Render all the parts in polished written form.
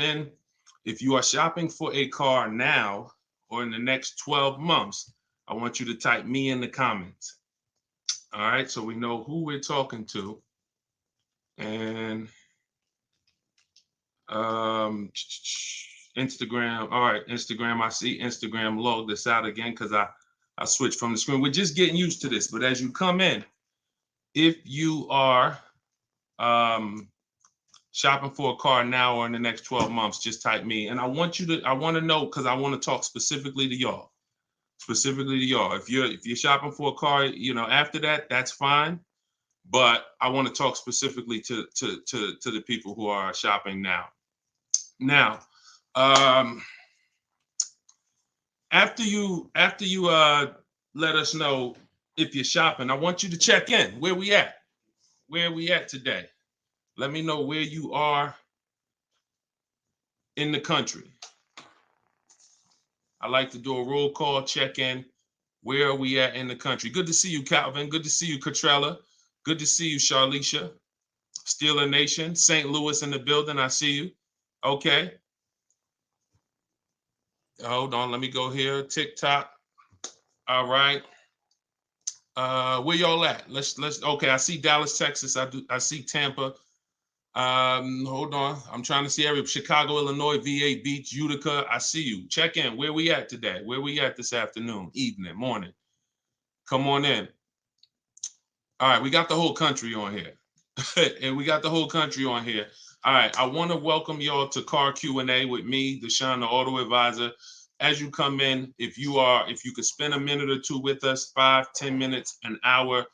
on in. If you are shopping for a car now or in the next 12 months, I want you to type me in the comments. All right, so we know who we're talking to. And Instagram. All right, Instagram. I see Instagram log this out again because I switched from the screen. We're just getting used to this. But as you come in, if you are shopping for a car now or in the next 12 months, just type me. And I want to know, because I want to talk specifically to y'all. If you're shopping for a car, after that, that's fine. But I want to talk specifically to the people who are shopping now. Now, after you let us know if you're shopping, I want you to check in. Where we at? Where are we at today? Let me know where you are in the country. I like to do a roll call, check in. Where are we at in the country? Good to see you, Calvin. Good to see you, Catrella. Good to see you, Charlicia. Steeler Nation, St. Louis in the building. I see you. Okay. Hold on. Let me go here. TikTok. All right. Where y'all at? Let's. Okay. I see Dallas, Texas. I see Tampa. Hold on. I'm trying to see every Chicago, Illinois, VA Beach, Utica. I see you. Check in. Where we at today? Where we at this afternoon, evening, morning? Come on in. All right. We got the whole country on here. And we got the whole country on here. All right, I want to welcome y'all to Car Q&A with me, Deshone the Auto Advisor. As you come in, if you could spend a minute or two with us, 5-10 minutes, an hour,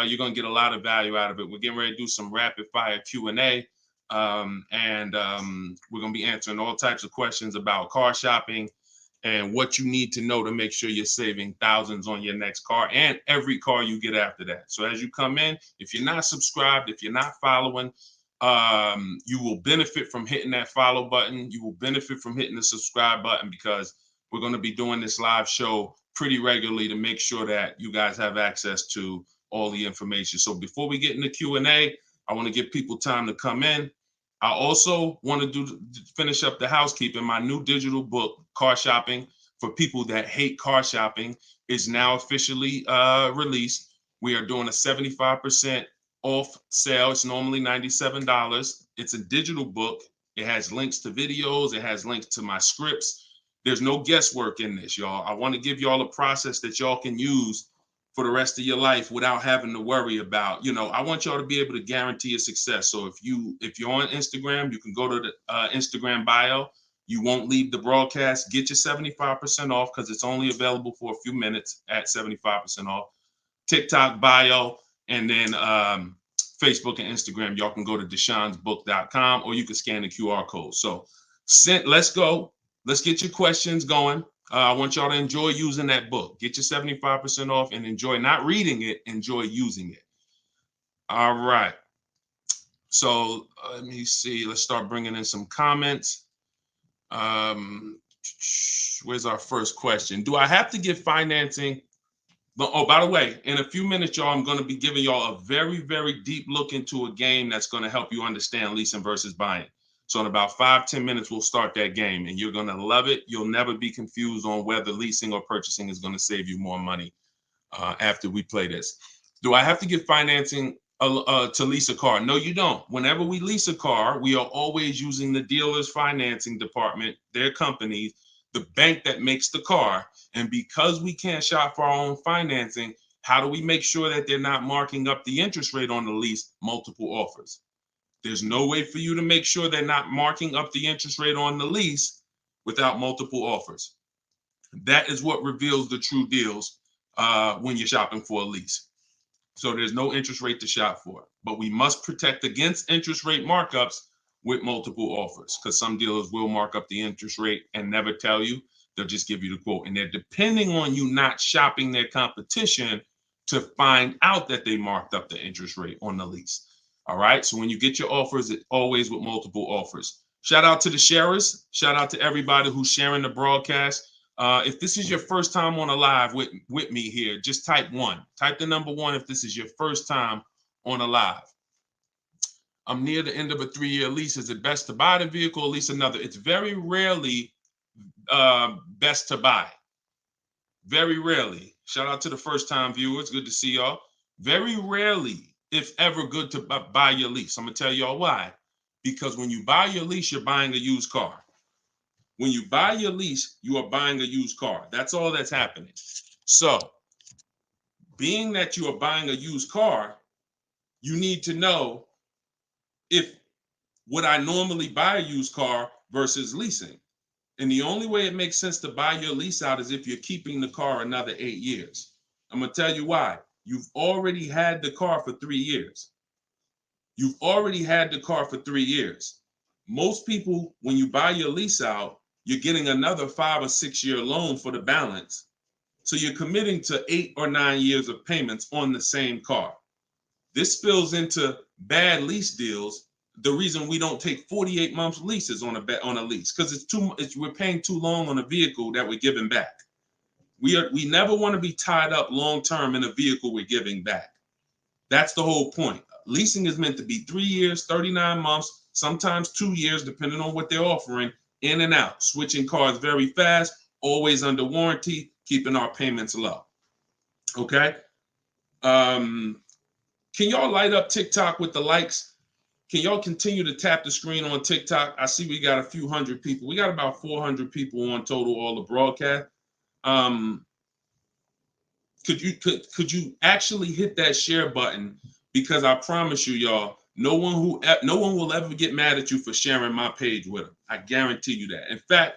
you're gonna get a lot of value out of it. We're getting ready to do some rapid fire Q&A, and we're gonna be answering all types of questions about car shopping and what you need to know to make sure you're saving thousands on your next car and every car you get after that. So as you come in, if you're not subscribed, if you're not following, you will benefit from hitting that follow button. You will benefit from hitting the subscribe button, because we're going to be doing this live show pretty regularly to make sure that you guys have access to all the information. So before we get into Q&A, I want to give people time to come in. I also want to finish up the housekeeping. My new digital book, Car Shopping for People That Hate Car Shopping, is now officially released. We are doing a 75% off sale. It's normally $97. It's a digital book. It has links to videos. It has links to my scripts. There's no guesswork in this, y'all. I want to give y'all a process that y'all can use for the rest of your life without having to worry about, I want y'all to be able to guarantee your success. So if you're on Instagram, you can go to the Instagram bio. You won't leave the broadcast. Get your 75% off, because it's only available for a few minutes at 75% off. TikTok bio, and then Facebook and Instagram. Y'all can go to deshonsbook.com, or you can scan the QR code. So let's go. Let's get your questions going. I want y'all to enjoy using that book. Get your 75% off and enjoy not reading it, enjoy using it. All right. So let me see. Let's start bringing in some comments. Where's our first question? Do I have to get financing? Oh, by the way, in a few minutes, y'all, I'm going to be giving y'all a very, very deep look into a game that's going to help you understand leasing versus buying. So in about 5-10 minutes, we'll start that game, and you're going to love it. You'll never be confused on whether leasing or purchasing is going to save you more money after we play this. Do I have to get financing to lease a car? No, you don't. Whenever we lease a car, we are always using the dealer's financing department, their company, the bank that makes the car. And because we can't shop for our own financing, how do we make sure that they're not marking up the interest rate on the lease? Multiple offers. There's no way for you to make sure they're not marking up the interest rate on the lease without multiple offers. That is what reveals the true deals when you're shopping for a lease. So there's no interest rate to shop for, but we must protect against interest rate markups with multiple offers, because some dealers will mark up the interest rate and never tell you. They'll just give you the quote, and they're depending on you not shopping their competition to find out that they marked up the interest rate on the lease. All right. So when you get your offers, it's always with multiple offers. Shout out to the sharers. Shout out to everybody who's sharing the broadcast. If this is your first time on a live with me here, just type 1. Type the number 1 if this is your first time on a live. I'm near the end of a 3-year lease. Is it best to buy the vehicle or lease another? It's very rarely best to buy. Very rarely. Shout out to the first time viewers. Good to see y'all. Very rarely, if ever, good to buy your lease. I'm going to tell y'all why. Because when you buy your lease, you're buying a used car. When you buy your lease, you are buying a used car. That's all that's happening. So, being that you are buying a used car, you need to know if would I normally buy a used car versus leasing. And the only way it makes sense to buy your lease out is if you're keeping the car another 8 years. I'm going to tell you why. You've already had the car for 3 years. You've already had the car for 3 years. Most people, when you buy your lease out, you're getting another 5 or 6 year loan for the balance. So you're committing to 8 or 9 years of payments on the same car. This spills into bad lease deals. The reason we don't take 48 months leases on a lease, because we're paying too long on a vehicle that we're giving back. We never want to be tied up long term in a vehicle we're giving back. That's the whole point. Leasing is meant to be 3 years, 39 months, sometimes 2 years, depending on what they're offering, in and out, switching cars very fast, always under warranty, keeping our payments low. Okay. Can y'all light up TikTok with the likes? Can y'all continue to tap the screen on TikTok? I see we got a few hundred people. We got about 400 people on total, all the broadcast. Could you actually hit that share button? Because I promise you, y'all, no one will ever get mad at you for sharing my page with them. I guarantee you that. In fact,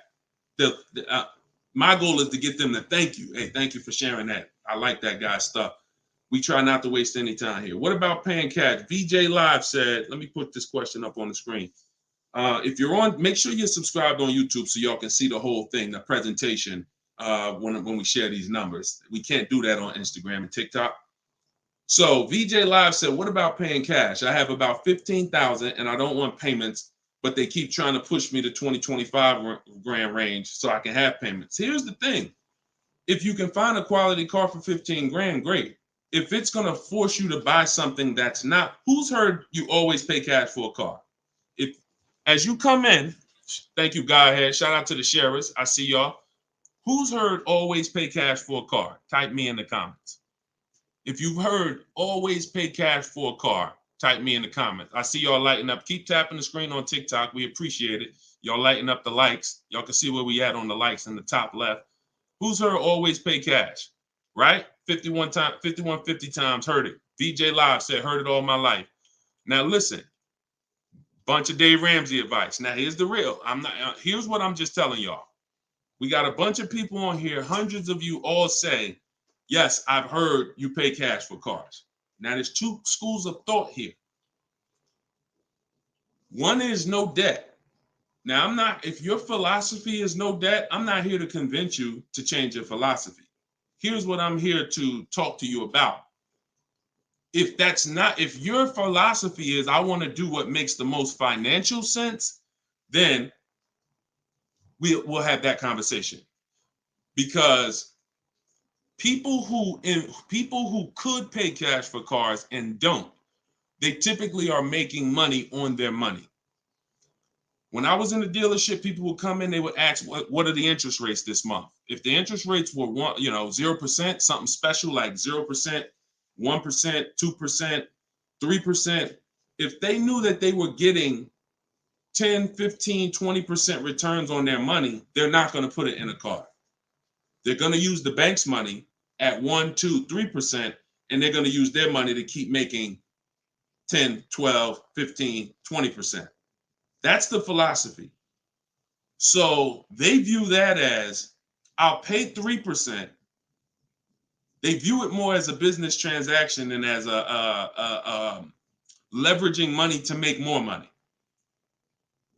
my goal is to get them to thank you. Hey, thank you for sharing that. I like that guy's stuff. We try not to waste any time here. What about paying cash? VJ Live said, let me put this question up on the screen. If you're on, make sure you're subscribed on YouTube so y'all can see the whole thing, the presentation, when we share these numbers. We can't do that on Instagram and TikTok. So VJ Live said, what about paying cash? I have about 15,000 and I don't want payments, but they keep trying to push me to 25 grand range so I can have payments. Here's the thing. If you can find a quality car for 15 grand, great. If it's going to force you to buy something that's not, who's heard you always pay cash for a car? If, as you come in, thank you, Godhead. Shout out to the sharers. I see y'all. Who's heard always pay cash for a car? Type me in the comments. If you've heard always pay cash for a car, type me in the comments. I see y'all lighting up. Keep tapping the screen on TikTok. We appreciate it. Y'all lighting up the likes. Y'all can see where we at on the likes in the top left. Who's heard always pay cash? Right? 5150 times heard it. VJ Live said, heard it all my life. Now listen, bunch of Dave Ramsey advice. Now here's the real. Here's what I'm just telling y'all. We got a bunch of people on here, hundreds of you all say, yes, I've heard you pay cash for cars. Now there's two schools of thought here. One is no debt. Now if your philosophy is no debt, I'm not here to convince you to change your philosophy. Here's what I'm here to talk to you about. If your philosophy is I want to do what makes the most financial sense, then we'll have that conversation. Because people who could pay cash for cars and don't, they typically are making money on their money. When I was in the dealership, people would come in, they would ask, what are the interest rates this month? If the interest rates were 0%, something special like 0%, 1%, 2%, 3%, if they knew that they were getting 10, 15, 20% returns on their money, they're not going to put it in a car. They're going to use the bank's money at 1, 2, 3%, and they're going to use their money to keep making 10, 12, 15, 20%. That's the philosophy. So they view that as, I'll pay 3%. They view it more as a business transaction than as a leveraging money to make more money.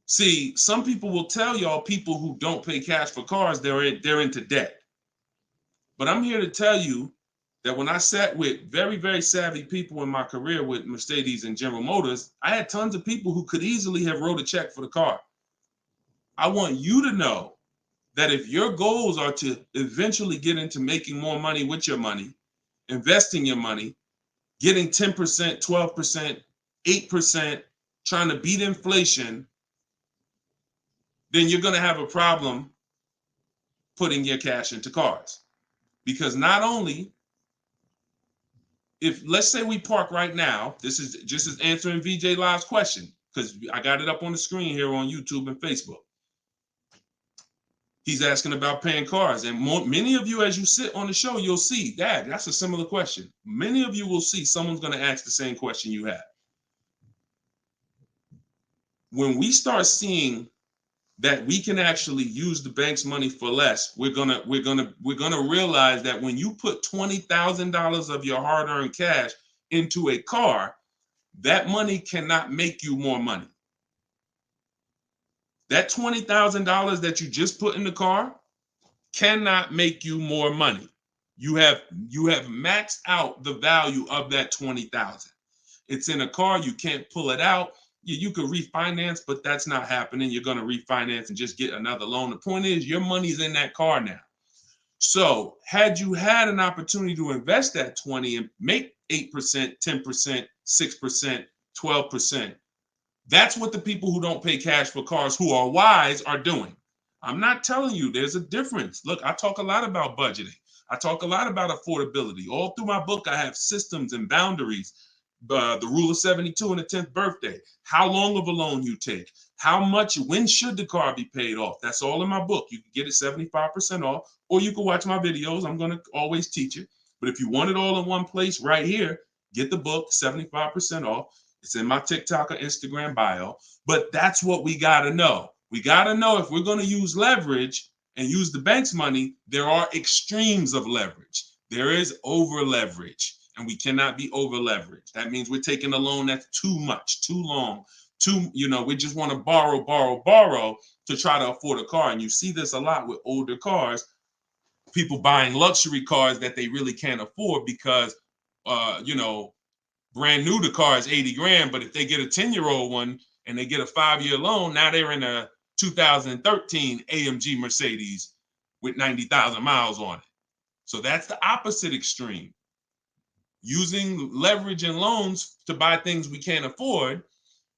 See, some people will tell y'all people who don't pay cash for cars, they're into debt. But I'm here to tell you that when I sat with very, very savvy people in my career with Mercedes and General Motors, I had tons of people who could easily have wrote a check for the car. I want you to know that if your goals are to eventually get into making more money with your money, investing your money, getting 10%, 12%, 8%, trying to beat inflation, then you're going to have a problem putting your cash into cars. Because not only, if let's say we park right now, this is just as answering VJ Live's question, because I got it up on the screen here on YouTube and Facebook. He's asking about paying cars. And many of you, as you sit on the show, you'll see, Dad, that's a similar question. Many of you will see someone's going to ask the same question you have. When we start seeing that we can actually use the bank's money for less, we're gonna realize that when you put $20,000 of your hard-earned cash into a car, that money cannot make you more money. That $20,000 that you just put in the car cannot make you more money. You have maxed out the value of that $20,000. It's in a car, you can't pull it out. You could refinance, but that's not happening. You're going to refinance and just get another loan. The point is, your money's in that car now. So had you had an opportunity to invest that 20 and make 8%, 10%, 6%, 12%, that's what the people who don't pay cash for cars, who are wise, are doing. I'm not telling you there's a difference. Look, I talk a lot about budgeting. I talk a lot about affordability. All through my book, I have systems and boundaries. The rule of 72 and the 10th birthday, how long of a loan you take, how much, when should the car be paid off? That's all in my book. You can get it 75% off, or you can watch my videos. I'm going to always teach it. But if you want it all in one place right here, get the book, 75% off. It's in my TikTok or Instagram bio. But that's what we got to know. We got to know if we're going to use leverage and use the bank's money, there are extremes of leverage. There is over leverage. And we cannot be over leveraged. That means we're taking a loan that's too much, too long, we just want to borrow to try to afford a car. And you see this a lot with older cars, people buying luxury cars that they really can't afford because, brand new, the car is 80 grand. But if they get a 10-year-old one and they get a 5-year loan, now they're in a 2013 AMG Mercedes with 90,000 miles on it. So that's the opposite extreme. Using leverage and loans to buy things we can't afford.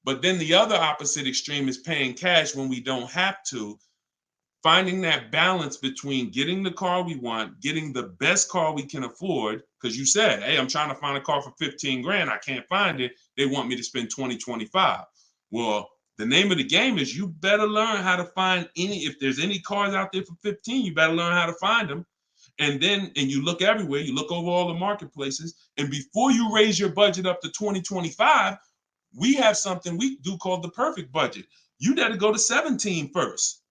But then the other opposite extreme is paying cash when we don't have to. Finding that balance between getting the car we want, getting the best car we can afford. Because you said, hey, I'm trying to find a car for 15 grand. I can't find it. They want me to spend 20, 25. Well, the name of the game is you better learn how to find if there's any cars out there for 15, you better learn how to find them. And you look everywhere, you look over all the marketplaces, and before you raise your budget up to 2025, we have something we do called the perfect budget. You got to go to 17 first.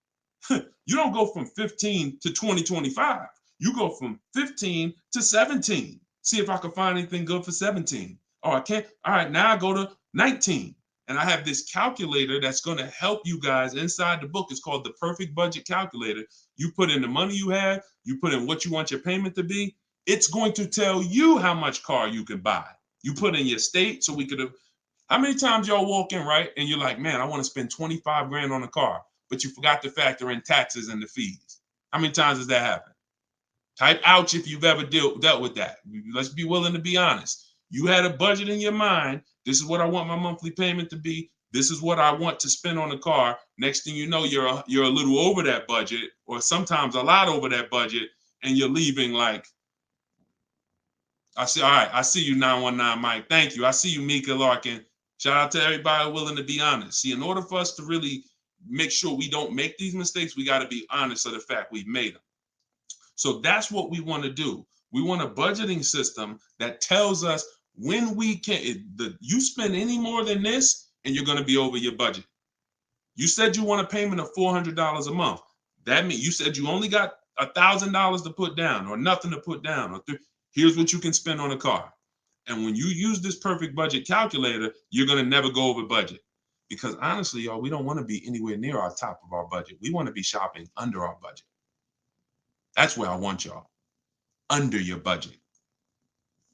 You don't go from 15 to 2025. You go from 15 to 17. See if I can find anything good for 17. Oh, I can't. All right, now I go to 19. And I have this calculator that's going to help you guys inside the book. It's called the Perfect Budget Calculator. You put in the money you have, you put in what you want your payment to be. It's going to tell you how much car you can buy. You put in your state, so we could have. How many times y'all walk in, right? And you're like, man, I want to spend 25 grand on a car, but you forgot to factor in taxes and the fees. How many times does that happen? Type ouch if you've ever dealt with that. Let's be willing to be honest. You had a budget in your mind. This is what I want my monthly payment to be. This is what I want to spend on the car. Next thing you know, you're a little over that budget, or sometimes a lot over that budget, and you're leaving like, all right, I see you, 919 Mike. Thank you. I see you, Mika Larkin. Shout out to everybody willing to be honest. See, in order for us to really make sure we don't make these mistakes, we got to be honest of the fact we've made them. So that's what we want to do. We want a budgeting system that tells us when we can. You spend any more than this, and you're going to be over your budget. You said you want a payment of $400 a month. That means you said you only got $1,000 to put down, or nothing to put down. Here's what you can spend on a car. And when you use this perfect budget calculator, you're going to never go over budget. Because honestly, y'all, we don't want to be anywhere near our top of our budget. We want to be shopping under our budget. That's where I want y'all. Under your budget.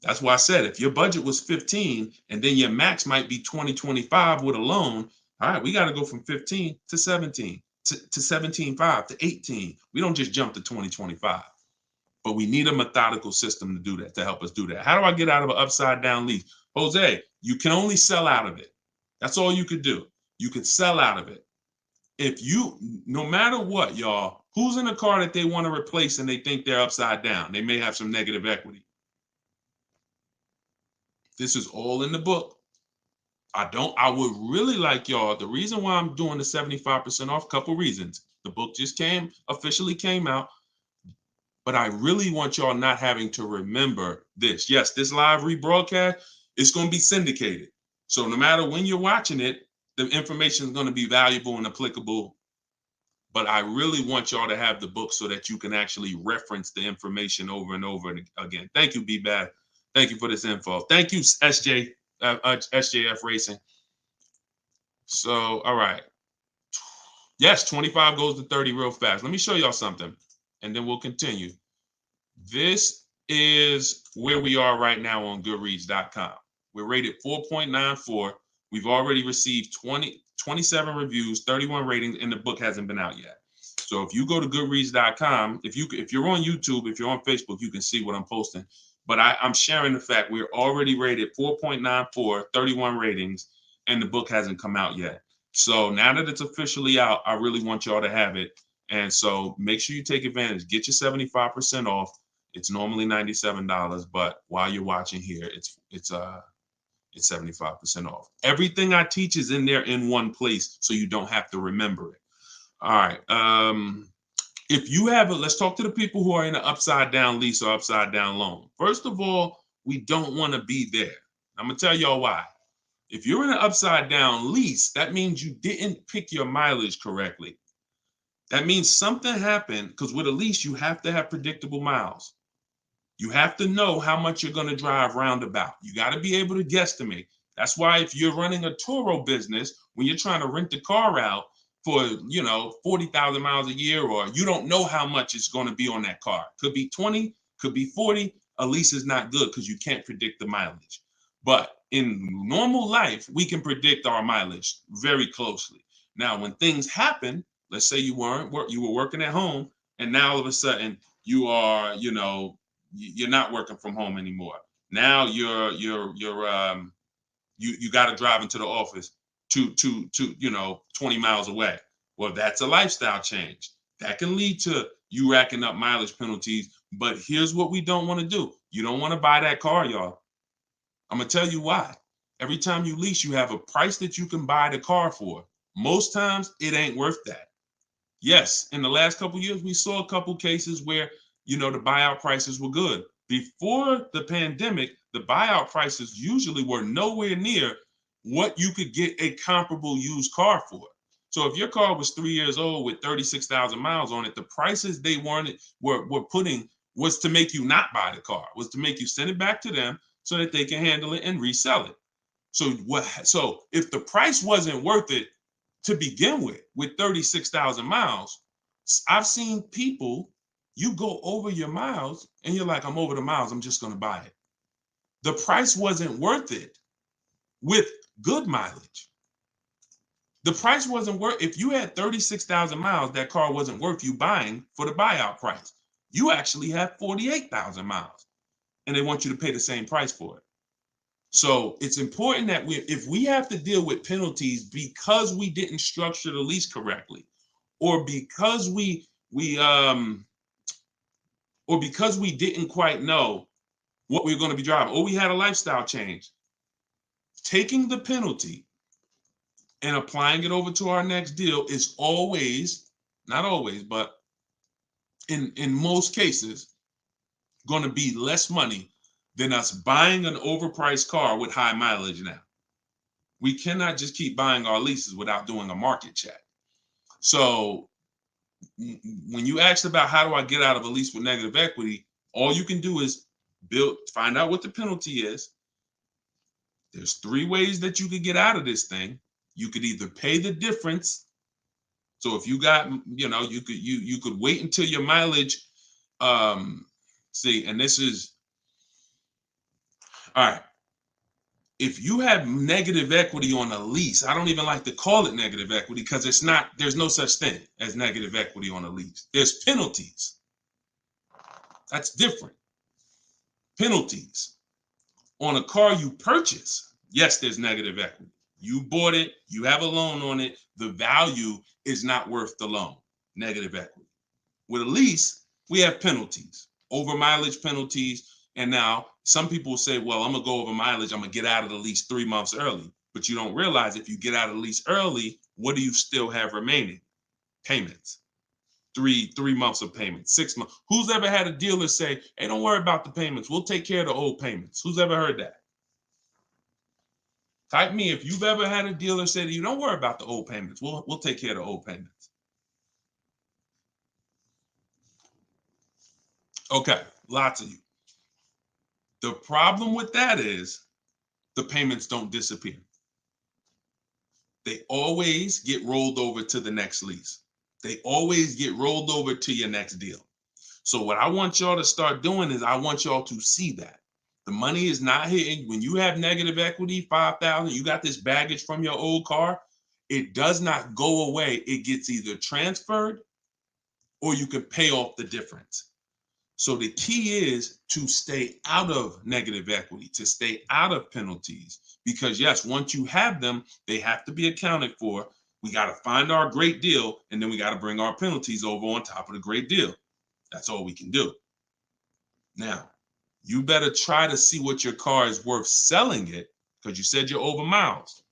That's why I said if your budget was 15 and then your max might be 20, 25 with a loan, all right, we got to go from 15 to 17, to 17.5 to 18. We don't just jump to 20, 25. But we need a methodical system to do that, to help us do that. How do I get out of an upside down lease? Jose, you can only sell out of it. That's all you could do. You could sell out of it. If you, no matter what, y'all, who's in a car that they want to replace and they think they're upside down? They may have some negative equity. This is all in the book. I would really like y'all, the reason why I'm doing the 75% off, couple reasons. The book just officially came out, but I really want y'all not having to remember this. Yes, this live rebroadcast is going to be syndicated. So no matter when you're watching it, the information is going to be valuable and applicable. But I really want y'all to have the book so that you can actually reference the information over and over again. Thank you, B-Bad. Thank you for this info. Thank you, SJF Racing. So, all right. Yes, 25 goes to 30 real fast. Let me show y'all something, and then we'll continue. This is where we are right now on Goodreads.com. We're rated 4.94. We've already received 27 reviews, 31 ratings, and the book hasn't been out yet. So if you go to Goodreads.com, if you're on YouTube, if you're on Facebook, you can see what I'm posting. But I'm sharing the fact we're already rated 4.94, 31 ratings, and the book hasn't come out yet. So now that it's officially out, I really want y'all to have it. And so make sure you take advantage. Get your 75% off. It's normally $97, but while you're watching here, it's 75% off. Everything I teach is in there in one place, so you don't have to remember it. All right. If you have let's talk to the people who are in an upside down lease or upside down loan. First of all, we don't want to be there. I'm gonna tell y'all why. If you're in an upside down lease, that means you didn't pick your mileage correctly. That means something happened, because with a lease, you have to have predictable miles. You have to know how much you're going to drive roundabout. You got to be able to guesstimate. That's why if you're running a Turo business, when you're trying to rent the car out for, 40,000 miles a year, or you don't know how much it's going to be on that car. Could be 20, could be 40. A lease is not good because you can't predict the mileage. But in normal life, we can predict our mileage very closely. Now, when things happen, let's say you were working at home, and now all of a sudden you are, you're not working from home anymore. Now you got to drive into the office to 20 miles away. Well, that's a lifestyle change. That can lead to you racking up mileage penalties. But here's what we don't want to do. You don't want to buy that car, y'all. I'm going to tell you why. Every time you lease, you have a price that you can buy the car for. Most times it ain't worth that. Yes, in the last couple of years, we saw a couple cases where, the buyout prices were good. Before the pandemic, the buyout prices usually were nowhere near what you could get a comparable used car for. So if your car was 3 years old with 36,000 miles on it, the prices they were putting was to make you not buy the car, was to make you send it back to them so that they can handle it and resell it. So if the price wasn't worth it to begin with 36,000 miles, I've seen people, you go over your miles and you're like, I'm over the miles, I'm just going to buy it. The price wasn't worth it with good mileage. The price wasn't worth, if you had 36,000 miles, that car wasn't worth you buying for the buyout price. You actually have 48,000 miles and they want you to pay the same price for it. So it's important that if we have to deal with penalties because we didn't structure the lease correctly, or because we didn't quite know what we were going to be driving, or we had a lifestyle change, taking the penalty and applying it over to our next deal is always, not always, but in most cases, going to be less money than us buying an overpriced car with high mileage now. We cannot just keep buying our leases without doing a market check. So when you asked about how do I get out of a lease with negative equity, all you can do is find out what the penalty is. There's 3 ways that you could get out of this thing. You could either pay the difference. So if you got, you could wait until your mileage, and this is, all right. If you have negative equity on a lease, I don't even like to call it negative equity because there's no such thing as negative equity on a lease. There's penalties. That's different. Penalties on a car you purchase. Yes, there's negative equity. You bought it, you have a loan on it, the value is not worth the loan, negative equity. With a lease, we have penalties, over mileage penalties. And now some people say, well, I'm gonna go over mileage, I'm gonna get out of the lease 3 months early. But you don't realize if you get out of the lease early, what do you still have remaining? Payments. Three months of payments, 6 months. Who's ever had a dealer say, hey, don't worry about the payments, we'll take care of the old payments? Who's ever heard that? Type me if you've ever had a dealer say to you, don't worry about the old payments, we'll take care of the old payments. Okay, lots of you. The problem with that is the payments don't disappear. They always get rolled over to the next lease. They always get rolled over to your next deal. So what I want y'all to start doing is I want y'all to see that the money is not hitting. When you have negative equity, 5,000, you got this baggage from your old car, it does not go away. It gets either transferred or you can pay off the difference. So the key is to stay out of negative equity, to stay out of penalties, because yes, once you have them, they have to be accounted for. We got to find our great deal, and then we got to bring our penalties over on top of the great deal. That's all we can do. Now, you better try to see what your car is worth selling it, because you said you're over miles.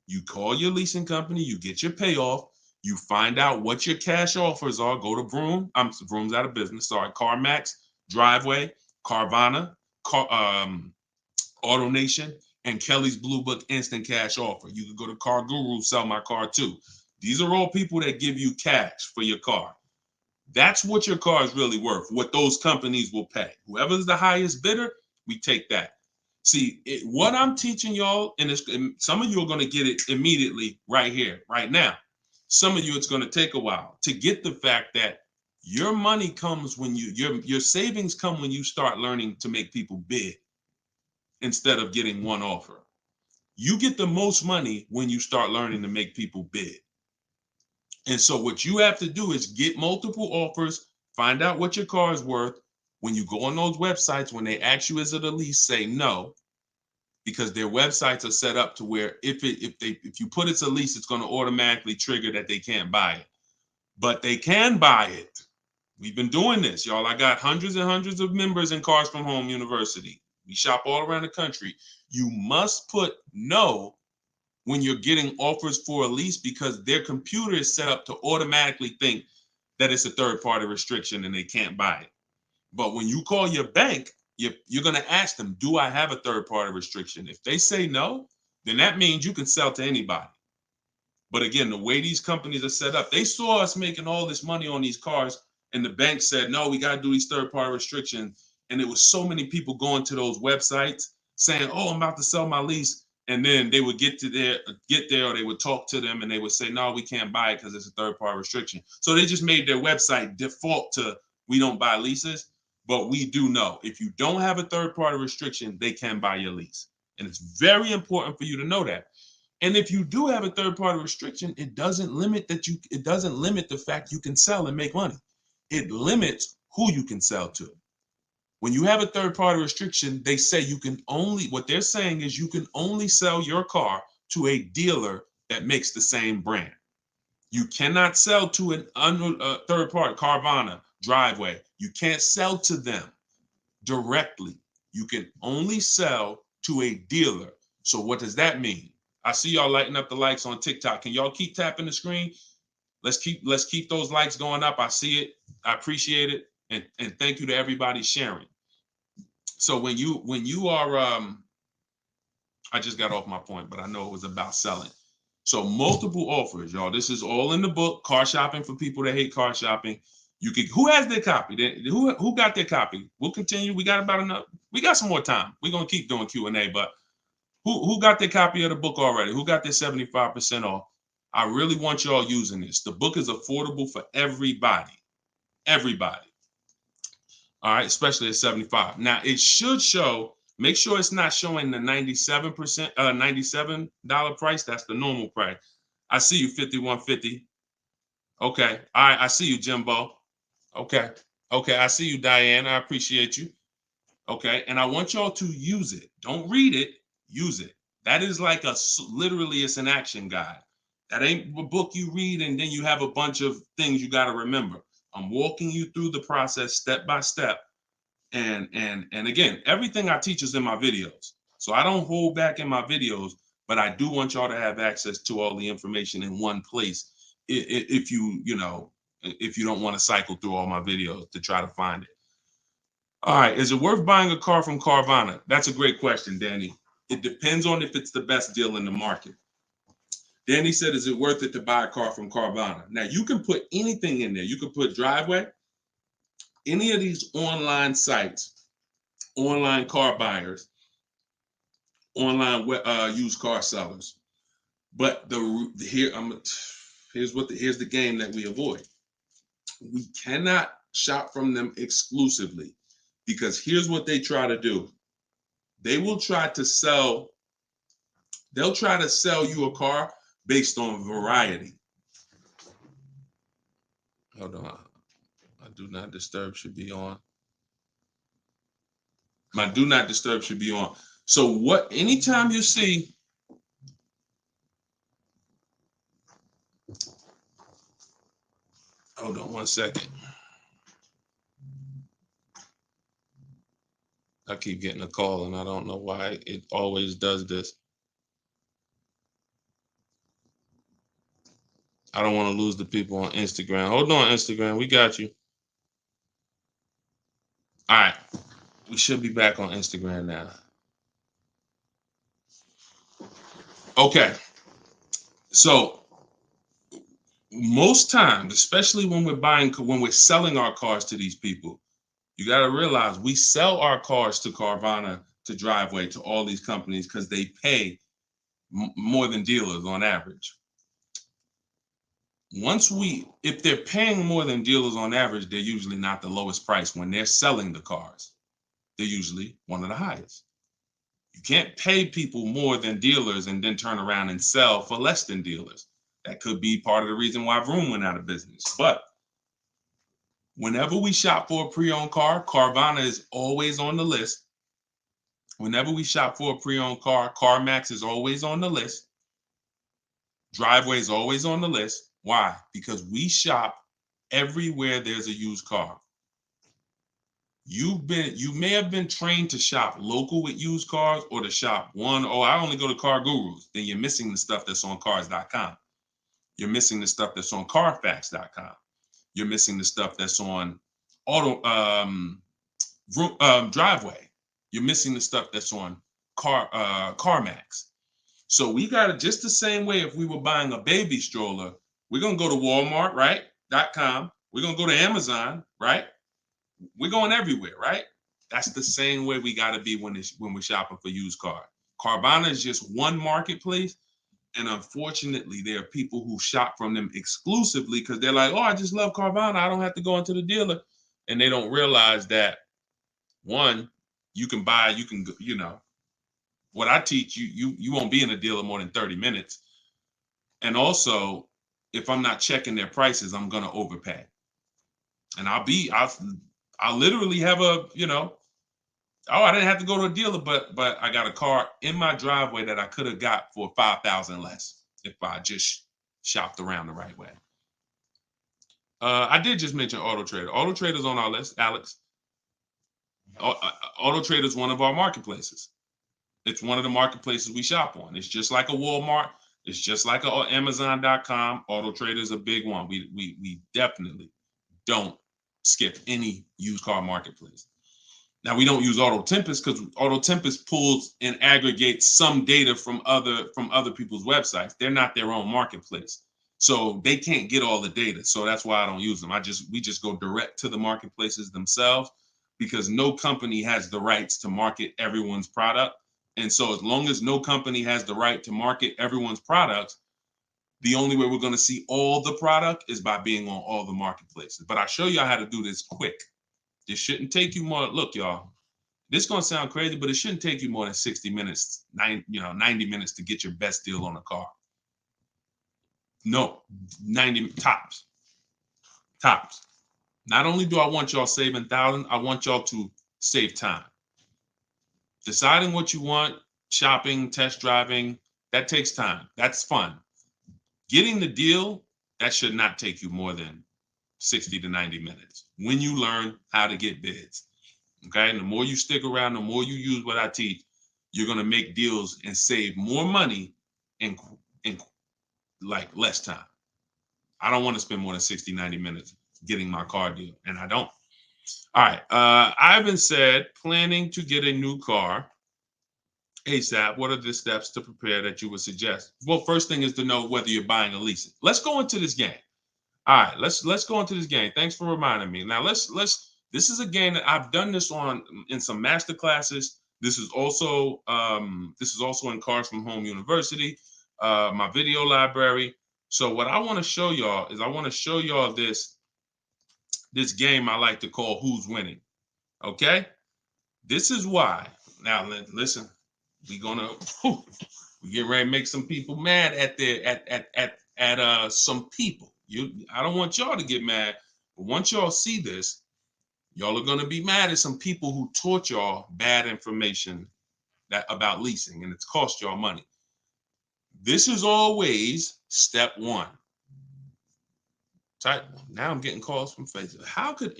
You call your leasing company, you get your payoff, you find out what your cash offers are. Go to Vroom. Vroom's out of business. Sorry, CarMax, Driveway, Carvana, AutoNation, and Kelly's Blue Book Instant Cash Offer. You can go to Car Guru, Sell My Car Too. These are all people that give you cash for your car. That's what your car is really worth, what those companies will pay. Whoever's the highest bidder, we take that. See, what I'm teaching y'all, and some of you are going to get it immediately right here, right now. Some of you, it's going to take a while to get the fact that your money comes when your savings come when you start learning to make people bid instead of getting one offer. You get the most money when you start learning to make people bid. And so what you have to do is get multiple offers, find out what your car is worth. When you go on those websites, when they ask you is it a lease, say no, because their websites are set up to where if you put it's a lease, it's going to automatically trigger that they can't buy it. But they can buy it. We've been doing this, y'all. I got hundreds and hundreds of members in Cars from Home University. We shop all around the country. You must put no when you're getting offers for a lease, because their computer is set up to automatically think that it's a third-party restriction and they can't buy it. But when you call your bank, you're going to ask them, do I have a third-party restriction? If they say no, then that means you can sell to anybody. But again, the way these companies are set up, they saw us making all this money on these cars, and the bank said, no, we got to do these third-party restrictions. And there was so many people going to those websites saying, oh, I'm about to sell my lease. And then they would get there, or they would talk to them and they would say, no, we can't buy it because it's a third-party restriction. So they just made their website default to, we don't buy leases, but we do know if you don't have a third-party restriction, they can buy your lease. And it's very important for you to know that. And if you do have a third-party restriction, it doesn't limit the fact you can sell and make money. It limits who you can sell to. When you have a third-party restriction, they say what they're saying is you can only sell your car to a dealer that makes the same brand. You cannot sell to a third party, Carvana, Driveway. You can't sell to them directly. You can only sell to a dealer. So what does that mean? I see y'all lighting up the likes on TikTok. Can y'all keep tapping the screen? Let's keep those likes going up. I see it. I appreciate it. And thank you to everybody sharing. So when you are, I just got off my point, but I know it was about selling. So multiple offers, y'all. This is all in the book, Car Shopping for People That Hate Car Shopping. Who has their copy? Who got their copy? We'll continue. We got some more time. We're gonna keep doing Q&A, but who got their copy of the book already? Who got their 75% off? I really want y'all using this. The book is affordable for everybody. Everybody. All right, especially at 75. Now it should show, make sure it's not showing the $97 price. That's the normal price. I see you, 5150. Okay. All right, I see you, Jimbo. Okay. Okay, I see you, Diane. I appreciate you. Okay, and I want y'all to use it. Don't read it, use it. That is like literally it's an action guide. That ain't a book you read and then you have a bunch of things you got to remember. I'm walking you through the process step by step. And again, everything I teach is in my videos. So I don't hold back in my videos, but I do want y'all to have access to all the information in one place. If if you don't want to cycle through all my videos to try to find it. All right, is it worth buying a car from Carvana? That's a great question, Danny. It depends on if it's the best deal in the market. Danny said, is it worth it to buy a car from Carvana? Now, you can put anything in there. You can put Driveway, any of these online sites, online car buyers, online used car sellers. But here's the game that we avoid. We cannot shop from them exclusively because here's what they try to do. They'll try to sell you a car based on variety. Hold on. My do not disturb should be on. My do not disturb should be on. So anytime you see, hold on one second. I keep getting a call and I don't know why it always does this. I don't want to lose the people on Instagram. Hold on, Instagram. We got you. All right. We should be back on Instagram now. Okay. So most times, especially when we're selling our cars to these people, you got to realize we sell our cars to Carvana, to Driveway, to all these companies because they pay more than dealers on average. If they're paying more than dealers on average, they're usually not the lowest price. When they're selling the cars, they're usually one of the highest. You can't pay people more than dealers and then turn around and sell for less than dealers. That could be part of the reason why Vroom went out of business. But whenever we shop for a pre-owned car, Carvana is always on the list. Whenever we shop for a pre-owned car, CarMax is always on the list. Driveway is always on the list. Why? Because we shop everywhere there's a used car. You may have been trained to shop local with used cars or to shop I only go to Car Gurus. Then you're missing the stuff that's on cars.com. You're missing the stuff that's on carfax.com. You're missing the stuff that's on Driveway. You're missing the stuff that's on CarMax. So we got it just the same way. If we were buying a baby stroller, we're going to go to Walmart, right? .com. We're going to go to Amazon, right? We're going everywhere, right? That's the same way we got to be when we're shopping for used cars. Carvana is just one marketplace. And unfortunately, there are people who shop from them exclusively because they're like, oh, I just love Carvana. I don't have to go into the dealer. And they don't realize that, one, what I teach you won't be in a dealer more than 30 minutes. And also, if I'm not checking their prices, I'm going to overpay. And I'll literally have I didn't have to go to a dealer, but I got a car in my driveway that I could have got for $5,000 less if I just shopped around the right way. I did just mention Auto Trader. Auto Trader's on our list, Alex. Auto Trader is one of our marketplaces. It's one of the marketplaces we shop on. It's just like a Walmart. It's just like a Amazon.com. Auto Trader is a big one. We definitely don't skip any used car marketplace. Now, we don't use Auto Tempest because Auto Tempest pulls and aggregates some data from other people's websites. They're not their own marketplace, so they can't get all the data. So that's why I don't use them. We just go direct to the marketplaces themselves because no company has the rights to market everyone's product. And so as long as no company has the right to market everyone's products, the only way we're going to see all the product is by being on all the marketplaces. But I'll show you how to do this quick. This shouldn't take you more. Look, y'all, this is going to sound crazy, but it shouldn't take you more than 60 minutes, 90 minutes to get your best deal on a car. No, 90 tops. Tops. Not only do I want y'all saving thousands, I want y'all to save time. Deciding what you want, shopping, test driving, that takes time. That's fun. Getting the deal, that should not take you more than 60 to 90 minutes when you learn how to get bids. Okay. And the more you stick around, the more you use what I teach, you're going to make deals and save more money in like less time. I don't want to spend more than 60, 90 minutes getting my car deal, and I don't. All right. Ivan said, planning to get a new car ASAP. What are the steps to prepare that you would suggest? Well, first thing is to know whether you're buying or leasing. Let's go into this game. All right, let's go into this game. Thanks for reminding me. Now let's this is a game that I've done this on in some master classes. This is also in Cars from Home University, my video library. So what I want to show y'all is I want to show y'all this game I like to call Who's Winning. Okay? This is why. Now listen, we get ready to make some people mad at some people. I don't want y'all to get mad, but once y'all see this, y'all are gonna be mad at some people who taught y'all bad information about leasing, and it's cost y'all money. This is always step one. Now I'm getting calls from Facebook. How could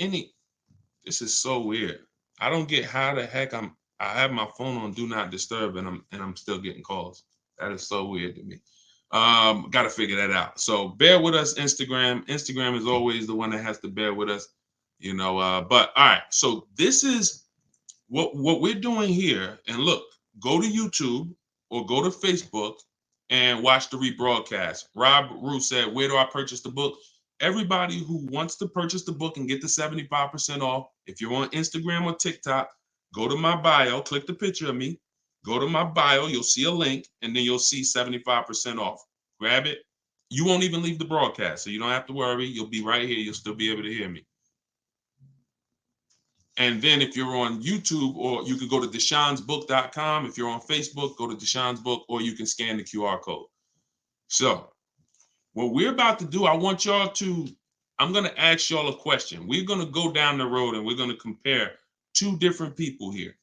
this is so weird. I don't get how the heck I have my phone on do not disturb and I'm still getting calls. That is so weird to me. Got to figure that out. So bear with us, Instagram. Instagram is always the one that has to bear with us, you know. But all right, so this is what we're doing here. And look, go to YouTube or go to Facebook and watch the rebroadcast. Rob Rue said, "Where do I purchase the book?" Everybody who wants to purchase the book and get the 75% off, if you're on Instagram or TikTok, go to my bio, click the picture of me, go to my bio, you'll see a link, and then you'll see 75% off. Grab it. You won't even leave the broadcast, so you don't have to worry. You'll be right here. You'll still be able to hear me. And then if you're on YouTube, or you can go to deshonsbook.com. If you're on Facebook, go to Deshon's Book, or you can scan the QR code. So what we're about to do, I'm going to ask y'all a question. We're going to go down the road and we're going to compare two different people here.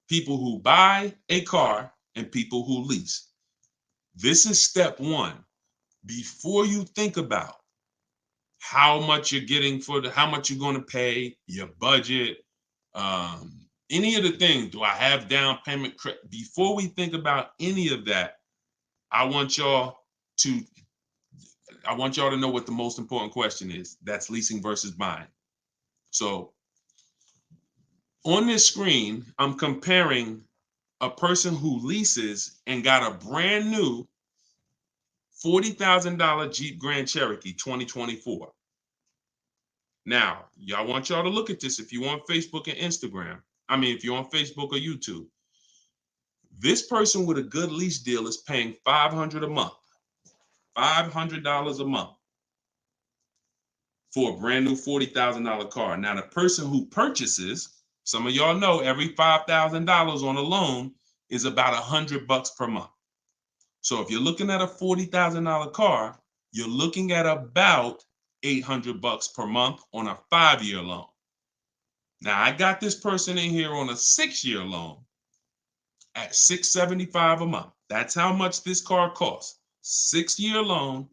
People who buy a car and people who lease. This is step one. Before you think about how much you're getting how much you're going to pay, your budget, any of the things, do I have down payment? Before we think about any of that, I want y'all to know what the most important question is. That's leasing versus buying. So on this screen, I'm comparing a person who leases and got a brand new $40,000 Jeep Grand Cherokee 2024. Now, I want y'all to look at this if you're on Facebook and Instagram. If you're on Facebook or YouTube. This person with a good lease deal is paying $500 a month. $500 a month for a brand new $40,000 car. Now, the person who purchases, some of y'all know every $5,000 on a loan is about $100 per month. So if you're looking at a $40,000 car, you're looking at about $800 per month on a 5-year loan. Now, I got this person in here on a 6-year loan at $675 a month. That's how much this car costs. 6-year loan,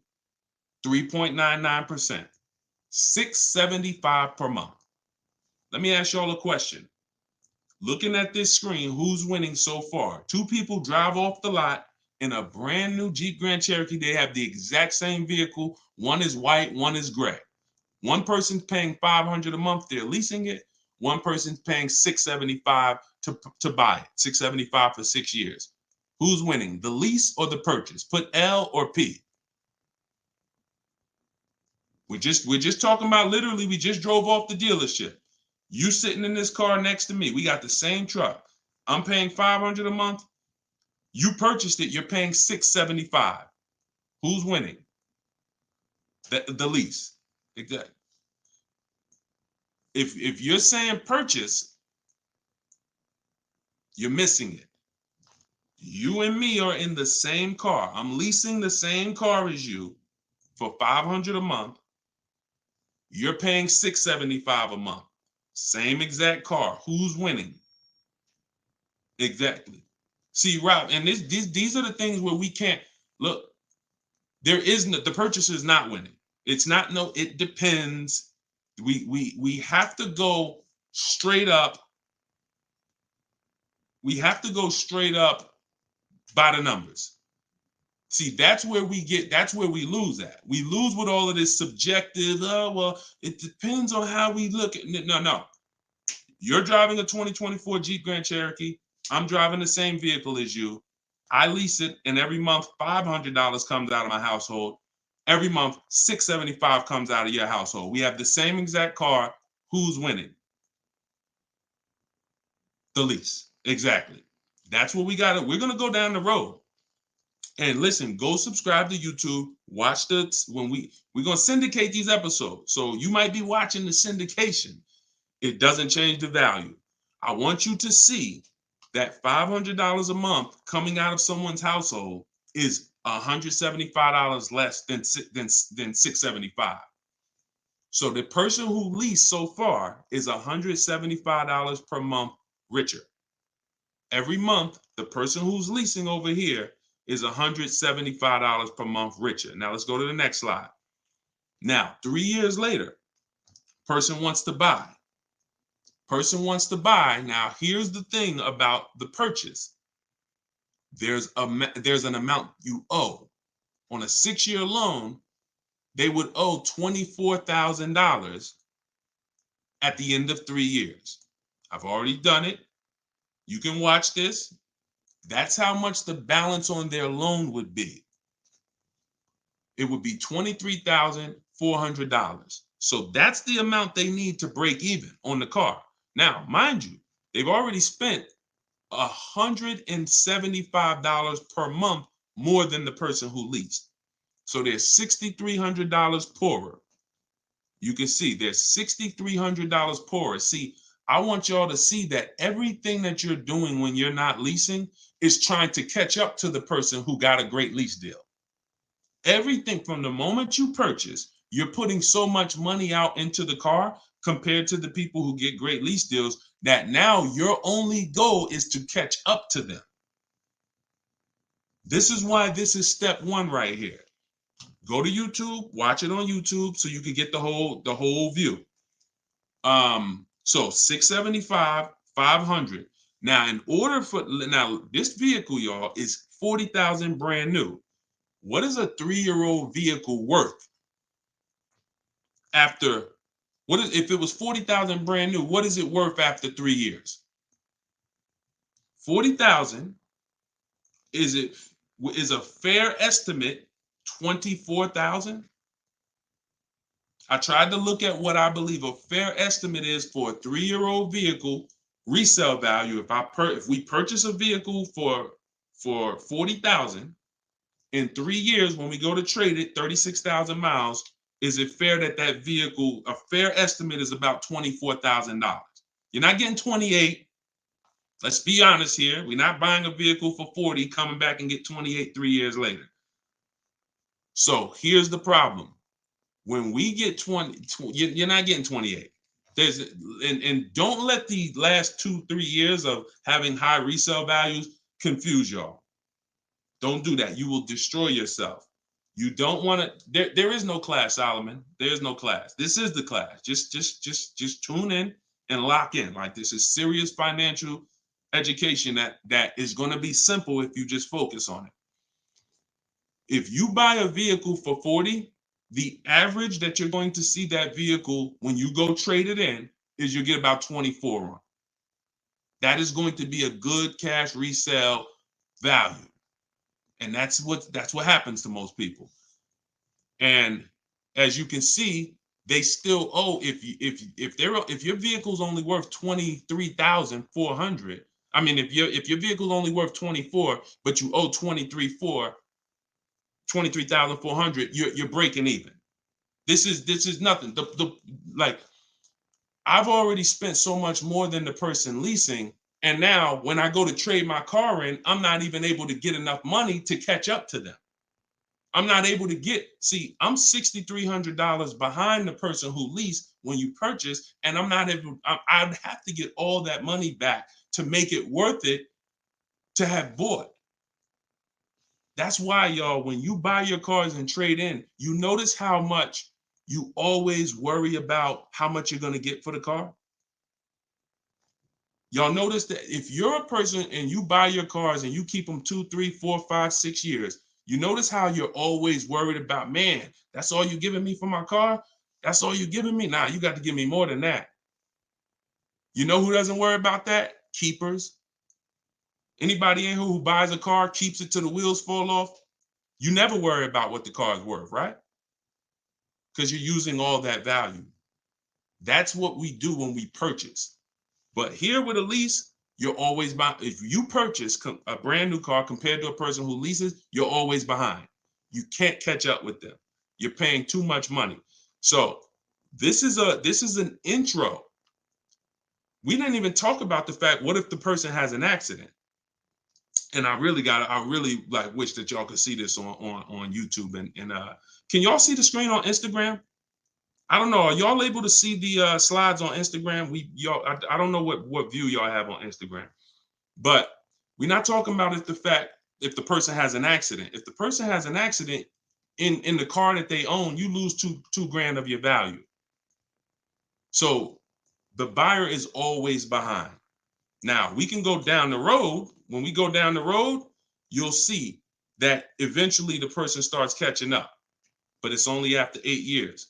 3.99%. $675 per month. Let me ask y'all a question. Looking at this screen, who's winning so far? Two people drive off the lot in a brand new Jeep Grand Cherokee. They have the exact same vehicle. One is white, one is gray. One person's paying $500 a month. They're leasing it. One person's paying $675 to buy it. $675 for 6 years. Who's winning, the lease or the purchase? Put L or P. We're just talking about, literally, we just drove off the dealership. You sitting in this car next to me. We got the same truck. I'm paying $500 a month. You purchased it. You're paying $675. Who's winning? The lease. Exactly. If you're saying purchase, you're missing it. You and me are in the same car. I'm leasing the same car as you for $500 a month. You're paying $675 a month. Same exact car. Who's winning? Exactly. See, Rob, and these are the things where we can't look. There is no, the purchaser is not winning. It's not no. It depends. We have to go straight up. We have to go straight up by the numbers. See, that's where we lose at. We lose with all of this subjective, oh, well, it depends on how we look at it. No. You're driving a 2024 Jeep Grand Cherokee. I'm driving the same vehicle as you. I lease it, and every month $500 comes out of my household. Every month $675 comes out of your household. We have the same exact car. Who's winning? The lease. Exactly. That's what we got. We're gonna go down the road. And listen, go subscribe to YouTube. Watch we're gonna syndicate these episodes. So you might be watching the syndication. It doesn't change the value. I want you to see that $500 a month coming out of someone's household is $175 less than $675. So the person who leased so far is $175 per month richer. Every month, the person who's leasing over here is $175 per month richer. Now let's go to the next slide. Now, 3 years later, person wants to buy. Person wants to buy. Now, here's the thing about the purchase. There's an amount you owe. On a 6-year loan, they would owe $24,000 at the end of 3 years. I've already done it. You can watch this. That's how much the balance on their loan would be. It would be $23,400. So that's the amount they need to break even on the car. Now, mind you, they've already spent $175 per month more than the person who leased. So they're $6,300 poorer. You can see they're $6,300 poorer. See, I want y'all to see that everything that you're doing when you're not leasing is trying to catch up to the person who got a great lease deal. Everything from the moment you purchase, you're putting so much money out into the car compared to the people who get great lease deals that now your only goal is to catch up to them. This is why this is step one right here. Go to YouTube, watch it on YouTube so you can get the whole view. So 675, 500. Now, this vehicle, y'all, is 40,000 brand new. What is a 3-year-old vehicle worth? If it was 40,000 brand new, what is it worth after 3 years? 40,000 is a fair estimate 24,000. I tried to look at what I believe a fair estimate is for a 3-year-old vehicle resale value. If we purchase a vehicle for 40,000 in 3 years, when we go to trade it, 36,000 miles, is it fair that vehicle, a fair estimate is about $24,000? You're not getting 28. Let's be honest here. We're not buying a vehicle for 40, coming back and get 28 3 years later. So here's the problem. When we get 20, you're not getting 28. And don't let the last 2-3 years of having high resale values confuse y'all. Don't do that. You will destroy yourself. You don't want to. There is no class, Solomon. There is no class. This is the class. Just tune in and lock in. Like, this is serious financial education that is going to be simple if you just focus on it. If you buy a vehicle for 40, the average that you're going to see that vehicle when you go trade it in is you get about 24 on. That is going to be a good cash resale value. And that's what happens to most people. And as you can see, they still owe, if your vehicle's only worth 23,400. I mean, if your vehicle's only worth 24, but you owe 23,400, you're breaking even. This is nothing. Like, I've already spent so much more than the person leasing. And now when I go to trade my car in, I'm not even able to get enough money to catch up to them. I'm not able to I'm $6,300 behind the person who leased when you purchase, and I'd have to get all that money back to make it worth it to have bought. That's why, y'all, when you buy your cars and trade in, you notice how much you always worry about how much you're going to get for the car. Y'all notice that if you're a person and you buy your cars and you keep them 2, 3, 4, 5, 6 years, you notice how you're always worried about, man, that's all you're giving me for my car? That's all you're giving me? Nah, you got to give me more than that. You know who doesn't worry about that? Keepers. Anybody in here who buys a car, keeps it till the wheels fall off, you never worry about what the car is worth, right? Because you're using all that value. That's what we do when we purchase. But here with a lease, you're always behind. If you purchase a brand new car compared to a person who leases, you're always behind. You can't catch up with them. You're paying too much money. So this is an intro. We didn't even talk about the fact, what if the person has an accident? And I really like wish that y'all could see this on YouTube. And can y'all see the screen on Instagram? I don't know. Are y'all able to see the slides on Instagram? I don't know what view y'all have on Instagram, but we're not talking about if the person has an accident. If the person has an accident in the car that they own, you lose two grand of your value. So the buyer is always behind. Now we can go down the road. When we go down the road, you'll see that eventually the person starts catching up, but it's only after 8 years.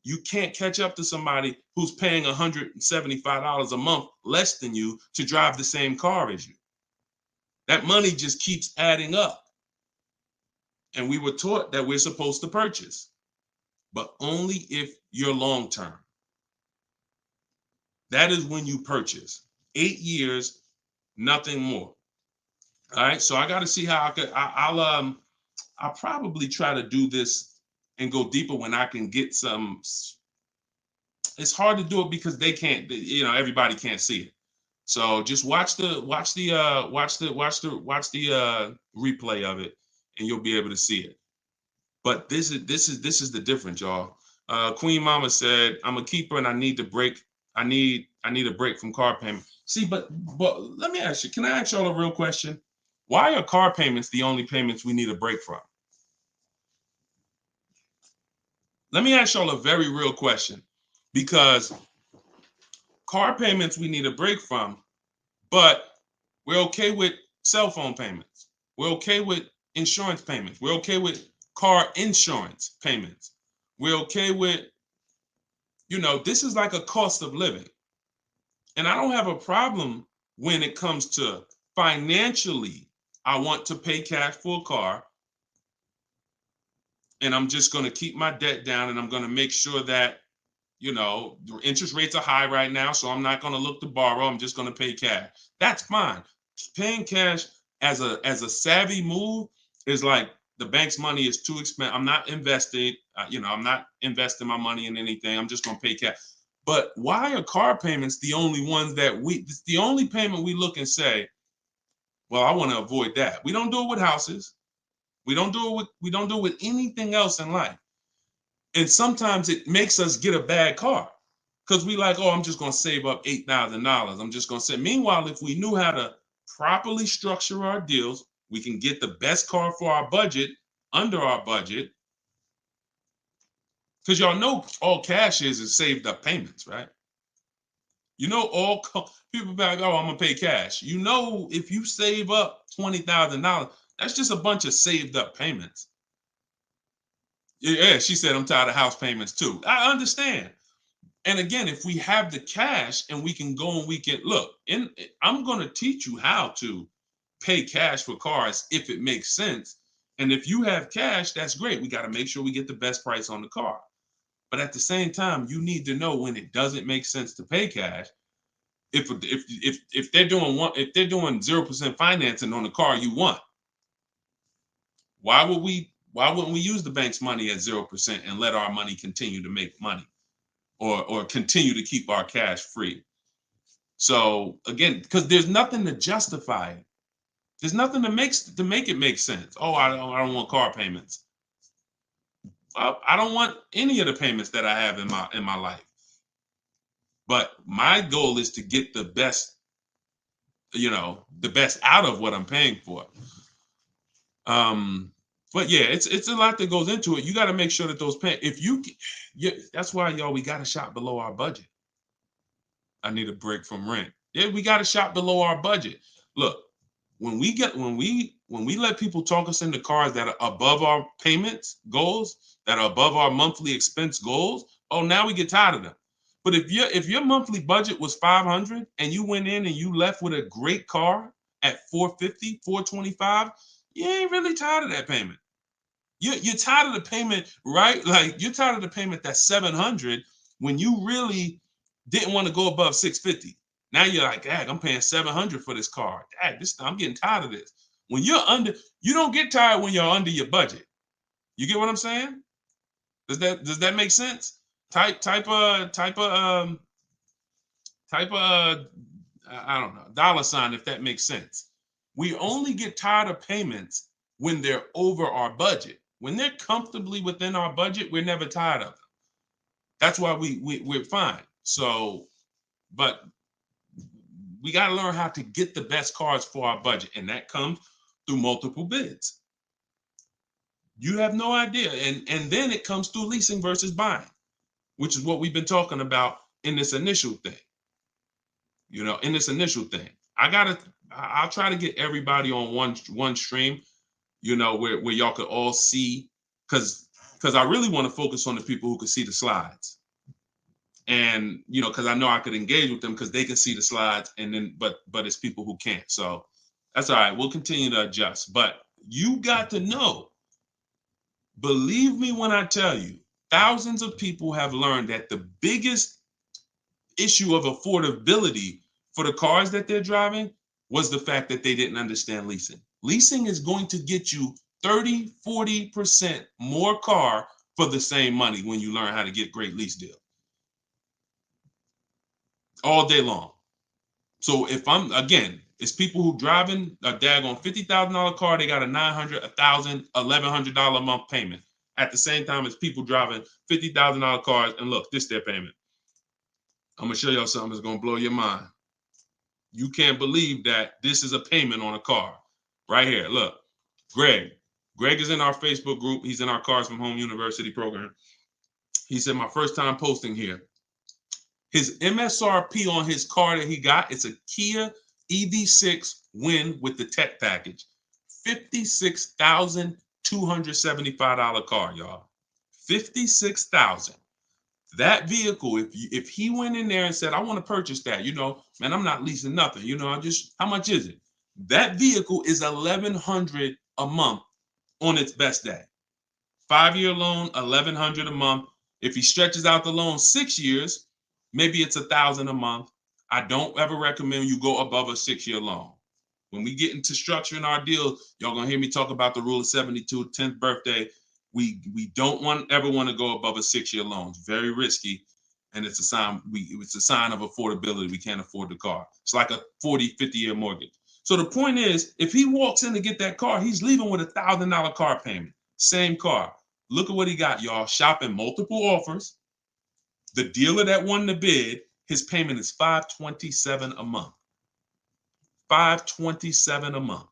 You can't catch up to somebody who's paying $175 a month less than you to drive the same car as you. That money just keeps adding up. And we were taught that we're supposed to purchase, but only if you're long term. That is when you purchase. 8 years, nothing more. All right, so I got to see how I'll probably try to do this and go deeper when I can get some. It's hard to do it because they can't, everybody can't see it. So just watch the replay of it, and you'll be able to see it. But this is the difference, y'all. Queen Mama said, "I'm a keeper and I need to break. I need a break from car payment." See, but let me ask you. Can I ask y'all a real question? Why are car payments the only payments we need a break from? Let me ask y'all a very real question, because car payments we need a break from, but we're okay with cell phone payments. We're okay with insurance payments. We're okay with car insurance payments. We're okay with, this is like a cost of living. And I don't have a problem when it comes to financially, I want to pay cash for a car, and I'm just going to keep my debt down, and I'm going to make sure that, the interest rates are high right now, so I'm not going to look to borrow. I'm just going to pay cash. That's fine. Paying cash as a savvy move is like, the bank's money is too expensive. I'm not investing. I'm not investing my money in anything. I'm just going to pay cash. But why are car payments the only ones it's the only payment we look and say, well, I want to avoid that. We don't do it with houses. We don't do it with anything else in life. And sometimes it makes us get a bad car because we like, oh, I'm just going to save up $8,000. I'm just going to say. Meanwhile, if we knew how to properly structure our deals, we can get the best car for our budget, under our budget. Because y'all know all cash is saved up payments, right? All people be like, oh, I'm going to pay cash. If you save up $20,000, that's just a bunch of saved up payments. Yeah, she said, I'm tired of house payments too. I understand. And again, if we have the cash and we can go and we can look, I'm going to teach you how to pay cash for cars if it makes sense. And if you have cash, that's great. We got to make sure we get the best price on the car. But at the same time, you need to know when it doesn't make sense to pay cash. If they're doing 0% financing on the car you want, why wouldn't we use the bank's money at 0% and let our money continue to make money, or continue to keep our cash free? So again, because there's nothing to justify it. There's nothing to make it make sense. Oh, I don't want car payments. I don't want any of the payments that I have in my life. But my goal is to get the best the best out of what I'm paying for. But yeah, it's a lot that goes into it. You got to make sure that those that's why, y'all, we got to shop below our budget. I need a break from rent. Yeah, we got to shop below our budget. Look, when we let people talk us into cars that are above our payments goals, that are above our monthly expense goals, oh, now we get tired of them. But if your monthly budget was 500 and you went in and you left with a great car at 450, 425, you ain't really tired of that payment. You're tired of the payment, right? Like, you're tired of the payment that's 700 when you really didn't want to go above 650. Now you're like, dang, I'm paying 700 for this car. Dang, I'm getting tired of this. When you're under, you don't get tired when you're under your budget. You get what I'm saying? Does that make sense? Type I don't know, $, if that makes sense. We only get tired of payments when they're over our budget. When they're comfortably within our budget, we're never tired of them. That's why we're fine. So, but we got to learn how to get the best cars for our budget, and that comes through multiple bids. You have no idea. And then it comes through leasing versus buying, which is what we've been talking about in this initial thing. In this initial thing. I'll try to get everybody on one stream, where y'all could all see, because I really want to focus on the people who can see the slides. And because I know I could engage with them because they can see the slides, and then but it's people who can't. So that's all right. We'll continue to adjust. But you got to know, believe me when I tell you, thousands of people have learned that the biggest issue of affordability for the cars that they're driving was the fact that they didn't understand leasing. Leasing is going to get you 30, 40% more car for the same money when you learn how to get great lease deals. All day long. So if it's people who driving a daggone $50,000 car, they got a $900, $1,000, $1,100 a month payment. At the same time as people driving $50,000 cars, and look, this is their payment. I'm gonna show y'all something that's gonna blow your mind. You can't believe that this is a payment on a car. Right here, look. Greg is in our Facebook group. He's in our Cars from Home University program. He said, my first time posting here. His MSRP on his car that he got, it's a Kia EV6 Win with the tech package. $56,275 car, y'all. $56,000. That vehicle, if he went in there and said, I want to purchase that, man, I'm not leasing nothing. How much is it? That vehicle is $1,100 a month on its best day. 5-year loan, $1,100 a month. If he stretches out the loan 6 years, maybe it's $1,000 a month. I don't ever recommend you go above a 6-year loan. When we get into structuring our deal, y'all gonna hear me talk about the rule of 72, 10th birthday. We don't ever want to go above a 6-year loan. It's very risky, and it's a sign of affordability. We can't afford the car. It's like a 40, 50-year mortgage. So the point is, if he walks in to get that car, he's leaving with a $1,000 car payment. Same car. Look at what he got, y'all. Shopping multiple offers. The dealer that won the bid, his payment is $527 a month. $527 a month.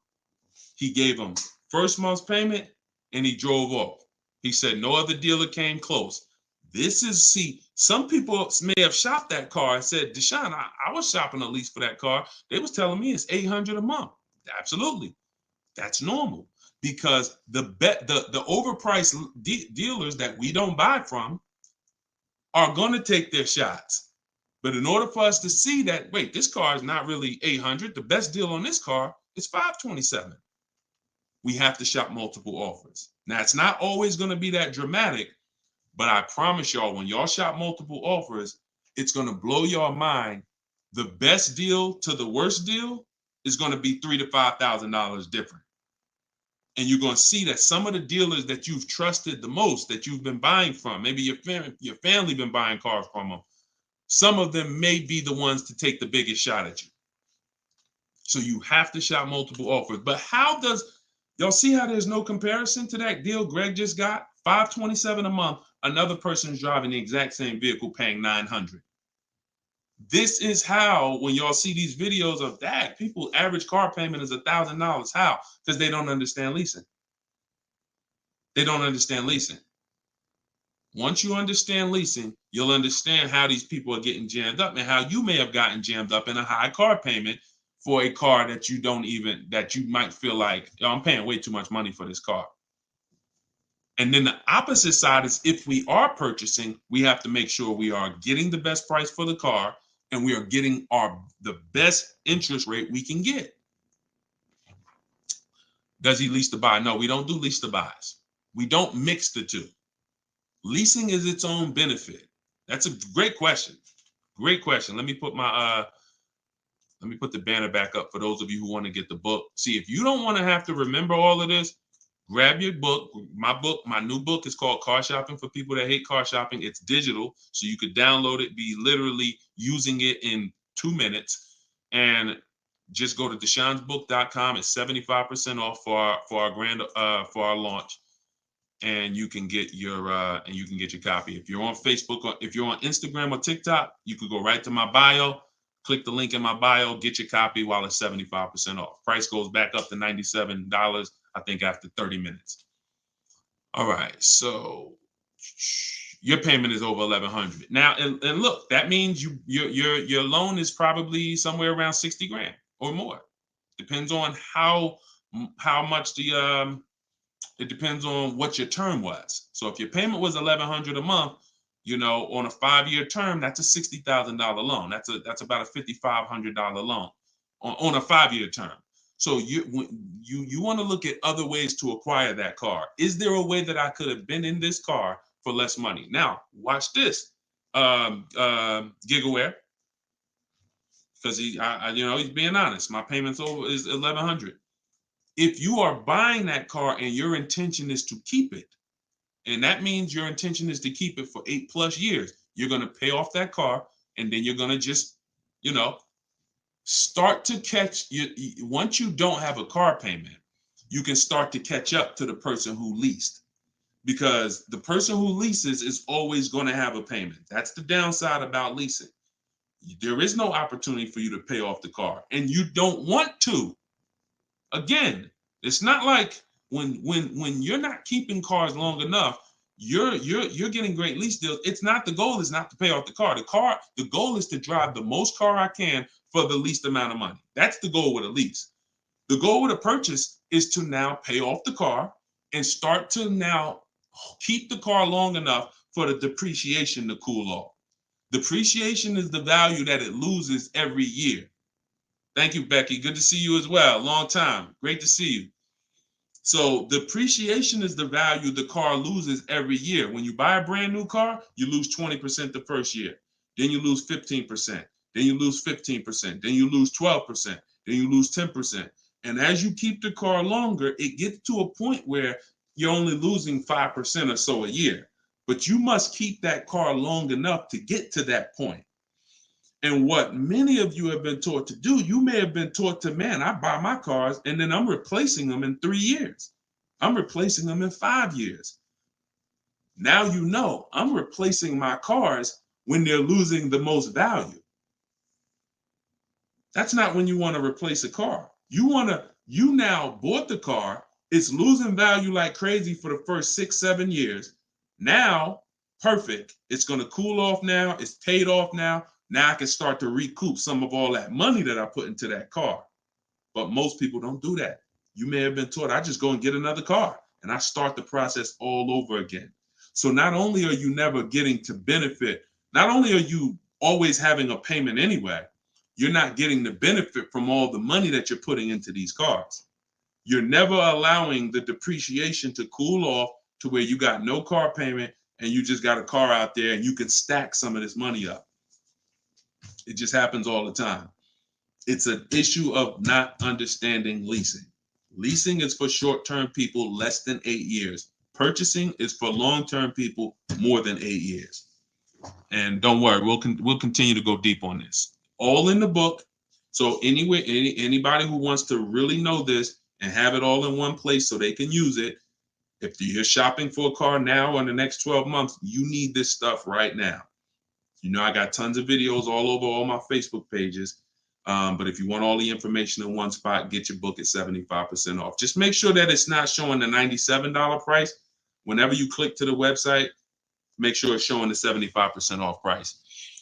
He gave him first month's payment, and he drove off. He said no other dealer came close. Some people may have shopped that car and said, Deshone, I was shopping a lease for that car. They was telling me it's $800 a month. Absolutely. That's normal, because the overpriced dealers that we don't buy from are going to take their shots. But in order for us to see that, wait, this car is not really $800. The best deal on this car is $527. We have to shop multiple offers. Now, it's not always going to be that dramatic, but I promise y'all, when y'all shop multiple offers, it's going to blow your mind. The best deal to the worst deal is going to be $3,000 to $5,000 different. And you're going to see that some of the dealers that you've trusted the most, that you've been buying from, maybe your family been buying cars from them, some of them may be the ones to take the biggest shot at you. So you have to shop multiple offers. But y'all see how there's no comparison to that deal Greg just got? $527 a month. Another person is driving the exact same vehicle paying $900. This is how, when y'all see these videos of that, people average car payment is $1,000. How? Because they don't understand leasing. They don't understand leasing. Once you understand leasing, you'll understand how these people are getting jammed up and how you may have gotten jammed up in a high car payment for a car that you might feel like, oh, I'm paying way too much money for this car. And then the opposite side is, if we are purchasing, we have to make sure we are getting the best price for the car and we are getting the best interest rate we can get. Does he lease to buy? No, we don't do lease to buys. We don't mix the two. Leasing is its own benefit. That's a great question. Great question. Let me put the banner back up for those of you who want to get the book. See, if you don't want to have to remember all of this, grab your book. My new book is called Car Shopping for People That Hate Car Shopping. It's digital, so you could download it, be literally using it in 2 minutes, and just go to deshonsbook.com. It's 75% off for our launch, and you can get your copy. If you're on Facebook or if you're on Instagram or TikTok, you could go right to my bio. Click the link in my bio, get your copy while it's 75% off. Price goes back up to $97, I think, after 30 minutes. All right, so your payment is over $1,100 now, and look, that means your loan is probably somewhere around 60 grand or more. Depends on how much it depends on what your term was. So if your payment was $1,100 a month, on a 5-year term, that's a $60,000 loan. That's about a $5,500 loan on a 5-year term. So you want to look at other ways to acquire that car. Is there a way that I could have been in this car for less money? Now, watch this, Gigaware, because he's being honest. My payments is $1,100. If you are buying that car and your intention is to keep it, and that means your intention is to keep it for 8+ years, you're going to pay off that car, and then you're going to just, start to catch once you don't have a car payment, you can start to catch up to the person who leased, because the person who leases is always going to have a payment. That's the downside about leasing. There is no opportunity for you to pay off the car, and you don't want to. Again, it's not like when you're not keeping cars long enough, you're getting great lease deals. The goal is not to pay off the car. The goal is to drive the most car I can for the least amount of money. That's the goal with a lease. The goal with a purchase is to now pay off the car and start to now keep the car long enough for the depreciation to cool off. Depreciation is the value that it loses every year. Thank you, Becky. Good to see you as well. Long time. Great to see you. So depreciation is the value the car loses every year. When you buy a brand new car, you lose 20% the first year. Then you lose 15%. Then you lose 15%. Then you lose 12%. Then you lose 10%. And as you keep the car longer, it gets to a point where you're only losing 5% or so a year. But you must keep that car long enough to get to that point. And what many of you have been taught to do, you may have been taught to, man, I buy my cars and then I'm replacing them in 3 years. I'm replacing them in 5 years. Now I'm replacing my cars when they're losing the most value. That's not when you want to replace a car. You now bought the car, it's losing value like crazy for the first 6-7 years. Now, perfect. It's going to cool off now. It's paid off now. Now I can start to recoup some of all that money that I put into that car. But most people don't do that. You may have been taught, I just go and get another car and I start the process all over again. So not only are you never getting to benefit, not only are you always having a payment anyway, you're not getting the benefit from all the money that you're putting into these cars. You're never allowing the depreciation to cool off to where you got no car payment and you just got a car out there and you can stack some of this money up. It just happens all the time. It's an issue of not understanding leasing. Leasing is for short-term people less than 8 years. Purchasing is for long-term people more than 8 years. And don't worry, we'll continue to go deep on this. All in the book. So anyway, anybody who wants to really know this and have it all in one place so they can use it, if you're shopping for a car now or in the next 12 months, you need this stuff right now. You know, I got tons of videos all over all my Facebook pages. But if you want all the information in one spot, get your book at 75% off. Just make sure that it's not showing the $97 price. Whenever you click to the website, make sure it's showing the 75% off price.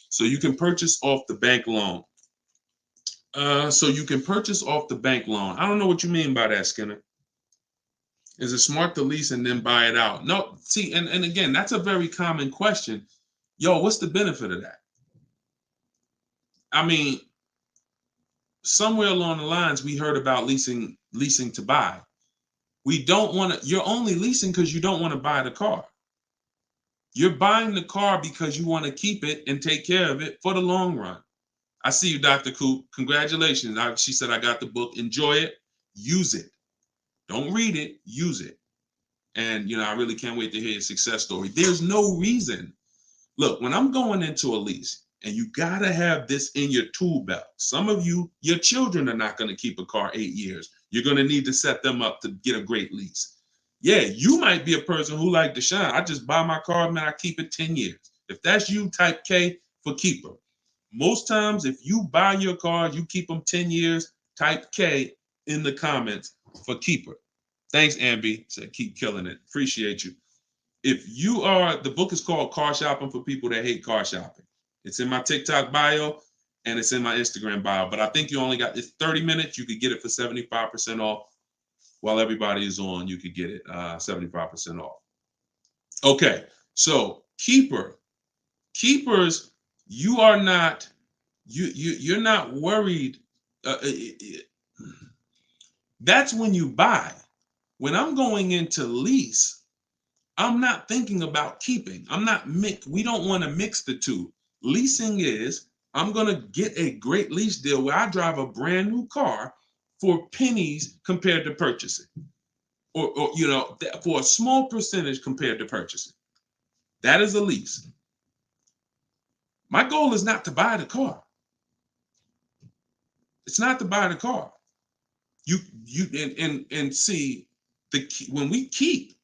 So you can purchase off the bank loan. I don't know what you mean by that, Skinner. Is it smart to lease and then buy it out? No, see, and again, that's a very common question. Yo, what's the benefit of that? I mean, somewhere along the lines, we heard about leasing to buy. We don't want to, you're only leasing because you don't want to buy the car. You're buying the car because you want to keep it and take care of it for the long run. I see you, Dr. Coop. Congratulations. She said, I got the book. Enjoy it. Use it. Don't read it. Use it. And, I really can't wait to hear your success story. There's no reason. Look, when I'm going into a lease, and you got to have this in your tool belt. Some of you, your children are not going to keep a car 8 years. You're going to need to set them up to get a great lease. Yeah, you might be a person who like Deshone. I just buy my car, man, I keep it 10 years. If that's you, type K for keeper. Most times, if you buy your car, you keep them 10 years, type K in the comments for keeper. Thanks, Ambi. Said keep killing it. Appreciate you. If you are, the book is called Car Shopping for People That Hate Car Shopping. It's in my TikTok bio and it's in my Instagram bio. But I think you only got, it's 30 minutes. You could get it for 75% off. While everybody is on, you could get it 75% off. Okay, so keepers, you are not, you're not worried. That's when you buy. When I'm going into lease, I'm not thinking about keeping. We don't want to mix the two. Leasing is, I'm going to get a great lease deal where I drive a brand new car for pennies compared to purchasing. Or for a small percentage compared to purchasing. That is a lease. My goal is not to buy the car. It's not to buy the car. You see, when we keep,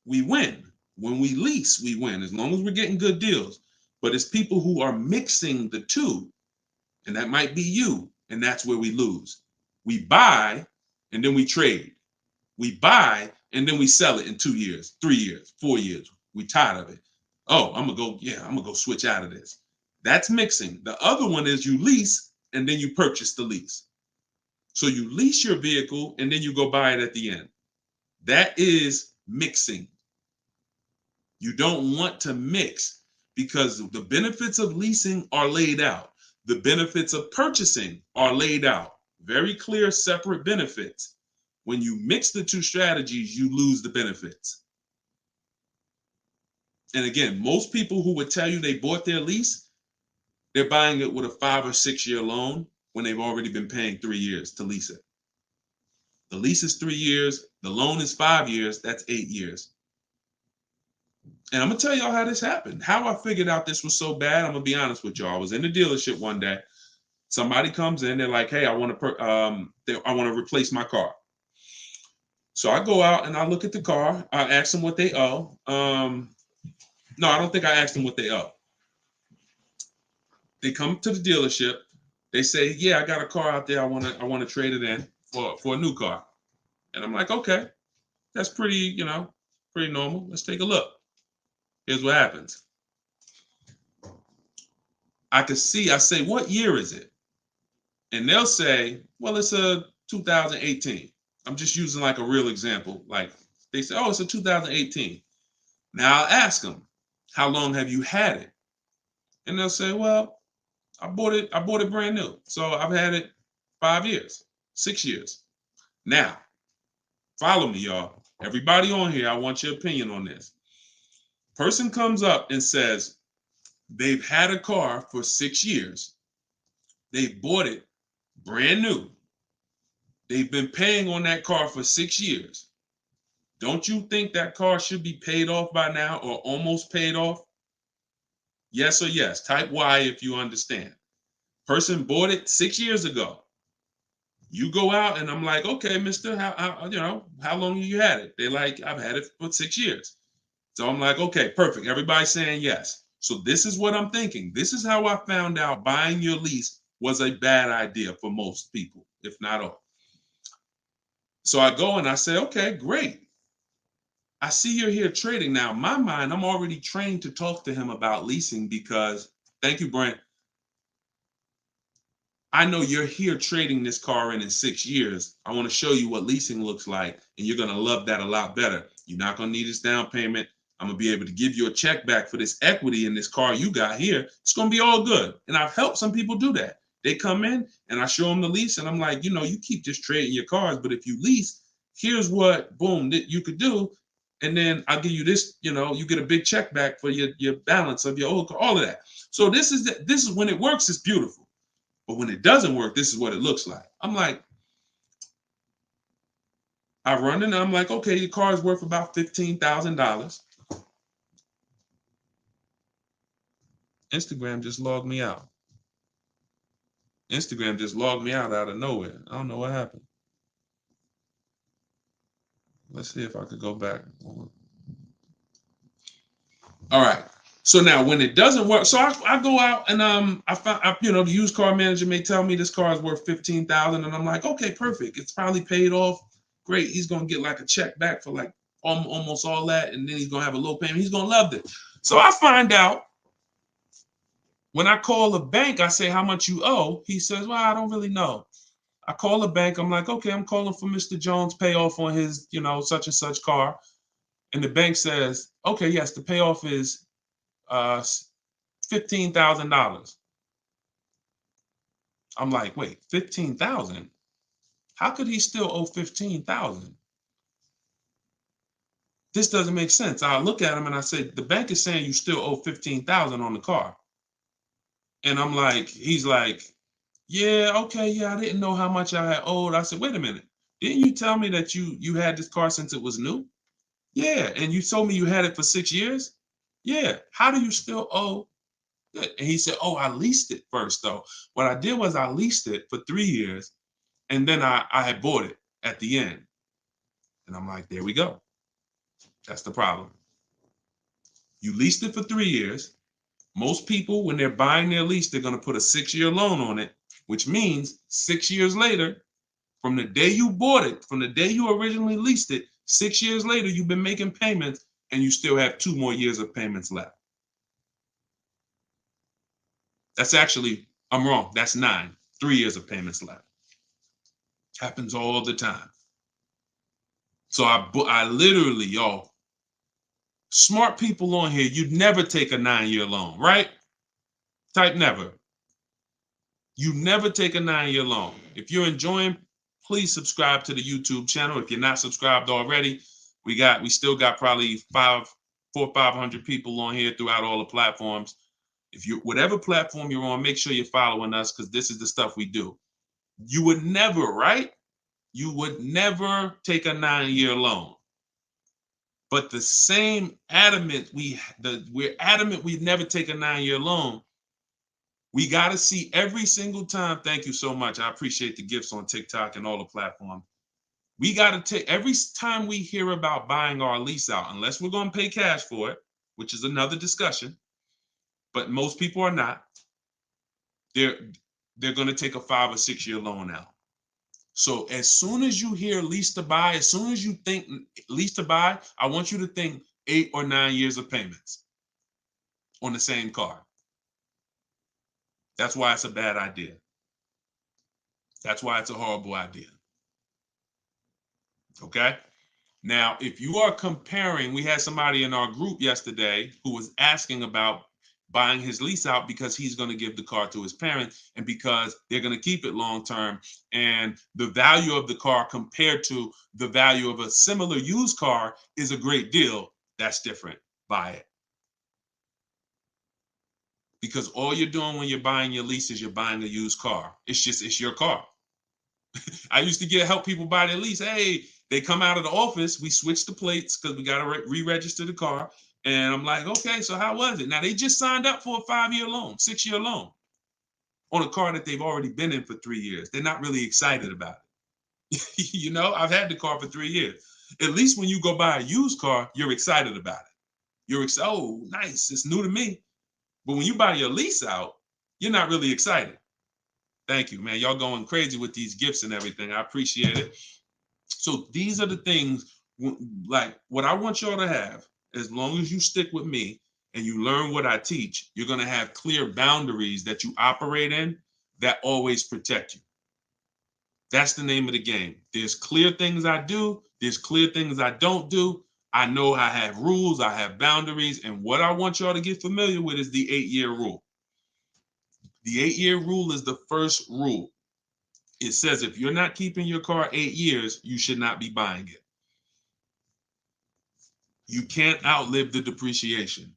we win. When we lease, we win, as long as we're getting good deals. But it's people who are mixing the two, and that might be you, and that's where we lose. We buy, and then we trade. We buy, and then we sell it in 2 years, 3 years, 4 years. We tired of it. Oh, I'm gonna go switch out of this. That's mixing. The other one is you lease, and then you purchase the lease. So you lease your vehicle, and then you go buy it at the end. That is mixing. You don't want to mix because the benefits of leasing are laid out. The benefits of purchasing are laid out. Very clear, separate benefits. When you mix the two strategies, you lose the benefits. And again, most people who would tell you they bought their lease, they're buying it with a 5 or 6 year loan when they've already been paying 3 years to lease it. The lease is 3 years. The loan is 5 years. That's 8 years. And I'm going to tell y'all how this happened. How I figured out this was so bad, I'm going to be honest with y'all. I was in the dealership one day. Somebody comes in. They're like, hey, I want to replace my car. So I go out and I look at the car. I ask them what they owe. No, I don't think I asked them what they owe. They come to the dealership. They say, yeah, I got a car out there. I want to trade it in for a new car. And I'm like, okay, that's pretty normal. Let's take a look. Here's what happens. I say, what year is it? And they'll say, well, it's a 2018. I'm just using like a real example. Like they say, oh, it's a 2018. Now I'll ask them, how long have you had it? And they'll say, well, I bought it brand new. So I've had it 5 years, 6 years. Now, follow me, y'all. Everybody on here, I want your opinion on this. Person comes up and says they've had a car for 6 years. They bought it brand new. They've been paying on that car for 6 years. Don't you think that car should be paid off by now or almost paid off? Yes or yes. Type Y if you understand. Person bought it 6 years ago. You go out and I'm like, okay, mister, how long have you had it? They're like, I've had it for 6 years. So I'm like, okay, perfect. Everybody's saying yes. So this is what I'm thinking. This is how I found out buying your lease was a bad idea for most people, if not all. So I go and I say, okay, great. I see you're here trading. Now, in my mind, I'm already trained to talk to him about leasing because, thank you, Brent. I know you're here trading this car in 6 years. I want to show you what leasing looks like, and you're going to love that a lot better. You're not going to need this down payment. I'm going to be able to give you a check back for this equity in this car you got here. It's going to be all good. And I've helped some people do that. They come in and I show them the lease, and I'm like, you know, you keep just trading your cars, but if you lease, here's what, boom, that you could do. And then I'll give you this, you know, you get a big check back for your balance of your old car, all of that. So this is when it works, it's beautiful. But when it doesn't work, this is what it looks like. I'm like, I run in and I'm like, okay, your car is worth about $15,000. Instagram just logged me out. Instagram just logged me out of nowhere. I don't know what happened. Let's see if I could go back. All right. So now when it doesn't work, so I go out and I find, you know, the used car manager may tell me this car is worth 15,000, and I'm like, okay, perfect. It's probably paid off. Great. He's gonna get like a check back for like almost all that, and then he's gonna have a low payment. He's gonna love it. So I find out when I call the bank, I say how much you owe. He says, well, I don't really know. I call the bank. I'm like, okay, I'm calling for Mr. Jones' payoff on his, you know, such and such car. And the bank says, okay, yes, the payoff is $15,000. I'm like, wait, 15,000? How could he still owe 15,000? This doesn't make sense. I look at him and I say, the bank is saying you still owe 15,000 on the car. And I'm like, he's like, yeah, okay, yeah, I didn't know how much I had owed. I said, wait a minute. Didn't you tell me that you had this car since it was new? Yeah, and you told me you had it for 6 years? Yeah. How do you still owe? And he said, oh, I leased it first, though. What I did was I leased it for 3 years, and then I had bought it at the end. And I'm like, there we go. That's the problem. You leased it for 3 years. Most people, when they're buying their lease, they're going to put a 6-year loan on it, which means 6 years later, from the day you bought it, from the day you originally leased it, 6 years later, you've been making payments and you still have 2 more years of payments left. That's actually, I'm wrong. That's 9, 3 years of payments left. Happens all the time. So I literally, y'all, smart people on here, you'd never take a 9-year loan, right? Type never. You never take a 9-year loan. If you're enjoying, please subscribe to the YouTube channel. If you're not subscribed already, we still got probably 400 or 500 people on here throughout all the platforms. If you, whatever platform you're on, make sure you're following us, because this is the stuff we do. You would never, right? You would never take a 9-year loan. But the same adamant we're adamant we'd never take a 9-year loan. We got to see every single time. Thank you so much. I appreciate the gifts on TikTok and all the platforms. We got to take every time we hear about buying our lease out, unless we're going to pay cash for it, which is another discussion. But most people are not. They're going to take a 5 or 6 year loan out. So as soon as you hear lease to buy, as soon as you think lease to buy, I want you to think 8 or 9 years of payments on the same car. That's why it's a bad idea. That's why it's a horrible idea. Okay. Now, if you are comparing, we had somebody in our group yesterday who was asking about buying his lease out because he's going to give the car to his parents and because they're going to keep it long term. And the value of the car compared to the value of a similar used car is a great deal. That's different. Buy it. Because all you're doing when you're buying your lease is you're buying a used car. It's your car. I used to help people buy their lease. Hey, they come out of the office. We switch the plates because we got to re-register the car. And I'm like, okay, so how was it? Now, they just signed up for a 5-year loan, 6-year loan on a car that they've already been in for 3 years. They're not really excited about it. You know, I've had the car for 3 years. At least when you go buy a used car, you're excited about it. You're excited. Oh, nice. It's new to me. But when you buy your lease out, you're not really excited. Thank you, man. Y'all going crazy with these gifts and everything. I appreciate it. So these are the things, like what I want y'all to have, as long as you stick with me and you learn what I teach, you're going to have clear boundaries that you operate in that always protect you. That's the name of the game. There's clear things I do. There's clear things I don't do. I know I have rules. I have boundaries. And what I want y'all to get familiar with is the 8-year rule. The 8-year rule is the first rule. It says if you're not keeping your car 8 years, you should not be buying it. You can't outlive the depreciation.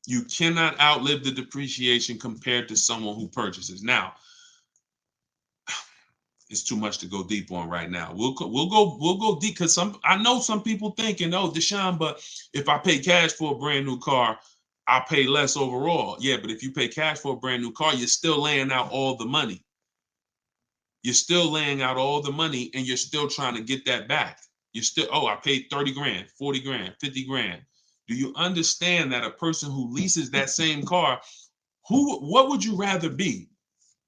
You cannot outlive the depreciation compared to someone who purchases. Now, it's too much to go deep on right now. We'll go deep because I know some people thinking, oh, Deshone, but if I pay cash for a brand new car, I'll pay less overall. Yeah, but if you pay cash for a brand new car, you're still laying out all the money. You're still laying out all the money and you're still trying to get that back. You're still, oh, I paid 30 grand, 40 grand, 50 grand. Do you understand that a person who leases that same car, what would you rather be?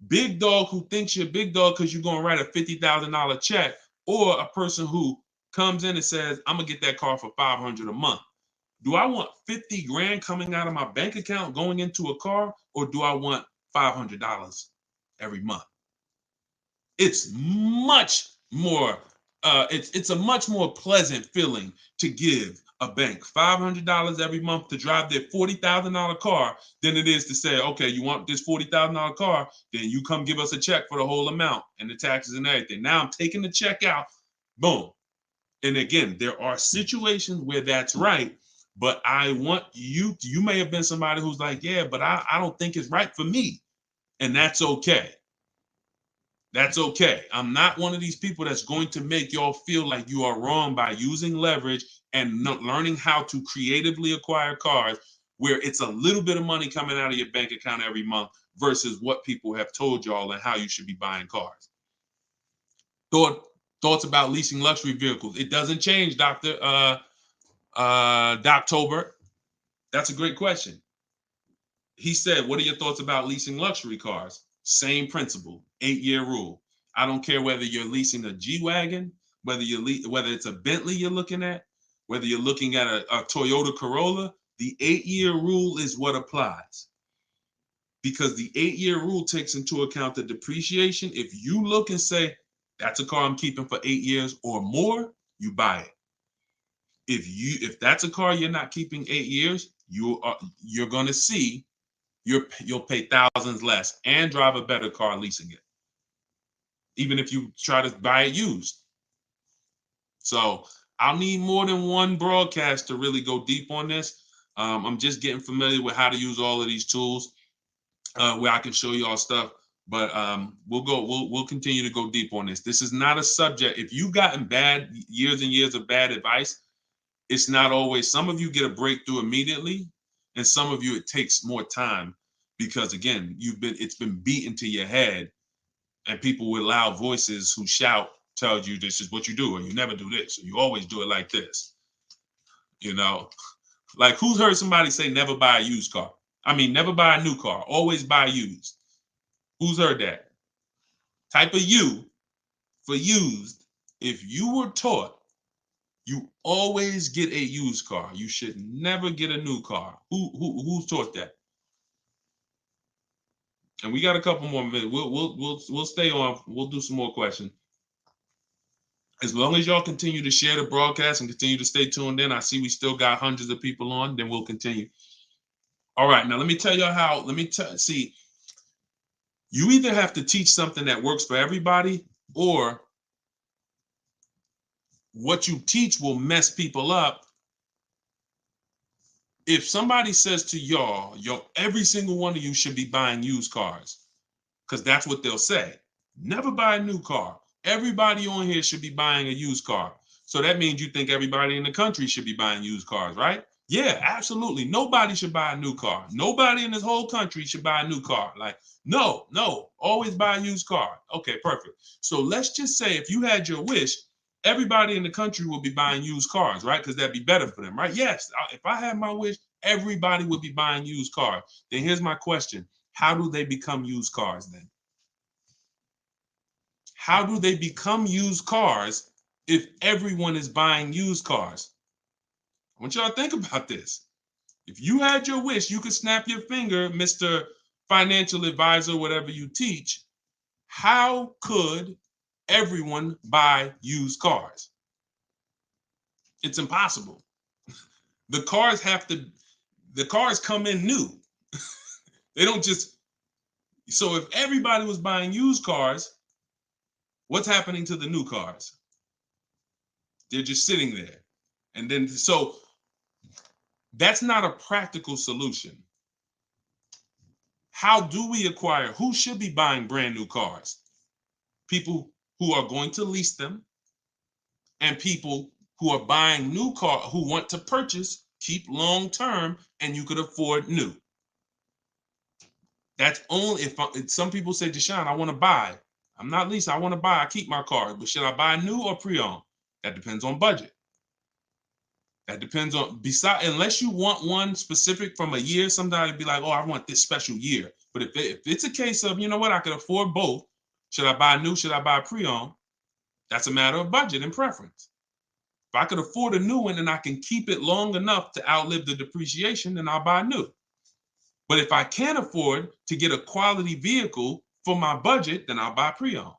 Big dog who thinks you're big dog because you're going to write a $50,000 check, or a person who comes in and says, I'm going to get that car for $500 a month. Do I want 50 grand coming out of my bank account going into a car, or do I want $500 every month? It's much more, it's a much more pleasant feeling to give a bank $500 every month to drive their $40,000 car than it is to say, okay, you want this $40,000 car, then you come give us a check for the whole amount and the taxes and everything. Now I'm taking the check out, boom. And again, there are situations where that's right, but I want you may have been somebody who's like, yeah, but I don't think it's right for me. And that's okay. That's okay. I'm not one of these people that's going to make y'all feel like you are wrong by using leverage and learning how to creatively acquire cars where it's a little bit of money coming out of your bank account every month versus what people have told y'all and how you should be buying cars. Thoughts about leasing luxury vehicles. It doesn't change, Dr. Doctober. That's a great question. He said, what are your thoughts about leasing luxury cars? Same principle, 8-year rule. I don't care whether you're leasing a G-Wagon, whether it's a Bentley you're looking at, whether you're looking at a Toyota Corolla, the 8-year rule is what applies. Because the 8-year rule takes into account the depreciation. If you look and say, that's a car I'm keeping for 8 years or more, you buy it. If that's a car you're not keeping 8 years, you're going to see you'll pay thousands less and drive a better car leasing it, even if you try to buy it used. So I'll need more than one broadcast to really go deep on this. I'm just getting familiar with how to use all of these tools where I can show you all stuff. But we'll continue to go deep on this. This is not a subject. If you've gotten years and years of bad advice, it's not always. Some of you get a breakthrough immediately, and some of you it takes more time because again, it's been beaten to your head, and people with loud voices who shout tell you this is what you do, or you never do this, or you always do it like this. You know, like who's heard somebody say never buy a used car? I mean, never buy a new car, always buy used. Who's heard that? Type of U for used. If you were taught you always get a used car, you should never get a new car. Who's taught that? And we got a couple more minutes. We'll stay on. We'll do some more questions. As long as y'all continue to share the broadcast and continue to stay tuned in, I see we still got hundreds of people on. Then we'll continue. All right, now let me tell y'all how. See. You either have to teach something that works for everybody, or what you teach will mess people up. If somebody says to y'all, every single one of you should be buying used cars, because that's what they'll say. Never buy a new car. Everybody on here should be buying a used car. So that means you think everybody in the country should be buying used cars, right? Yeah, absolutely. Nobody should buy a new car. Nobody in this whole country should buy a new car. Like, no, always buy a used car. Okay, perfect. So let's just say if you had your wish, everybody in the country will be buying used cars, right? Because that'd be better for them, right? Yes, if I had my wish, everybody would be buying used cars. Then here's my question. How do they become used cars then? How do they become used cars if everyone is buying used cars? I want y'all to think about this. If you had your wish, you could snap your finger, Mr. Financial Advisor, whatever you teach. How could everyone buy used cars? It's impossible. The cars come in new. They don't just, so if everybody was buying used cars, what's happening to the new cars? They're just sitting there. And then, so that's not a practical solution. How do we acquire? Who should be buying brand new cars? People who are going to lease them, and people who are buying new cars, who want to purchase, keep long term, and you could afford new. That's only if some people say, Deshone, I want to buy. I'm not leasing, I want to buy. I keep my car, but should I buy new or pre-owned? That depends on budget. That depends on, unless you want one specific from a year, sometimes it'd be like, oh, I want this special year. But if it's a case of, you know what, I could afford both. Should I buy new? Should I buy pre-owned? That's a matter of budget and preference. If I could afford a new one and I can keep it long enough to outlive the depreciation, then I'll buy new. But if I can't afford to get a quality vehicle for my budget, then I'll buy pre-owned.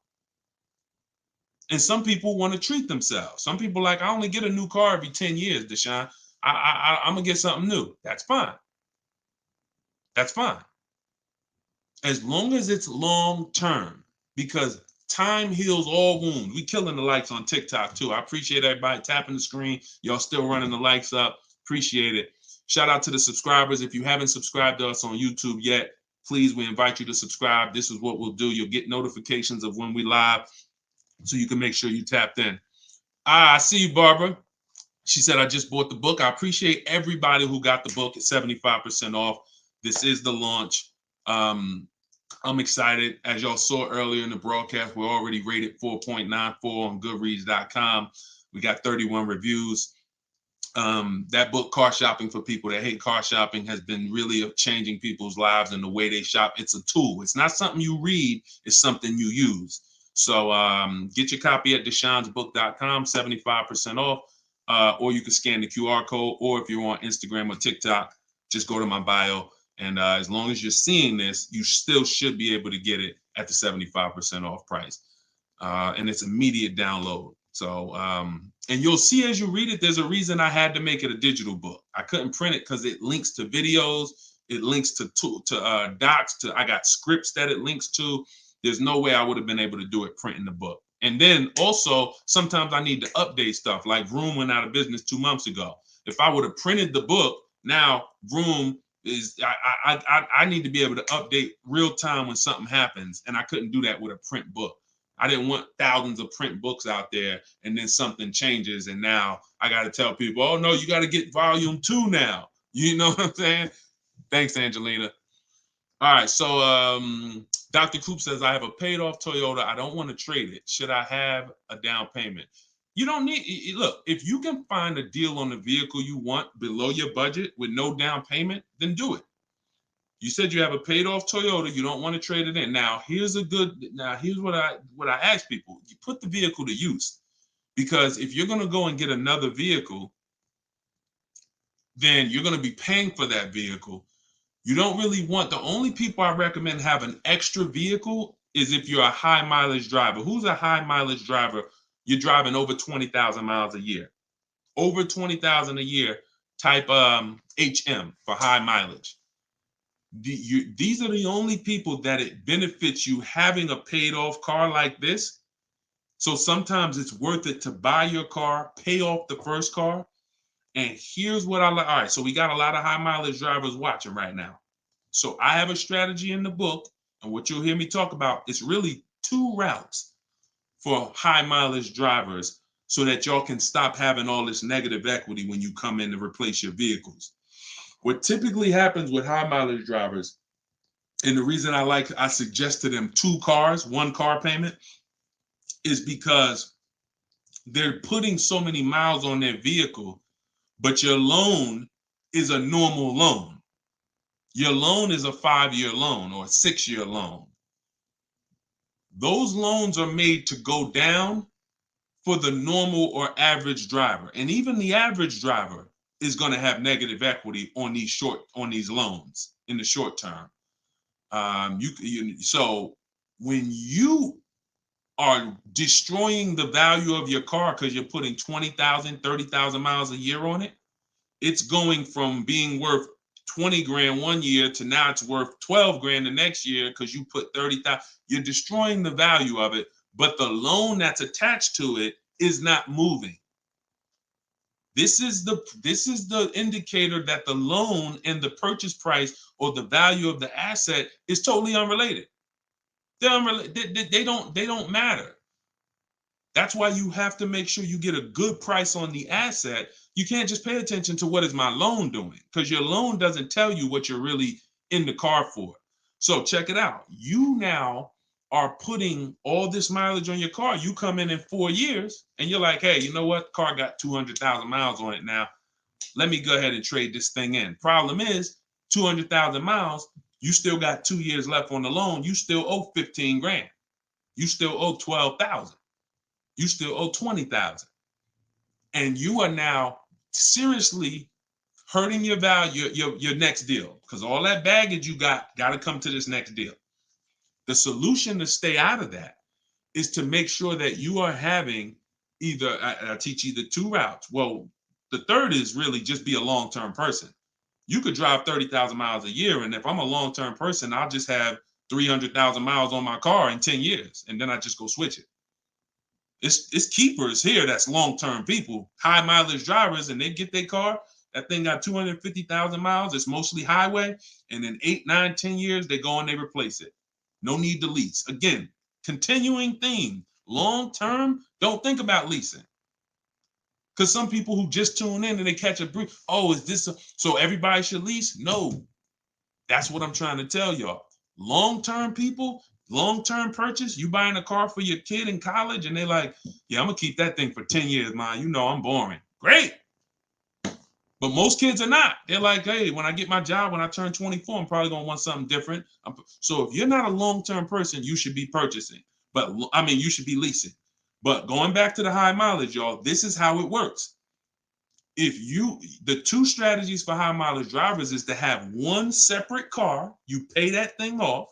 And some people want to treat themselves. Some people like, I only get a new car every 10 years, Deshone. I'm going to get something new. That's fine. That's fine. As long as it's long term, because time heals all wounds. We killing the likes on TikTok too. I appreciate everybody tapping the screen. Y'all still running the likes up. Appreciate it. Shout out to the subscribers. If you haven't subscribed to us on YouTube yet, please, we invite you to subscribe. This is what we'll do. You'll get notifications of when we live, so you can make sure you tapped in. I see you, Barbara. She said, I just bought the book. I appreciate everybody who got the book at 75% off. This is the launch. I'm excited. As y'all saw earlier in the broadcast, we're already rated 4.94 on Goodreads.com. We got 31 reviews. That book, Car Shopping for People That Hate Car Shopping, has been really changing people's lives and the way they shop. It's a tool. It's not something you read. It's something you use. So get your copy at deshonesbook.com, 75% off, or you can scan the QR code, or if you're on Instagram or TikTok, just go to my bio. And as long as you're seeing this, you still should be able to get it at the 75% off price. And it's immediate download. So, and you'll see as you read it, there's a reason I had to make it a digital book. I couldn't print it because it links to videos, it links to docs, I got scripts that it links to. There's no way I would have been able to do it printing the book. And then also, sometimes I need to update stuff, like Vroom went out of business 2 months ago. If I would have printed the book, now Vroom is, I need to be able to update real time when something happens, and I couldn't do that with a print book. I didn't want thousands of print books out there, and then something changes, and now I got to tell people, oh no, you got to get volume 2 now. You know what I'm saying? Thanks, Angelina. All right, so Dr. Coop says, I have a paid off Toyota. I don't want to trade it. Should I have a down payment? You don't need, look, if you can find a deal on the vehicle you want below your budget with no down payment, then do it. You said you have a paid off Toyota. You don't want to trade it in. Now, here's what I ask people. You put the vehicle to use, because if you're going to go and get another vehicle, then you're going to be paying for that vehicle. You don't really want, the only people I recommend have an extra vehicle is if you're a high mileage driver. Who's a high mileage driver? You're driving over 20,000 miles a year. Over 20,000 a year, type HM for high mileage. These are the only people that it benefits you having a paid off car like this. So sometimes it's worth it to buy your car, pay off the first car. And here's what I like. All right, so we got a lot of high mileage drivers watching right now. So I have a strategy in the book, and what you'll hear me talk about is really 2 routes for high mileage drivers, so that y'all can stop having all this negative equity when you come in to replace your vehicles. What typically happens with high mileage drivers, and the reason I suggest to them 2 cars, 1 car payment, is because they're putting so many miles on their vehicle, but your loan is a normal loan. Your loan is a 5-year loan or a 6-year loan. Those loans are made to go down for the normal or average driver. And even the average driver is going to have negative equity on these loans in the short term. So when you are destroying the value of your car because you're putting 20,000, 30,000 miles a year on it, it's going from being worth 20 grand one year to now it's worth 12 grand the next year because you put 30,000. You're destroying the value of it, but the loan that's attached to it is not moving. This is the indicator that the loan and the purchase price or the value of the asset is totally unrelated. They're unrelated. They don't matter. That's why you have to make sure you get a good price on the asset. You can't just pay attention to what is my loan doing, because your loan doesn't tell you what you're really in the car for. So check it out. You now are putting all this mileage on your car. You come in 4 years and you're like, hey, you know what? Car got 200,000 miles on it now. Let me go ahead and trade this thing in. Problem is 200,000 miles, you still got 2 years left on the loan. You still owe 15 grand. You still owe 12,000. You still owe 20,000. And you are now seriously hurting your value, your next deal, because all that baggage you got to come to this next deal. The solution to stay out of that is to make sure that you are having either, I teach either 2 routes. Well, the third is really just be a long-term person. You could drive 30,000 miles a year. And if I'm a long-term person, I'll just have 300,000 miles on my car in 10 years. And then I just go switch it. It's keepers here that's long-term people, high mileage drivers, and they get their car. That thing got 250,000 miles. It's mostly highway. And in 8, 9, 10 years, they go and they replace it. No need to lease. Again, continuing theme. Long-term, don't think about leasing. Because some people who just tune in and they catch a brief, oh, is this so everybody should lease? No. That's what I'm trying to tell y'all. Long-term people, long-term purchase, you buying a car for your kid in college and they're like, yeah, I'm going to keep that thing for 10 years, man. You know I'm boring. Great. But most kids are not. They're like, hey, when I get my job, when I turn 24, I'm probably going to want something different. So if you're not a long-term person, you should be purchasing. But I mean, you should be leasing. But going back to the high mileage, y'all, this is how it works. The 2 strategies for high mileage drivers is to have one separate car. You pay that thing off.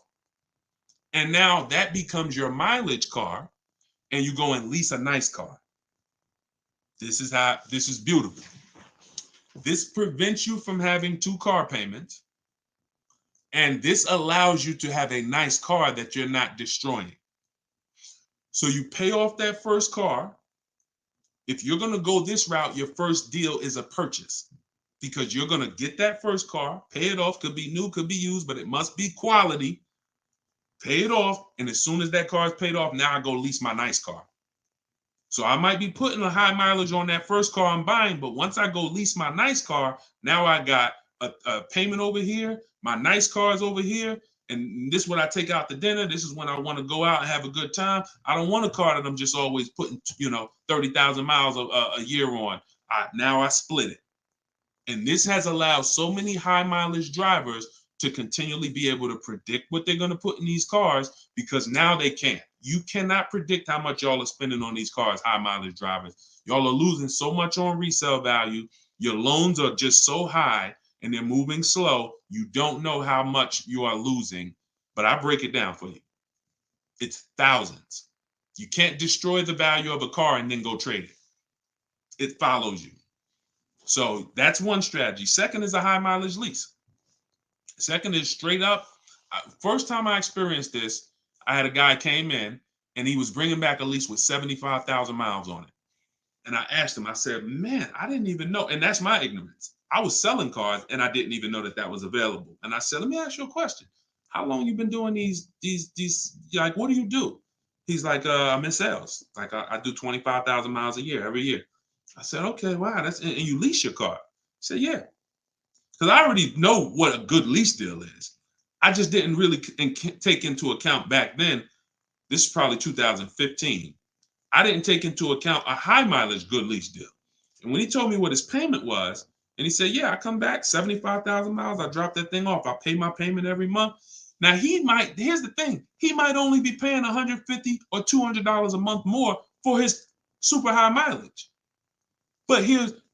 And now that becomes your mileage car. And you go and lease a nice car. This is beautiful. This prevents you from having 2 car payments. And this allows you to have a nice car that you're not destroying. So you pay off that first car. If you're going to go this route, your first deal is a purchase, because you're going to get that first car, pay it off, could be new, could be used, but it must be quality. Pay it off. And as soon as that car is paid off, now I go lease my nice car. So I might be putting a high mileage on that first car I'm buying, but once I go lease my nice car, now I got a payment over here. My nice car is over here. And this is when I take out to dinner. This is when I want to go out and have a good time. I don't want a car that I'm just always putting, 30,000 miles a year on. Now I split it. And this has allowed so many high mileage drivers to continually be able to predict what they're going to put in these cars, because now they can't. You cannot predict how much y'all are spending on these cars, high mileage drivers. Y'all are losing so much on resale value. Your loans are just so high and they're moving slow. You don't know how much you are losing, but I break it down for you. It's thousands. You can't destroy the value of a car and then go trade it. It follows you. So that's one strategy. Second is a high mileage lease. Second is straight up. First time I experienced this, I had a guy came in and he was bringing back a lease with 75,000 miles on it. And I asked him, I said, man, I didn't even know. And that's my ignorance. I was selling cars and I didn't even know that was available. And I said, let me ask you a question. How long you been doing these, like, what do you do? He's like, I'm in sales. Like I do 25,000 miles a year, every year. I said, okay, wow. And you lease your car? He said, yeah. Because I already know what a good lease deal is. I just didn't really take into account back then. This is probably 2015. I didn't take into account a high mileage good lease deal. And when he told me what his payment was, And he said, yeah, I come back 75,000 miles. I drop that thing off. I pay my payment every month. Now here's the thing. He might only be paying $150 or $200 a month more for his super high mileage. But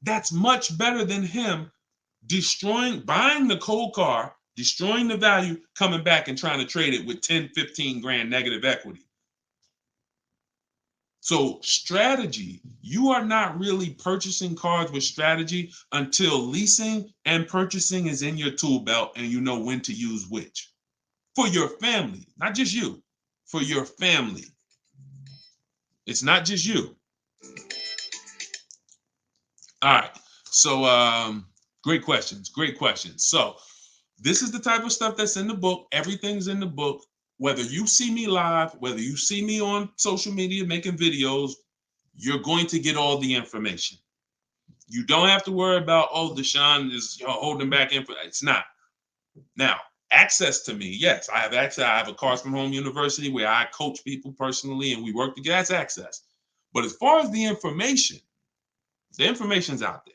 that's much better than him buying the cold car, destroying the value, coming back and trying to trade it with 10, 15 grand negative equity. So strategy, you are not really purchasing cars with strategy until leasing and purchasing is in your tool belt and you know when to use which. For your family, not just you, for your family. It's not just you. All right. So great questions. So this is the type of stuff that's in the book. Everything's in the book. Whether you see me live, whether you see me on social media making videos, you're going to get all the information. You don't have to worry about, oh, Deshone is holding back info. It's not. Now, access to me, yes, I have access. I have a Cars from Home University where I coach people personally and we work together. That's access. But as far as the information's out there.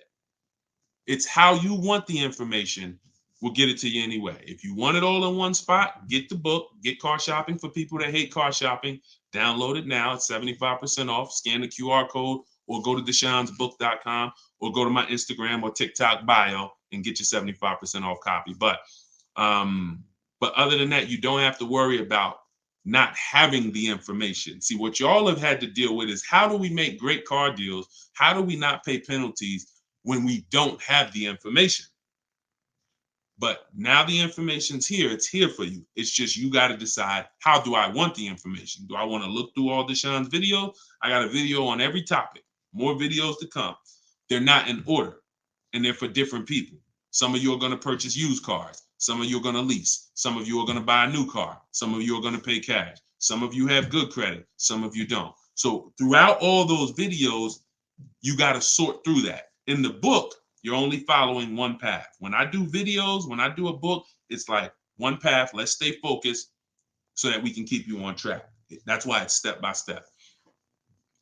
It's how you want the information. We'll get it to you anyway. If you want it all in one spot, get the book, get Car Shopping for people that hate car shopping. Download it now. It's 75% off. Scan the QR code or go to deshonesbook.com or go to my Instagram or TikTok bio and get your 75% off copy. But other than that, you don't have to worry about not having the information. See, what y'all have had to deal with is how do we make great car deals? How do we not pay penalties when we don't have the information? But now the information's here. It's here for you. It's just you got to decide, how do I want the information? Do I want to look through all Deshone's videos? I got a video on every topic. More videos to come. They're not in order, and they're for different people. Some of you are going to purchase used cars. Some of you are going to lease. Some of you are going to buy a new car. Some of you are going to pay cash. Some of you have good credit. Some of you don't. So throughout all those videos, you got to sort through that. In the book, you're only following one path. When I do videos, when I do a book, it's like one path. Let's stay focused so that we can keep you on track. That's why it's step by step.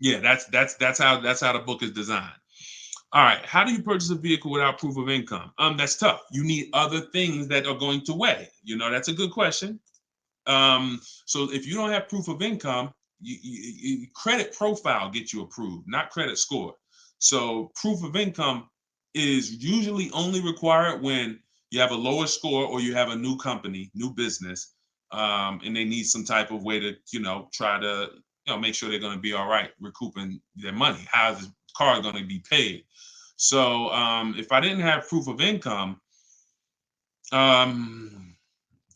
Yeah, that's how the book is designed. All right, how do you purchase a vehicle without proof of income? That's tough. You need other things that are going to weigh. That's a good question. So if you don't have proof of income, credit profile gets you approved, not credit score. So proof of income is usually only required when you have a lower score or you have a new company, new business, and they need some type of way to, try to, make sure they're going to be all right recouping their money. How is the car going to be paid? So if I didn't have proof of income, then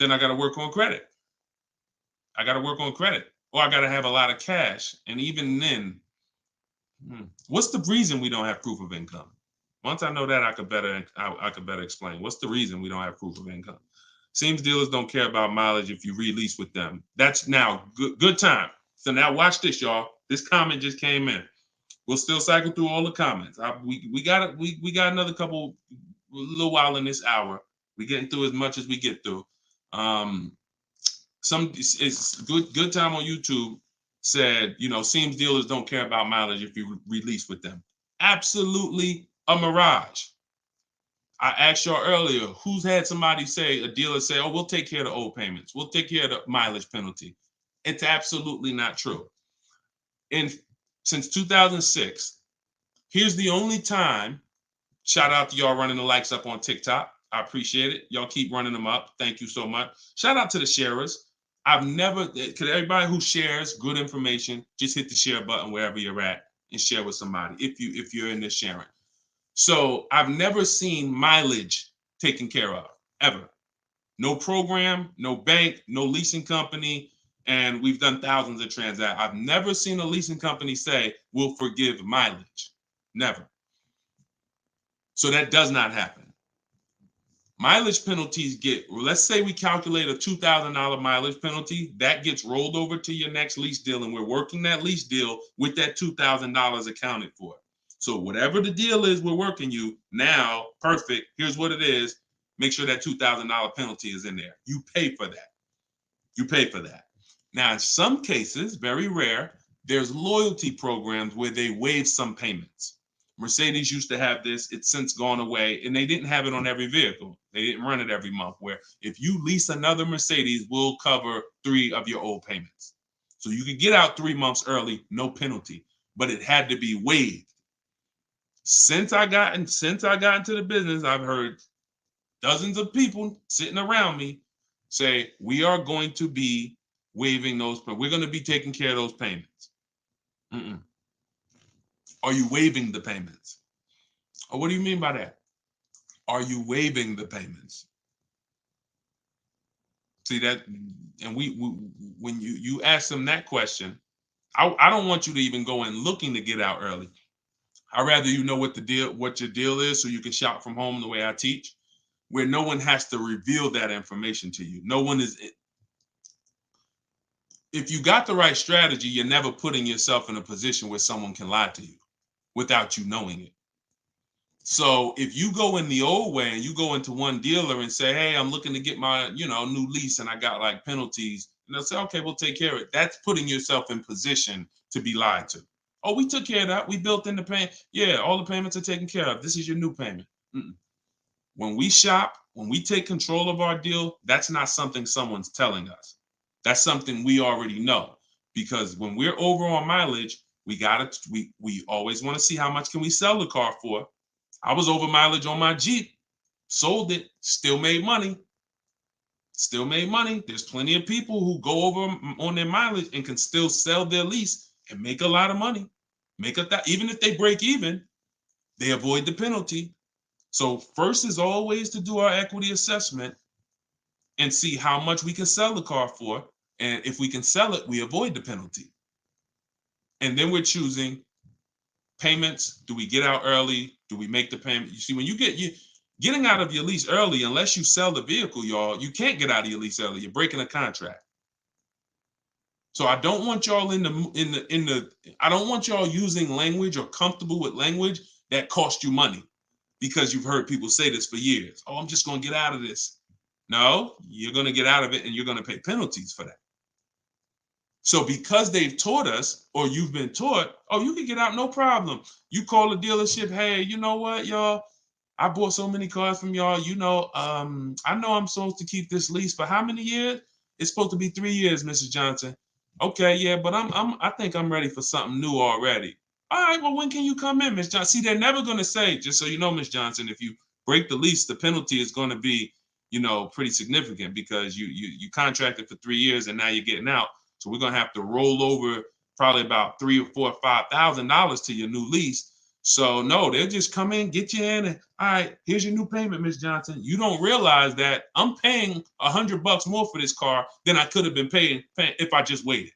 I got to work on credit. Or I got to have a lot of cash. And even then, what's the reason we don't have proof of income? Once I know that, I could better explain. What's the reason we don't have proof of income? Seems dealers don't care about mileage if you release with them. That's now good time. So now watch this, y'all. This comment just came in. We'll still cycle through all the comments. We got another little while in this hour. We're getting through as much as we get through. It's good time on YouTube said, seems dealers don't care about mileage if you release with them. Absolutely a mirage. I asked y'all earlier, who's had somebody a dealer say, oh, we'll take care of the old payments. We'll take care of the mileage penalty. It's absolutely not true. Since 2006, here's the only time, shout out to y'all running the likes up on TikTok. I appreciate it. Y'all keep running them up. Thank you so much. Shout out to the sharers. Everybody who shares good information, just hit the share button wherever you're at and share with somebody if you're in this sharing. So I've never seen mileage taken care of, ever. No program, no bank, no leasing company, and we've done thousands of transactions. I've never seen a leasing company say, we'll forgive mileage. Never. So that does not happen. Mileage penalties let's say we calculate a $2,000 mileage penalty, that gets rolled over to your next lease deal, and we're working that lease deal with that $2,000 accounted for. So whatever the deal is we're working you now, perfect, here's what it is. Make sure that $2,000 penalty is in there. You pay for that. Now, in some cases, very rare, there's loyalty programs where they waive some payments. Mercedes used to have this. It's since gone away, and they didn't have it on every vehicle. They didn't run it every month, where if you lease another Mercedes, we'll cover 3 of your old payments. So you could get out 3 months early, no penalty, but it had to be waived. Since I got into the business, I've heard dozens of people sitting around me say, we are going to be waiving those, but we're going to be taking care of those payments. Mm-mm. Are you waiving the payments? Oh, what do you mean by that? Are you waiving the payments? See that, and we when you ask them that question, I don't want you to even go in looking to get out early. I'd rather you know what your deal is, so you can shop from home the way I teach, where no one has to reveal that information to you. No one is. If you got the right strategy, you're never putting yourself in a position where someone can lie to you without you knowing it. So if you go in the old way and you go into one dealer and say, hey, I'm looking to get my, new lease and I got like penalties, and they'll say, okay, we'll take care of it. That's putting yourself in position to be lied to. Oh, we took care of that. We built in the payment. Yeah, all the payments are taken care of. This is your new payment. Mm-mm. When we shop, when we take control of our deal, that's not something someone's telling us. That's something we already know. Because when we're over on mileage, we always want to see how much can we sell the car for. I was over mileage on my Jeep, sold it, still made money. Still made money. There's plenty of people who go over on their mileage and can still sell their lease and make a lot of money. Even if they break even, they avoid the penalty. So first is always to do our equity assessment and see how much we can sell the car for. And if we can sell it, we avoid the penalty. And then we're choosing payments. Do we get out early? Do we make the payment? You see, when getting out of your lease early, unless you sell the vehicle, y'all, you can't get out of your lease early. You're breaking a contract. So I don't want y'all I don't want y'all using language or comfortable with language that cost you money, because you've heard people say this for years. Oh, I'm just going to get out of this. No, you're going to get out of it and you're going to pay penalties for that. So because they've taught us, or you've been taught, oh, you can get out, no problem. You call the dealership, hey, you know what, y'all? I bought so many cars from y'all. I know I'm supposed to keep this lease for how many years? It's supposed to be 3 years, Mrs. Johnson. Okay, yeah, but I think I'm ready for something new already. All right, well, when can you come in, Miss Johnson? See, they're never going to say, just so you know, Miss Johnson, if you break the lease, the penalty is going to be, pretty significant, because you contracted for 3 years and now you're getting out. So we're going to have to roll over probably about $3,000 or $4,000 or $5,000 to your new lease. So no, they'll just come in, get you in, and all right, here's your new payment, Miss Johnson. You don't realize that I'm paying $100 more for this car than I could have been paying if I just waited.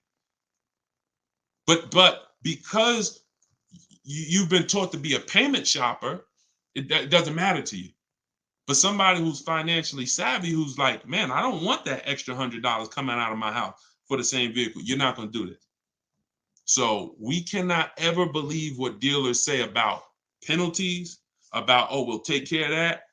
But because you've been taught to be a payment shopper, it doesn't matter to you. But somebody who's financially savvy, who's like, man, I don't want that extra $100 coming out of my house for the same vehicle. You're not going to do this. So we cannot ever believe what dealers say about penalties, about, oh, we'll take care of that.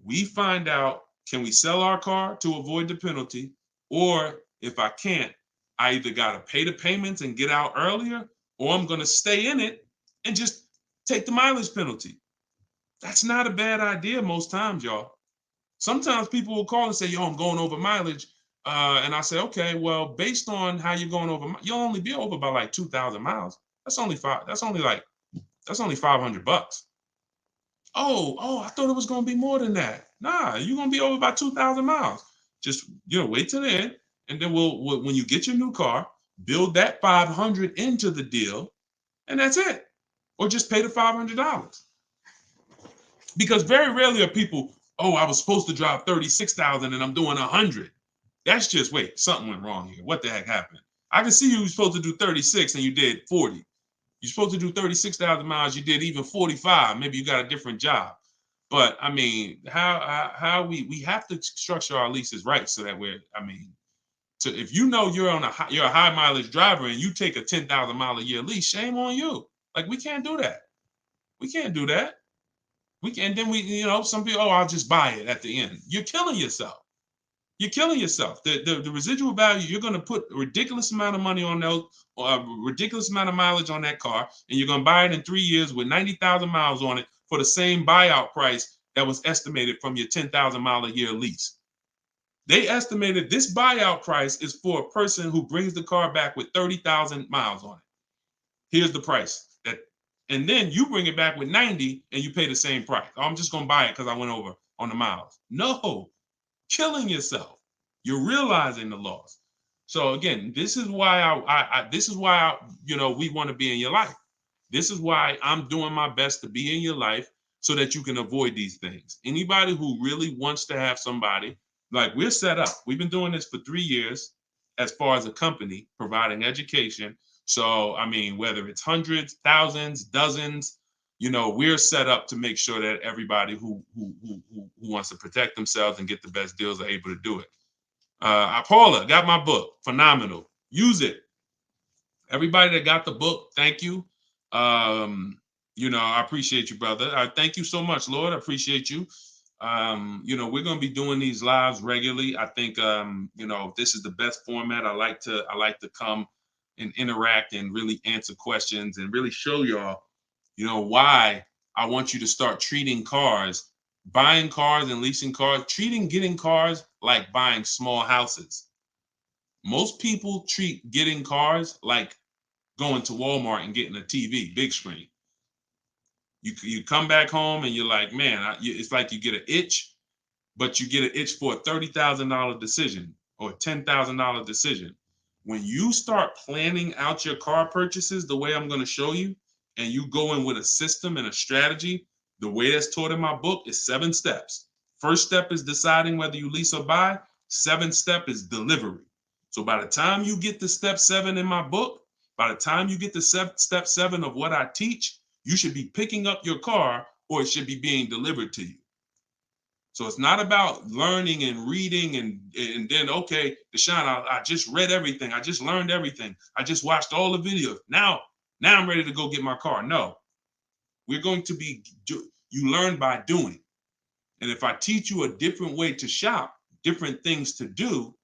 We find out, can we sell our car to avoid the penalty? Or if I can't, I either got to pay the payments and get out earlier, or I'm going to stay in it and just take the mileage penalty. That's not a bad idea most times, y'all. Sometimes people will call and say, yo, I'm going over mileage. And I say, okay, well, based on how you're going over, you'll only be over by like 2,000 miles. That's only $500. Oh, I thought it was going to be more than that. Nah, you're going to be over by 2,000 miles. Just, wait till the end. And then when you get your new car, build that 500 into the deal, and that's it. Or just pay the $500. Because very rarely are people, oh, I was supposed to drive 36,000 and I'm doing 100. That's just, wait, something went wrong here. What the heck happened? I can see you were supposed to do 36 and you did 40. You're supposed to do 36,000 miles, you did even 45. Maybe you got a different job. But I mean, how we have to structure our leases right, so that if you know you're a high mileage driver and you take a 10,000 mile a year lease, shame on you. Like, we can't do that. We can't do that. We can, and then some people, oh, I'll just buy it at the end. You're killing yourself. You're killing yourself. The residual value, you're going to put a ridiculous amount of money on those, or a ridiculous amount of mileage on that car, and you're going to buy it in 3 years with 90,000 miles on it for the same buyout price that was estimated from your 10,000 mile a year lease. They estimated this buyout price is for a person who brings the car back with 30,000 miles on it. Here's the price. And then you bring it back with 90 and you pay the same price. Oh, I'm just going to buy it because I went over on the miles. No, killing yourself. You're realizing the loss. So again, this is why we want to be in your life. This is why I'm doing my best to be in your life so that you can avoid these things. Anybody who really wants to have somebody, like we're set up. We've been doing this for 3 years as far as a company, providing education. So, I mean, whether it's hundreds, thousands, dozens, we're set up to make sure that everybody who wants to protect themselves and get the best deals are able to do it. Paula, got my book. Phenomenal. Use it. Everybody that got the book, thank you. I appreciate you, brother. I thank you so much, Lord. I appreciate you. We're going to be doing these lives regularly. I think, this is the best format. I like to come and interact and really answer questions and really show y'all, why I want you to start treating cars, buying cars and leasing cars, getting cars like buying small houses. Most people treat getting cars like going to Walmart and getting a TV, big screen. You come back home and you're like, man, it's like you get an itch, but you get an itch for a $30,000 decision or a $10,000 decision. When you start planning out your car purchases the way I'm going to show you, and you go in with a system and a strategy, the way that's taught in my book is 7 steps. First step is deciding whether you lease or buy. 7th step is delivery. So by the time you get to step 7 in my book, by the time you get to step 7 of what I teach, you should be picking up your car or it should be being delivered to you. So it's not about learning and reading and then, okay, Deshone, I just read everything. I just learned everything. I just watched all the videos. Now I'm ready to go get my car. No, we're going to you learn by doing. And if I teach you a different way to shop, different things to do,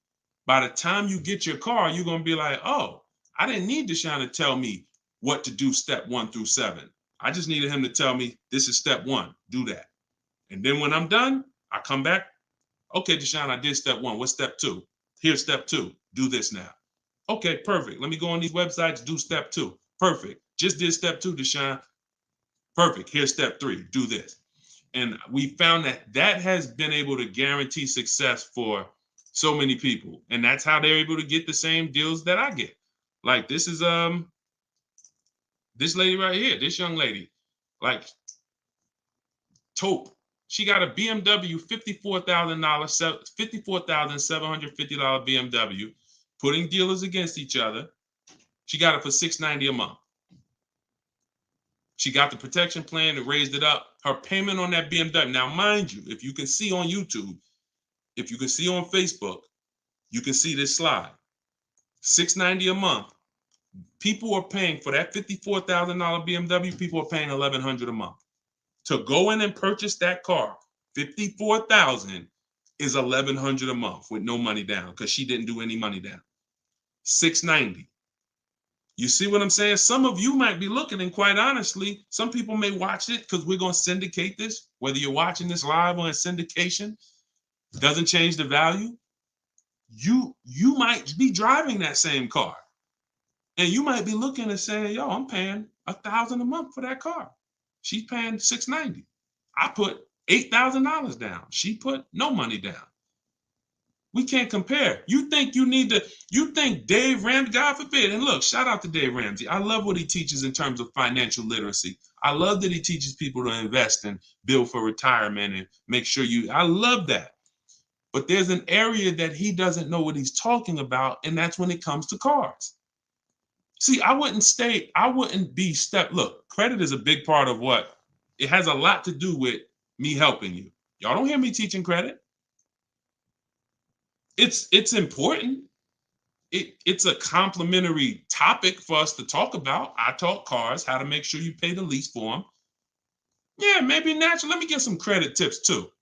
by the time you get your car, you're going to be like, oh, I didn't need Deshone to tell me what to do step 1 through 7. I just needed him to tell me this is step 1, do that. And then when I'm done, I come back. Okay, Deshone, I did step 1. What's step 2? Here's step 2. Do this now. Okay, perfect. Let me go on these websites, do step 2. Perfect. Just did step 2, Deshone. Perfect. Here's step 3. Do this. And we found that has been able to guarantee success for so many people. And that's how they're able to get the same deals that I get. Like this is this lady right here, this young lady, like Taupe. She got a BMW $54,750 BMW, putting dealers against each other. She got it for $690 a month. She got the protection plan and raised it up. Her payment on that BMW. Now, mind you, if you can see on YouTube, if you can see on Facebook, you can see this slide. $690 a month. People are paying for that $54,000 BMW. People are paying $1,100 a month. To go in and purchase that car, $54,000 is $1,100 a month with no money down because she didn't do any money down. $690. You see what I'm saying? Some of you might be looking, and quite honestly, some people may watch it because we're going to syndicate this. Whether you're watching this live or in syndication, doesn't change the value. You might be driving that same car, and you might be looking and saying, "Yo, I'm paying $1,000 a month for that car. She's paying $690. I put $8,000 down. She put no money down. We can't compare. You think Dave Ramsey, God forbid, and look, shout out to Dave Ramsey. I love what he teaches in terms of financial literacy. I love that he teaches people to invest and build for retirement and make sure I love that. But there's an area that he doesn't know what he's talking about, and that's when it comes to cars. See, look, credit is a big part of it has a lot to do with me helping you. Y'all don't hear me teaching credit. It's important. It's a complimentary topic for us to talk about. I talk cars, how to make sure you pay the lease for them. Yeah, maybe naturally. Let me get some credit tips too.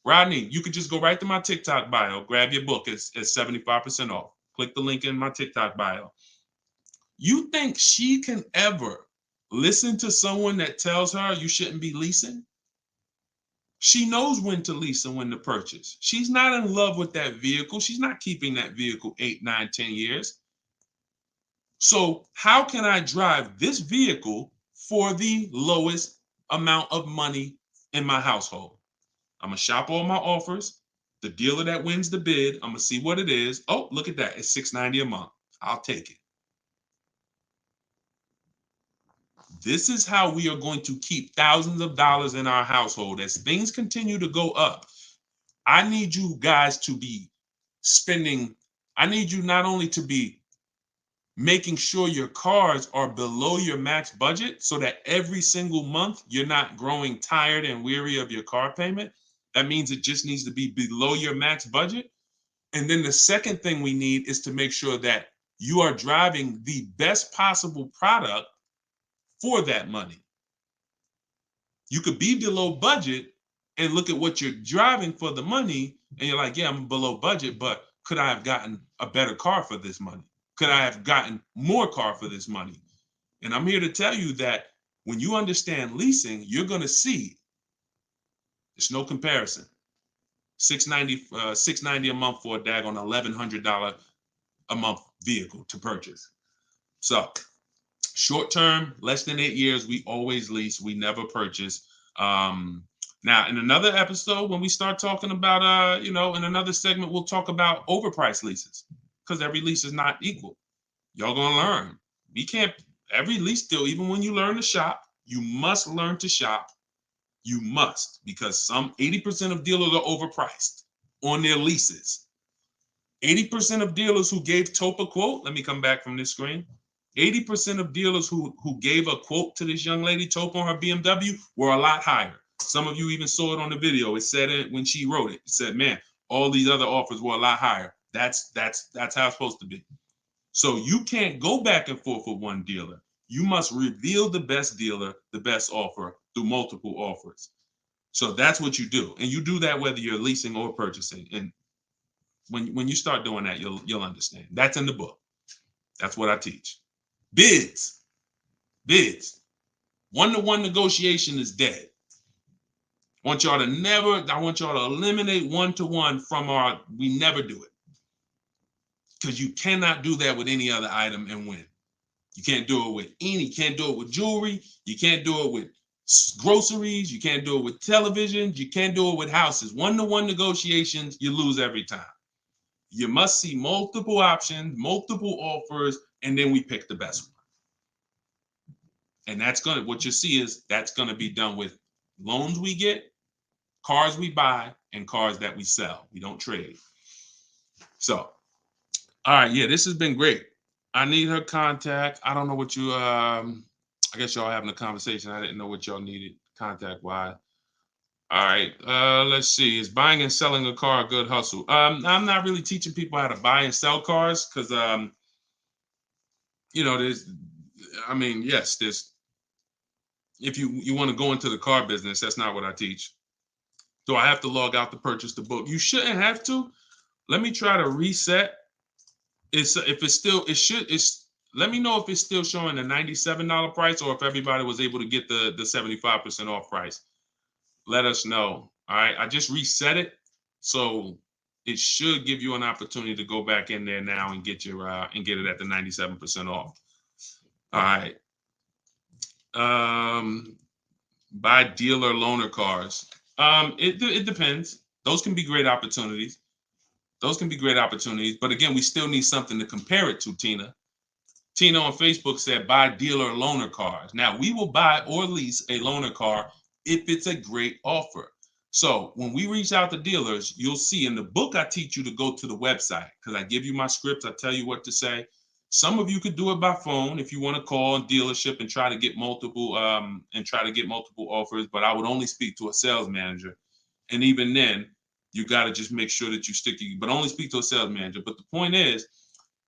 Rodney, you could just go right to my TikTok bio, grab your book. It's 75% off. Click the link in my TikTok bio. You think she can ever listen to someone that tells her you shouldn't be leasing? She knows when to lease and when to purchase. She's not in love with that vehicle. She's not keeping that vehicle 8, 9, 10 years. So how can I drive this vehicle for the lowest amount of money in my household? I'm gonna shop all my offers. The dealer that wins the bid, I'm gonna see what it is. Oh, look at that. It's $690 a month. I'll take it. This is how we are going to keep thousands of dollars in our household. As things continue to go up, I need you guys to be spending, I need you not only to be making sure your cars are below your max budget so that every single month you're not growing tired and weary of your car payment. That means it just needs to be below your max budget. And then the second thing we need is to make sure that you are driving the best possible product for that money. You could be below budget and look at what you're driving for the money, and you're like, yeah, I'm below budget, but could I have gotten a better car for this money? Could I have gotten more car for this money? And I'm here to tell you that when you understand leasing, you're going to see there's no comparison. $690 a month for a daggone $1,100 a month vehicle to purchase. So short term, less than 8 years, we always lease. We never purchase. Now, in another episode, when we start talking about, in another segment, we'll talk about overpriced leases because every lease is not equal. Y'all gonna learn. We can't, every lease deal, even when you learn to shop, you must learn to shop. You must, because some 80% of dealers are overpriced on their leases. 80% of dealers who gave Tope a quote, let me come back from this screen. 80% of dealers who gave a quote to this young lady, Tope, on her BMW, were a lot higher. Some of you even saw it on the video. It said it when she wrote it. It said, man, all these other offers were a lot higher. That's how it's supposed to be. So you can't go back and forth with one dealer. You must reveal the best dealer, the best offer through multiple offers. So that's what you do. And you do that whether you're leasing or purchasing. And when you start doing that, you'll understand. That's in the book. That's what I teach. Bids. One-to-one negotiation is dead. I want y'all to eliminate one-to-one from we never do it. Because you cannot do that with any other item and win. You can't do it with jewelry. You can't do it with groceries. You can't do it with televisions. You can't do it with houses. One-to-one negotiations, you lose every time. You must see multiple options, multiple offers, and then we pick the best one. And what you see is that's gonna be done with loans we get, cars we buy, and cars that we sell. We don't trade. So, all right, yeah, this has been great. I need her contact. I don't know what you, I guess y'all having a conversation. I didn't know what y'all needed contact-wise. All right, let's see. Is buying and selling a car a good hustle? I'm not really teaching people how to buy and sell cars because, if you want to go into the car business, that's not what I teach. Do I have to log out to purchase the book? You shouldn't have to. Let me try to reset. Let me know if it's still showing a $97 price or if everybody was able to get the 75% off price. Let us know. All right, I just reset it, so it should give you an opportunity to go back in there now and get it at the 97% off. All right. Buy dealer loaner cars. It depends. Those can be great opportunities. But again, we still need something to compare it to, Tina. Tina on Facebook said, buy dealer loaner cars. Now, we will buy or lease a loaner car if it's a great offer. So when we reach out to dealers, you'll see in the book, I teach you to go to the website because I give you my scripts. I tell you what to say. Some of you could do it by phone if you want to call a dealership and try to get multiple offers, but I would only speak to a sales manager. And even then, you got to just make sure that you but only speak to a sales manager. But the point is,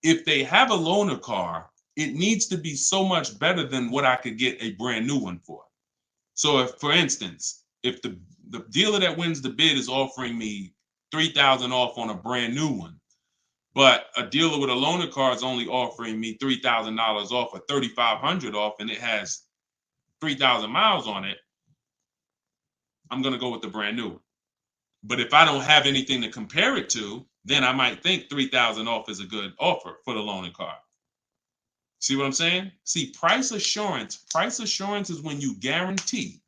if they have a loaner car, it needs to be so much better than what I could get a brand new one for. So if, for instance, if the dealer that wins the bid is offering me $3,000 off on a brand new one, but a dealer with a loaner car is only offering me $3,000 off or $3,500 off, and it has 3,000 miles on it, I'm going to go with the brand new. But if I don't have anything to compare it to, then I might think 3,000 off is a good offer for the loaner car. See what I'm saying? See, price assurance is when you guarantee.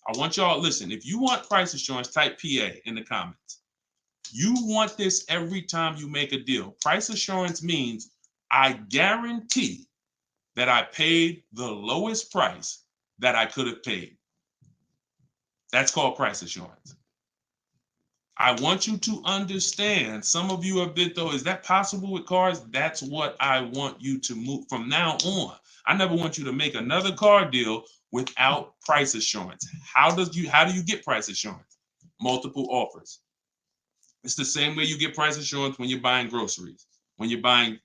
I want y'all, listen, if you want price assurance, type PA in the comments. You want this every time you make a deal. Price assurance means I guarantee that I paid the lowest price that I could have paid. That's called price assurance. I want you to understand, some of you have been, though, is that possible with cars? That's what I want you to move from now on. I never want you to make another car deal without price assurance. How do you get price assurance? Multiple offers. It's the same way you get price assurance when you're buying groceries, when you're buying,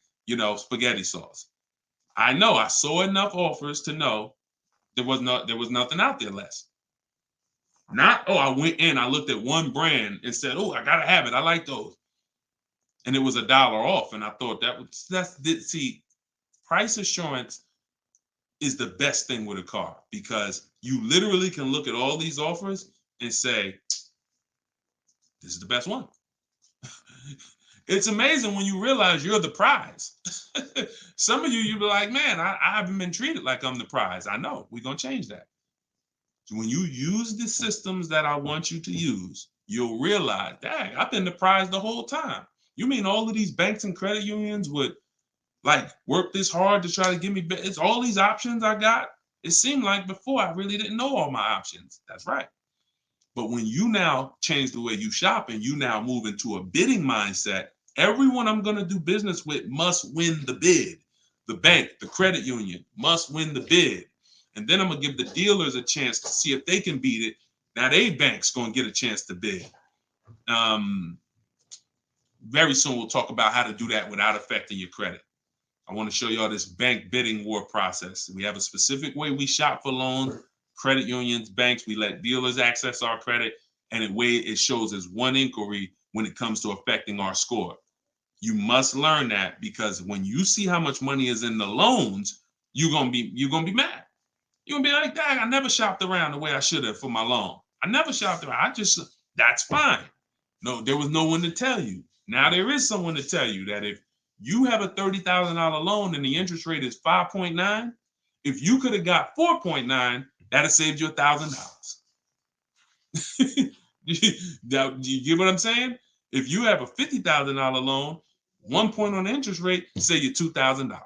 spaghetti sauce. I saw enough offers to know there was nothing out there less. Not, I went in, I looked at one brand and said, I gotta have it. I like those. And it was $1 off. And I thought see, price assurance is the best thing with a car, because you literally can look at all these offers and say, this is the best one. It's amazing when you realize you're the prize. Some of you be like, man, I haven't been treated like I'm the prize. I know, we're gonna change that. When you use the systems that I want you to use, you'll realize, dang, I've been the prize the whole time. You mean all of these banks and credit unions would work this hard to try to give me, it's all these options I got? It seemed like before I really didn't know all my options. That's right. But when you now change the way you shop and you now move into a bidding mindset, everyone I'm going to do business with must win the bid. The bank, the credit union must win the bid. And then I'm going to give the dealers a chance to see if they can beat it. Now they bank's going to get a chance to bid. Very soon we'll talk about how to do that without affecting your credit. I want to show y'all this bank bidding war process. We have a specific way we shop for loans, credit unions, banks. We let dealers access our credit, and the way it shows as one inquiry when it comes to affecting our score. You must learn that, because when you see how much money is in the loans, you're gonna be mad. You're gonna be like, dang, I never shopped around the way I should have for my loan. I never shopped around. That's fine. No, there was no one to tell you. Now there is someone to tell you that if you have a $30,000 loan and the interest rate is 5.9, if you could have got 4.9, that'd have saved you $1,000. You get what I'm saying? If you have a $50,000 loan, 1 point on the interest rate, save you $2,000.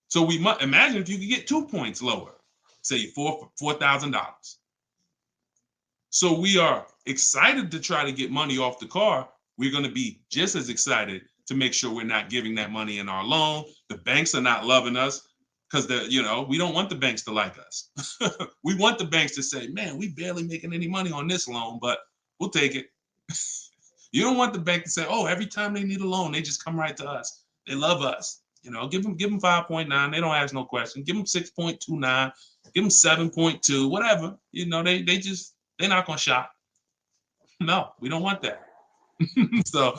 So we must imagine if you could get 2 points lower, say $4,000. So we are excited to try to get money off the car. We're going to be just as excited to make sure we're not giving that money in our loan. The banks are not loving us because we don't want the banks to like us. We want the banks to say, man, we barely making any money on this loan, but we'll take it. You don't want the bank to say, oh, every time they need a loan, they just come right to us. They love us. Give them 5.9. They don't ask no question. Give them 6.29. Give them 7.2. Whatever. They're not gonna shop. No, we don't want that. So,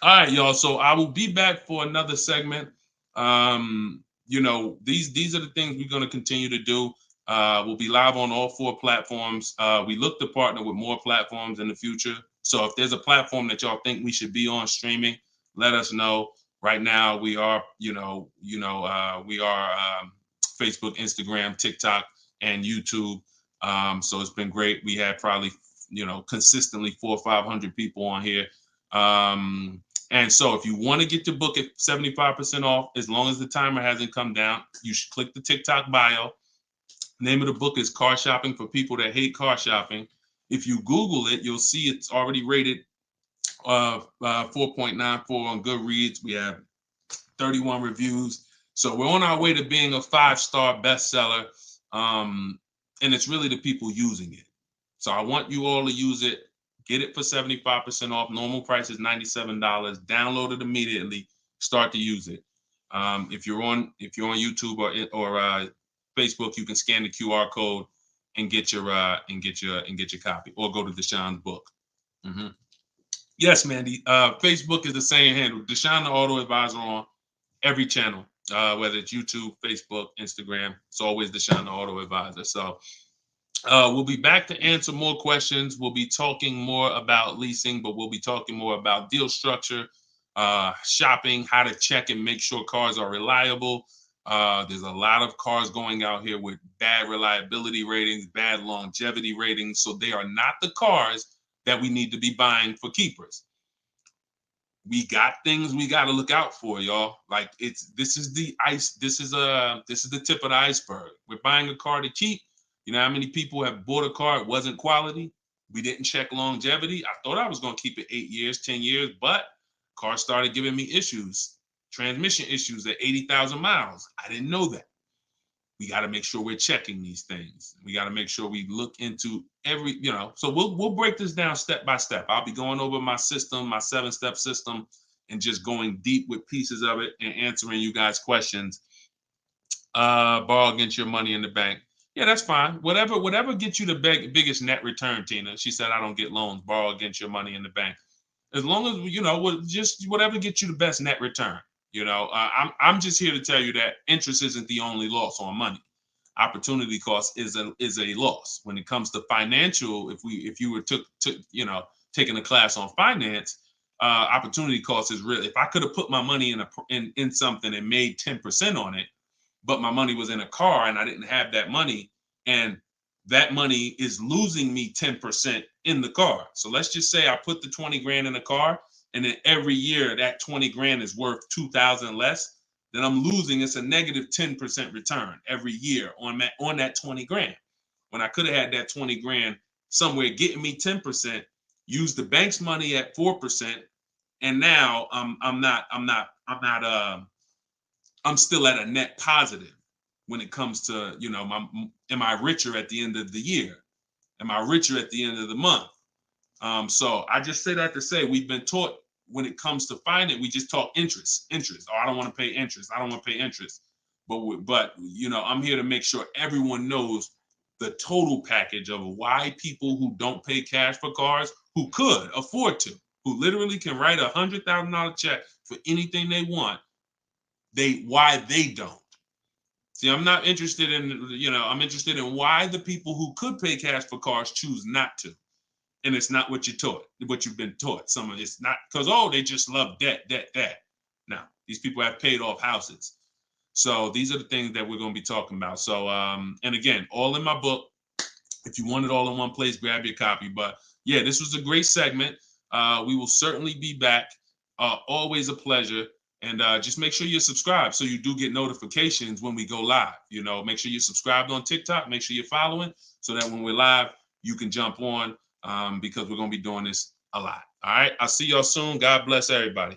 all right, y'all. So I will be back for another segment. These are the things we're gonna continue to do. We'll be live on all 4 platforms. We look to partner with more platforms in the future. So if there's a platform that y'all think we should be on streaming, let us know. Right now, we are, Facebook, Instagram, TikTok, and YouTube. So it's been great. We had probably, consistently 400 or 500 people on here. And so if you want to get your book at 75% off, as long as the timer hasn't come down, you should click the TikTok bio. Name of the book is Car Shopping for People That Hate Car Shopping. If you Google it, you'll see it's already rated 4.94 on Goodreads. We have 31 reviews. So we're on our way to being a 5-star bestseller. And it's really the people using it. So I want you all to use it. Get it for 75% off. Normal price is $97. Download it immediately. Start to use it. If you're on YouTube or Facebook, you can scan the QR code and get your copy, or go to Deshone's book. Mm-hmm. Yes, Mandy. Facebook is the same handle, Deshone the Auto Advisor, on every channel, whether it's YouTube, Facebook, Instagram. It's always Deshone the Auto Advisor. So we'll be back to answer more questions. We'll be talking more about leasing, but we'll be talking more about deal structure, shopping, how to check and make sure cars are reliable. There's a lot of cars going out here with bad reliability ratings, bad longevity ratings. So they are not the cars that we need to be buying for keepers. We got things we got to look out for, y'all. Like, this is the tip of the iceberg. We're buying a car to keep. You know how many people have bought a car, it wasn't quality, we didn't check longevity. I thought I was going to keep it 8 years, 10 years, but car started giving me issues, transmission issues at 80,000 miles. I didn't know that. We got to make sure we're checking these things. We got to make sure we look into every, so we'll break this down step by step. I'll be going over my system, my 7-step system, and just going deep with pieces of it and answering you guys' questions. Borrow against your money in the bank. Yeah, that's fine. Whatever gets you the biggest net return, Tina. She said, I don't get loans. Borrow against your money in the bank. As long as, just whatever gets you the best net return. I'm just here to tell you that interest isn't the only loss on money. Opportunity cost is a loss when it comes to financial. If you were taking a class on finance, opportunity cost is real. If I could have put my money in something and made 10% on it, but my money was in a car and I didn't have that money, and that money is losing me 10% in the car. So let's just say I put the 20 grand in the car, and then every year that 20 grand is worth 2,000 less, then I'm losing. It's a negative 10% return every year on that 20 grand. When I could have had that 20 grand somewhere getting me 10%, use the bank's money at 4%, and now I'm still at a net positive when it comes to, am I richer at the end of the year? Am I richer at the end of the month? So I just say that to say we've been taught when it comes to finance, we just talk interest. Oh, I don't want to pay interest. I don't want to pay interest. But I'm here to make sure everyone knows the total package of why people who don't pay cash for cars, who could afford to, who literally can write $100,000 check for anything they want, why they don't. See, I'm not interested in, I'm interested in why the people who could pay cash for cars choose not to. And it's not what you've been taught. Some of it's not because, they just love debt. Now, these people have paid off houses. So these are the things that we're going to be talking about. So, and again, all in my book. If you want it all in one place, grab your copy. But yeah, this was a great segment. We will certainly be back. Always a pleasure. And just make sure you're subscribed so you do get notifications when we go live. Make sure you're subscribed on TikTok. Make sure you're following so that when we're live, you can jump on because we're going to be doing this a lot. All right. I'll see y'all soon. God bless everybody.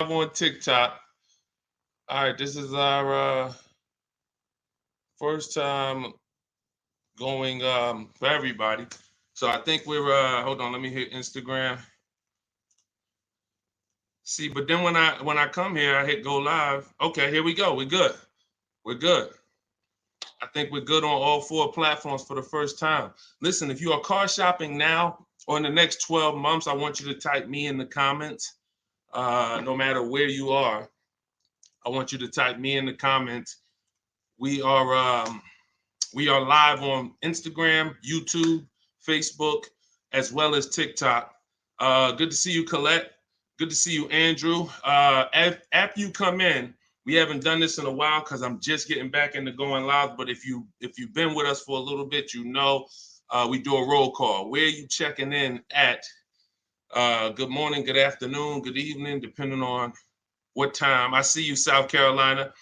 I'm on TikTok. All right. This is our first time going for everybody. So I think we're hold on, let me hit Instagram. See, but then when I come here, I hit go live. Okay, here we go. We're good. We're good. I think we're good on all 4 platforms for the first time. Listen, if you are car shopping now or in the next 12 months, I want you to type me in the comments. No matter where you are, I want you to type me in the comments. We are live on Instagram, YouTube, Facebook, as well as TikTok. Good to see you, Colette. Good to see you, Andrew. After you come in, we haven't done this in a while because I'm just getting back into going live. But if you've been with us for a little bit, you know we do a roll call. Where are you checking in at? Good morning, good afternoon, good evening, depending on what time. I see you, South Carolina.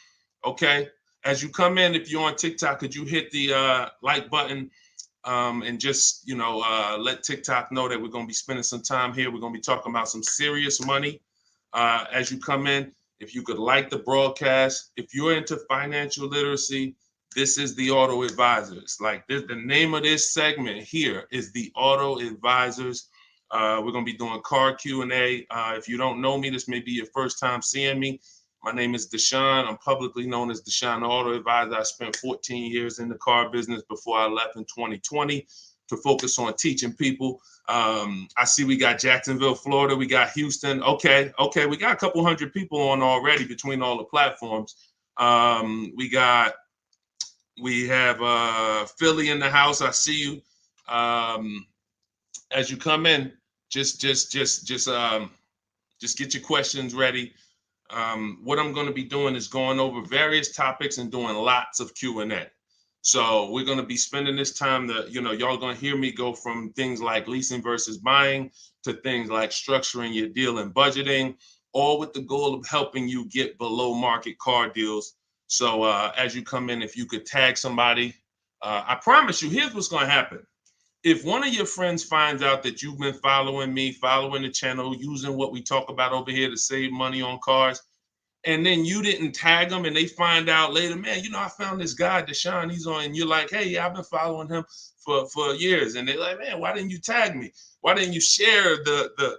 Okay. As you come in, if you're on TikTok, could you hit the like button and just, let TikTok know that we're going to be spending some time here. We're going to be talking about some serious money as you come in. If you could like the broadcast, if you're into financial literacy, this is the Auto Advisors. Like this, the name of this segment here is the Auto Advisors. We're going to be doing car Q&A. If you don't know me, this may be your first time seeing me. My name is Deshone. I'm publicly known as Deshone the Auto Advisor. I spent 14 years in the car business before I left in 2020 to focus on teaching people. I see we got Jacksonville, Florida. We got Houston. Okay. We got a couple hundred people on already between all the platforms. We have Philly in the house. I see you. As you come in, just get your questions ready. What I'm going to be doing is going over various topics and doing lots of Q&A. So we're going to be spending this time that, y'all going to hear me go from things like leasing versus buying to things like structuring your deal and budgeting, all with the goal of helping you get below market car deals. So as you come in, if you could tag somebody, I promise you, here's what's going to happen. If one of your friends finds out that you've been following me, following the channel, using what we talk about over here to save money on cars, and then you didn't tag them and they find out later, man, I found this guy, Deshone, he's on, and you're like, hey, yeah, I've been following him for years. And they're like, man, why didn't you tag me? Why didn't you share the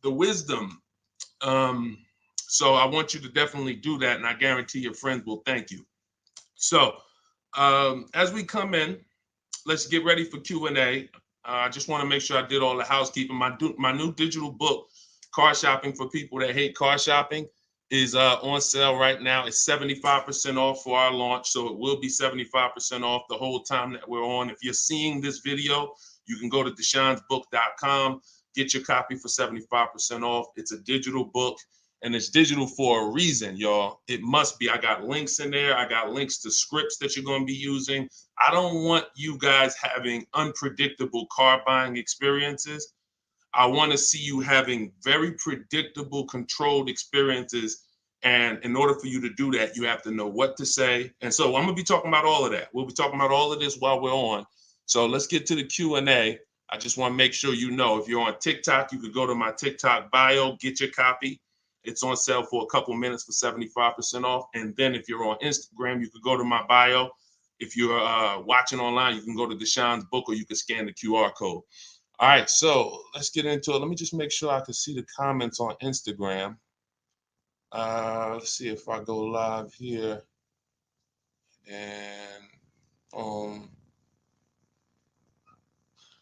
wisdom? So I want you to definitely do that. And I guarantee your friends will thank you. So as we come in, let's get ready for Q&A. I just want to make sure I did all the housekeeping. My new digital book, Car Shopping for People That Hate Car Shopping, is on sale right now. It's 75% off for our launch, so it will be 75% off the whole time that we're on. If you're seeing this video, you can go to deshonsbook.com, get your copy for 75% off. It's a digital book, and it's digital for a reason, y'all. It must be. I got links in there. I got links to scripts that you're going to be using. I don't want you guys having unpredictable car buying experiences. I want to see you having very predictable, controlled experiences. And in order for you to do that, you have to know what to say. And so I'm going to be talking about all of that. We'll be talking about all of this while we're on. So let's get to the Q&A. I just want to make sure you know, if you're on TikTok, you could go to my TikTok bio, get your copy. It's on sale for a couple minutes for 75% off. And then if you're on Instagram, you could go to my bio. If you're watching online, you can go to Deshone's book, or you can scan the QR code. All right, so let's get into it. Let me just make sure I can see the comments on Instagram. Let's see if I go live here. And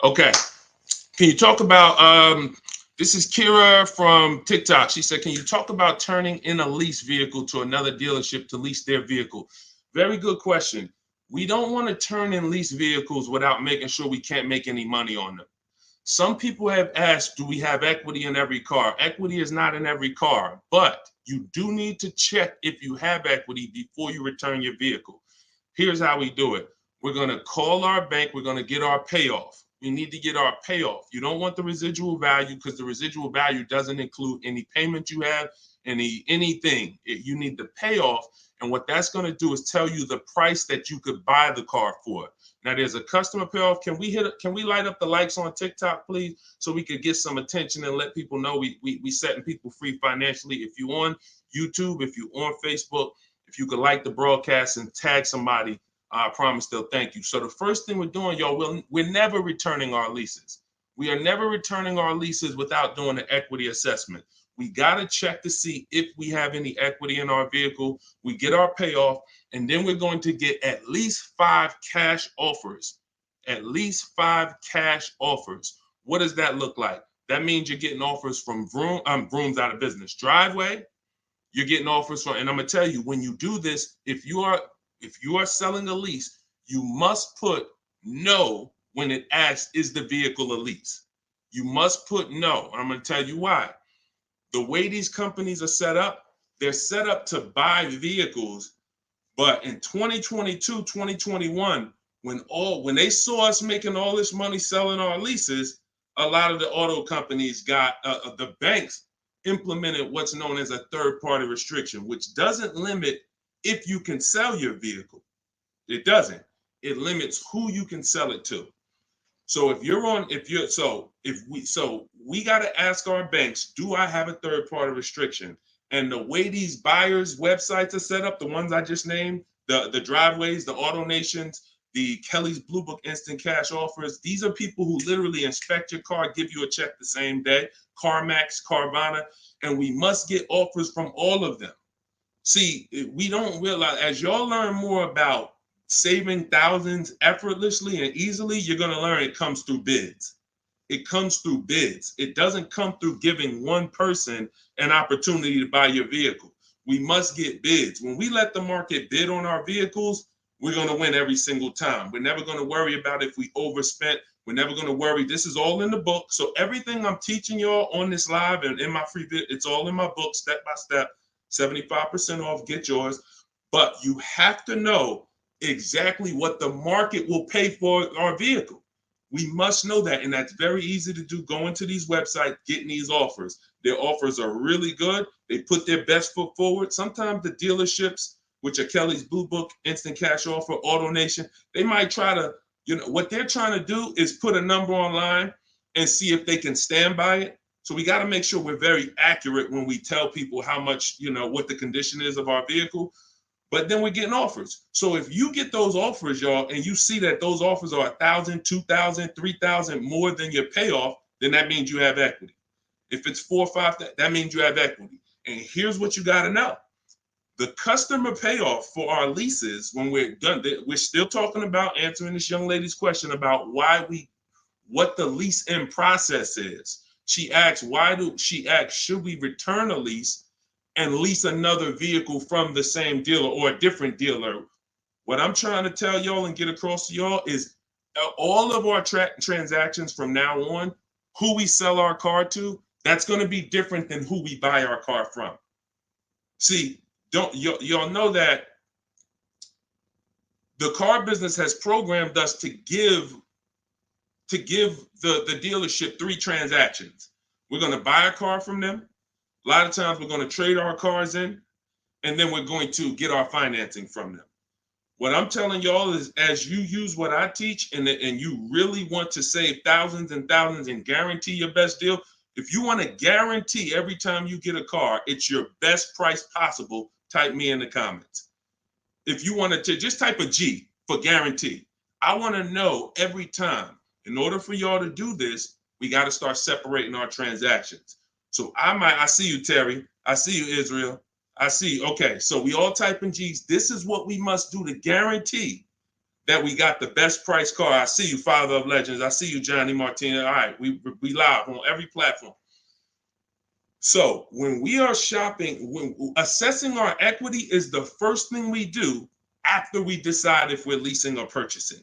okay. Can you talk about, this is Kira from TikTok. She said, can you talk about turning in a lease vehicle to another dealership to lease their vehicle? Very good question. We don't want to turn in lease vehicles without making sure we can't make any money on them. Some people have asked, do we have equity in every car? Equity is not in every car, but you do need to check if you have equity before you return your vehicle. Here's how we do it. We're going to call our bank. We're going to get our payoff. We need to get our payoff. You don't want the residual value, because the residual value doesn't include any payment you have, anything. You need the payoff. And what that's going to do is tell you the price that you could buy the car for. Now, there's a customer payoff. Can we light up the likes on TikTok, please, so we could get some attention and let people know we setting people free financially. If you're on YouTube, if you're on Facebook, if you could like the broadcast and tag somebody, I promise they'll thank you. So the first thing we're doing, y'all, we're never returning our leases. We are never returning our leases without doing an equity assessment. We got to check to see if we have any equity in our vehicle. We get our payoff. And then we're going to get at least 5 cash offers. At least 5 cash offers. What does that look like? That means you're getting offers from Vroom's out of business. Driveway, you're getting offers from, and I'm gonna tell you, when you do this, if you are selling a lease, you must put no when it asks, is the vehicle a lease? You must put no. I'm gonna tell you why. The way these companies are set up, they're set up to buy vehicles. But in 2022, 2021, when they saw us making all this money selling our leases, a lot of the auto companies got the banks implemented what's known as a third-party restriction, which doesn't limit if you can sell your vehicle. It doesn't. It limits who you can sell it to. So we got to ask our banks, do I have a third-party restriction? And the way these buyers' websites are set up, the ones I just named, the Driveways, the AutoNations, the Kelly's Blue Book Instant Cash Offers, these are people who literally inspect your car, give you a check the same day, CarMax, Carvana, and we must get offers from all of them. See, we don't realize, as y'all learn more about saving thousands effortlessly and easily, you're going to learn it comes through bids. It comes through bids. It doesn't come through giving one person an opportunity to buy your vehicle. We must get bids. When we let the market bid on our vehicles, we're going to win every single time. We're never going to worry about if we overspent. We're never going to worry. This is all in the book. So everything I'm teaching y'all on this live and in my free vid, it's all in my book, step by step, 75% off, get yours. But you have to know exactly what the market will pay for our vehicle. We must know that, and that's very easy to do. Going to these websites, getting these offers. Their offers are really good. They put their best foot forward. Sometimes the dealerships, which are Kelly's Blue Book, Instant Cash Offer, AutoNation, they might try to, what they're trying to do is put a number online and see if they can stand by it. So we got to make sure we're very accurate when we tell people how much, what the condition is of our vehicle. But then we're getting offers. So if you get those offers, y'all, and you see that those offers are $1,000, $2,000, $3,000 more than your payoff, then that means you have equity. If it's $4,000 or $5,000, that means you have equity. And here's what you got to know. The customer payoff for our leases, when we're done, we're still talking about answering this young lady's question about what the lease in process is. She asks, should we return a lease and lease another vehicle from the same dealer or a different dealer? What I'm trying to tell y'all and get across to y'all is all of our transactions from now on, who we sell our car to, that's going to be different than who we buy our car from. See, y'all know that the car business has programmed us to give the dealership 3 transactions. We're going to buy a car from them. A lot of times we're going to trade our cars in, and then we're going to get our financing from them. What I'm telling y'all is, as you use what I teach and you really want to save thousands and thousands and guarantee your best deal, if you want to guarantee every time you get a car, it's your best price possible, type me in the comments. If you want to just type a G for guarantee. I want to know every time. In order for y'all to do this, we got to start separating our transactions. So I see you, Terry. I see you, Israel. I see you. Okay, so we all type in G's. This is what we must do to guarantee that we got the best price car. I see you, Father of Legends. I see you, Johnny Martinez. All right, we live on every platform. So when we are shopping, when assessing our equity is the first thing we do after we decide if we're leasing or purchasing.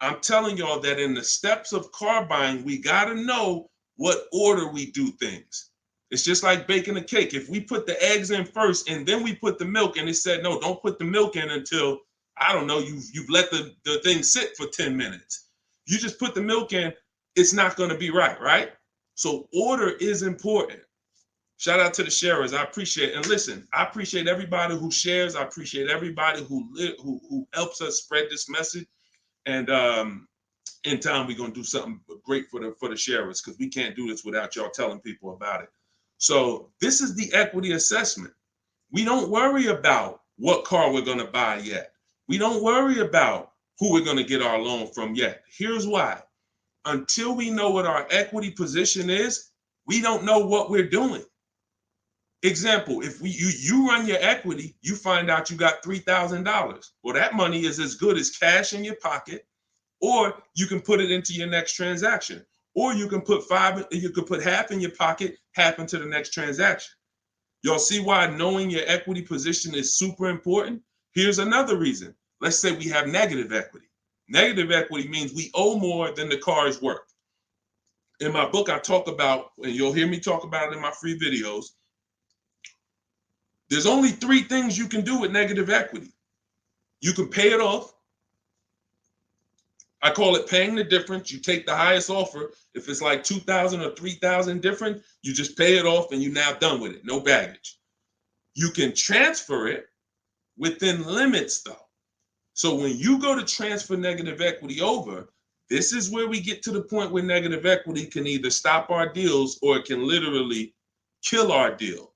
I'm telling y'all that in the steps of car buying, we got to know what order we do things. It's just like baking a cake. If we put the eggs in first and then we put the milk, and it said, no, don't put the milk in until, I don't know, you've let the thing sit for 10 minutes. You just put the milk in, it's not going to be right? So order is important. Shout out to the sharers. I appreciate it. And listen, I appreciate everybody who shares. I appreciate everybody who helps us spread this message. And in time, we're going to do something great for the sharers, because we can't do this without y'all telling people about it. So this is the equity assessment. We don't worry about what car we're going to buy yet. We don't worry about who we're going to get our loan from yet. Here's why. Until we know what our equity position is, we don't know what we're doing. Example, if you run your equity, you find out you got $3,000. Well, that money is as good as cash in your pocket, or you can put it into your next transaction, or you can put half in your pocket, half into the next transaction. Y'all see why knowing your equity position is super important? Here's another reason. Let's say we have negative equity. Negative equity means we owe more than the car is worth. In my book, I talk about, and you'll hear me talk about it in my free videos, there's only 3 things you can do with negative equity. You can pay it off. I call it paying the difference. You take the highest offer. If it's like 2,000 or 3,000 different, you just pay it off and you're now done with it. No baggage. You can transfer it within limits though. So when you go to transfer negative equity over, this is where we get to the point where negative equity can either stop our deals or it can literally kill our deal.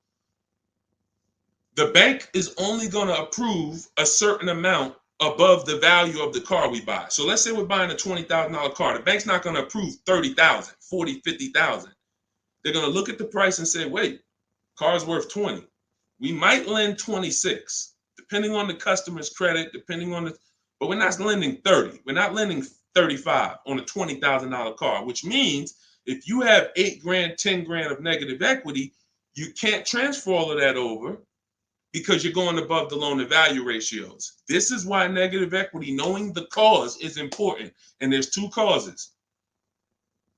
The bank is only going to approve a certain amount above the value of the car we buy. So let's say we're buying a $20,000 car. The bank's not going to approve 30,000, 40, 50,000. They're going to look at the price and say, wait, car's worth 20. We might lend 26, depending on the customer's credit, but we're not lending 30. We're not lending 35 on a $20,000 car, which means if you have 8 grand, 10 grand of negative equity, you can't transfer all of that over because you're going above the loan to value ratios. This is why negative equity, knowing the cause, is important. And there's 2 causes.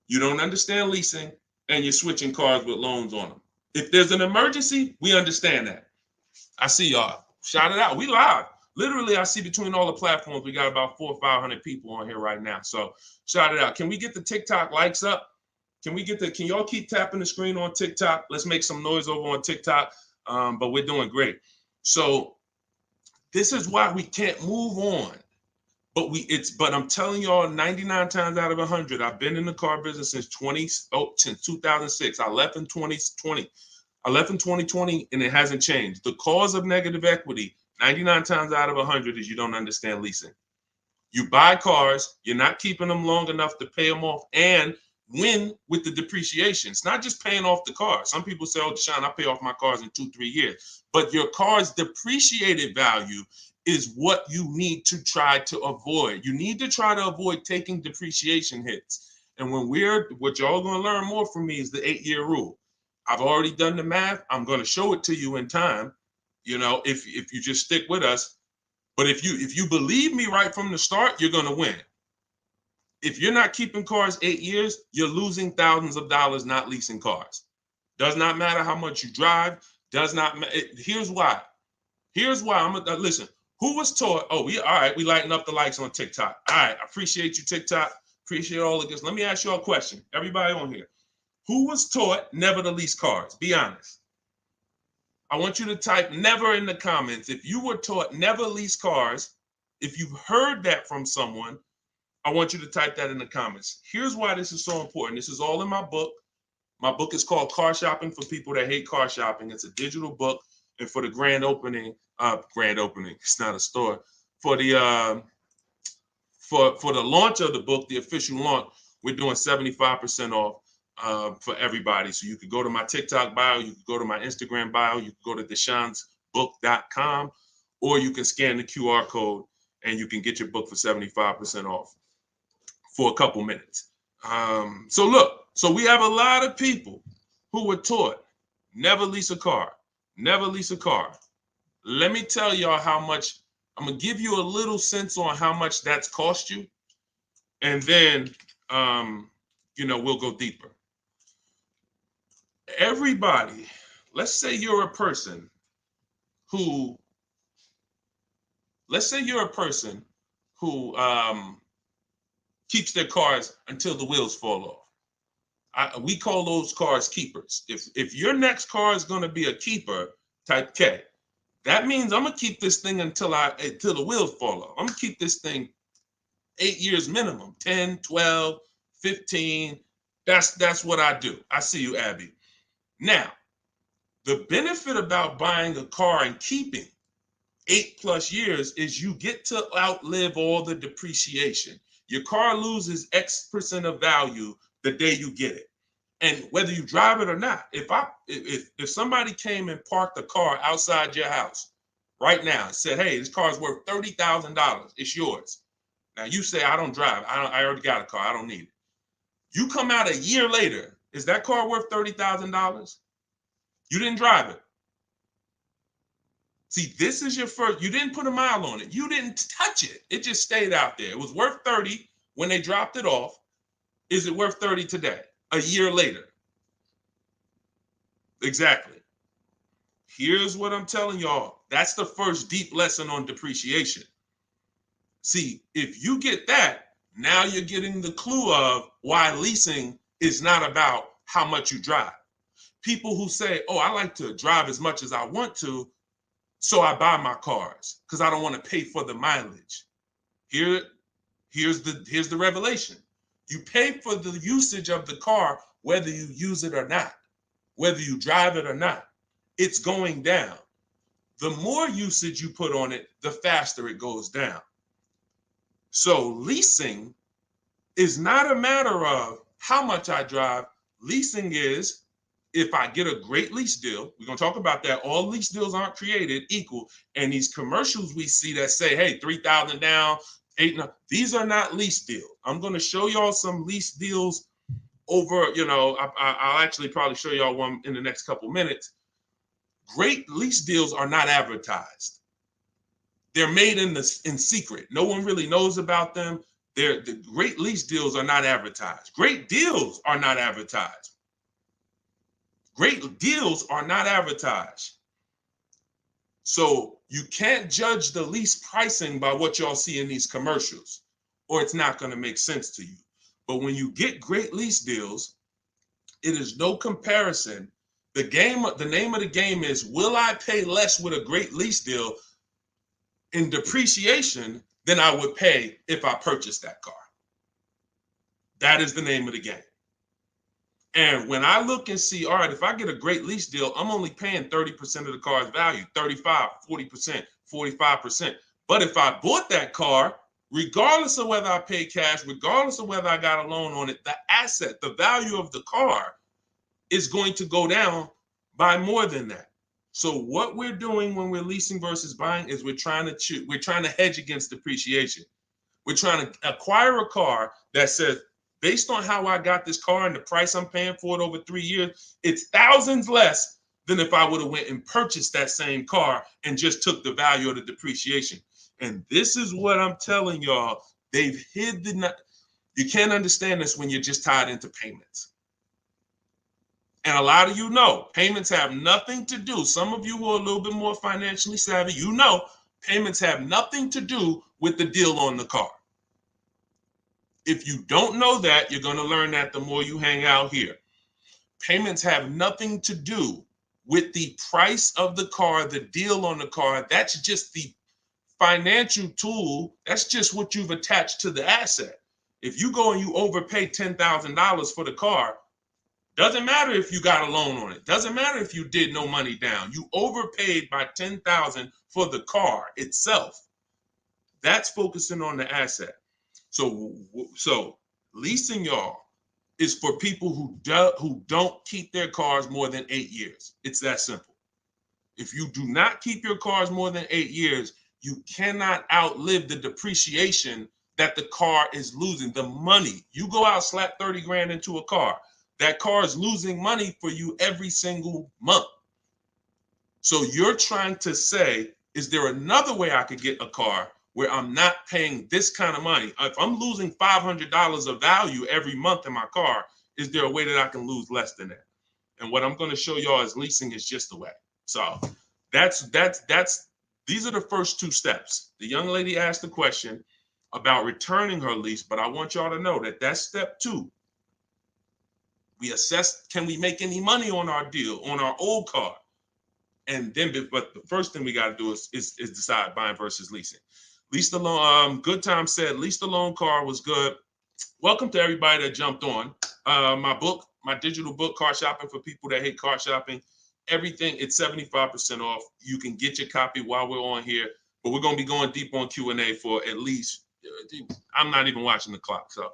You don't understand leasing and you're switching cars with loans on them. If there's an emergency, we understand that. I see y'all. Shout it out. We live. Literally, I see between all the platforms, we got about 400 or 500 people on here right now. So shout it out. Can we get the TikTok likes up? Can y'all keep tapping the screen on TikTok? Let's make some noise over on TikTok. But we're doing great. So this is why we can't move on. But I'm telling y'all, 99 times out of 100, I've been in the car business since 2006. I left in 2020. I left in 2020 and it hasn't changed. The cause of negative equity, 99 times out of 100, is you don't understand leasing. You buy cars, you're not keeping them long enough to pay them off and win with the depreciation. It's not just paying off the car. Some people say, oh, Deshone, I pay off my cars in 2-3 years. But your car's depreciated value is what you need to try to avoid. You need to try to avoid taking depreciation hits. And what y'all going to learn more from me is the 8-year rule. I've already done the math. I'm going to show it to you in time, if you just stick with us. But if you believe me right from the start, you're going to win. If you're not keeping cars 8 years, you're losing thousands of dollars not leasing cars. Does not matter how much you drive. Does not matter. Here's why. Listen. Who was taught? Oh, we lighten up the likes on TikTok. All right, I appreciate you, TikTok. Appreciate all of this. Let me ask you a question. Everybody on here. Who was taught never to lease cars? Be honest. I want you to type never in the comments. If you were taught never lease cars, if you've heard that from someone, I want you to type that in the comments. Here's why this is so important. This is all in my book. My book is called Car Shopping for People That Hate Car Shopping. It's a digital book. And for the grand opening, it's not a store. For the launch of the book, the official launch, we're doing 75% off for everybody. So you could go to my TikTok bio, you could go to my Instagram bio, you could go to deshonsbook.com, or you can scan the QR code and you can get your book for 75% off for a couple minutes. So we have a lot of people who were taught never lease a car. Never lease a car. Let me tell y'all how much. I'm going to give you a little sense on how much that's cost you. And then, we'll go deeper. Everybody, let's say you're a person who keeps their cars until the wheels fall off. We call those cars keepers. If your next car is going to be a keeper, type K. That means I'm going to keep this thing until the wheels fall off. I'm going to keep this thing 8 years minimum, 10, 12, 15. That's what I do. I see you, Abby. Now, the benefit about buying a car and keeping 8+ years is you get to outlive all the depreciation. Your car loses X% of value the day you get it. And whether you drive it or not, if somebody came and parked a car outside your house right now and said, "Hey, this car is worth $30,000. It's yours." Now you say, "I don't drive. I already got a car. I don't need it." You come out a year later, is that car worth $30,000? You didn't drive it. See, this is your first. You didn't put a mile on it. You didn't touch it. It just stayed out there. It was worth 30 when they dropped it off. Is it worth 30 today? A year later? Exactly. Here's what I'm telling y'all. That's the first deep lesson on depreciation. See, if you get that, now you're getting the clue of why leasing is not about how much you drive. People who say, "Oh, I like to drive as much as I want to, so I buy my cars because I don't want to pay for the mileage." Here's the revelation. You pay for the usage of the car whether you use it or not, whether you drive it or not. It's going down. The more usage you put on it, the faster it goes down. So leasing is not a matter of how much I drive. Leasing is, if I get a great lease deal, we're going to talk about that. All lease deals aren't created equal. And these commercials we see that say, "Hey, 3,000 down, 8," these are not lease deals. I'm going to show y'all some lease deals over, I'll actually probably show y'all one in the next couple minutes. Great lease deals are not advertised. They're made in secret. No one really knows about them. The great lease deals are not advertised. Great deals are not advertised. Great deals are not advertised. So you can't judge the lease pricing by what y'all see in these commercials, or it's not going to make sense to you. But when you get great lease deals, it is no comparison. The name of the game is, will I pay less with a great lease deal in depreciation than I would pay if I purchased that car? That is the name of the game. And when I look and see, all right, if I get a great lease deal, I'm only paying 30% of the car's value, 35, 40%, 45%. But if I bought that car, regardless of whether I pay cash, regardless of whether I got a loan on it, the asset, the value of the car is going to go down by more than that. So what we're doing when we're leasing versus buying is we're trying to hedge against depreciation. We're trying to acquire a car that says, based on how I got this car and the price I'm paying for it over 3 years, it's thousands less than if I would have went and purchased that same car and just took the value of the depreciation. And this is what I'm telling y'all. They've hid you can't understand this when you're just tied into payments. And a lot of you know, payments have nothing to do. Some of you who are a little bit more financially savvy, payments have nothing to do with the deal on the car. If you don't know that, you're going to learn that the more you hang out here. Payments have nothing to do with the price of the car, the deal on the car. That's just the financial tool. That's just what you've attached to the asset. If you go and you overpay $10,000 for the car, doesn't matter if you got a loan on it. Doesn't matter if you did no money down. You overpaid by $10,000 for the car itself. That's focusing on the asset. So leasing, y'all, is for people who don't keep their cars more than 8 years. It's that simple. If you do not keep your cars more than 8 years, you cannot outlive the depreciation that the car is losing. The money. You go out, slap 30 grand into a car. That car is losing money for you every single month. So you're trying to say, is there another way I could get a car where I'm not paying this kind of money? If I'm losing $500 of value every month in my car, is there a way that I can lose less than that? And what I'm going to show y'all is leasing is just the way. So these are the first two steps. The young lady asked the question about returning her lease, but I want y'all to know that that's step 2. We assess, can we make any money on our deal, on our old car? And then, but the first thing we got to do is decide buying versus leasing. Leased alone, Good Time said, leased alone car was good. Welcome to everybody that jumped on. My digital book, Car Shopping for People That Hate Car Shopping. Everything, it's 75% off. You can get your copy while we're on here, but we're going to be going deep on Q&A for at least, I'm not even watching the clock. So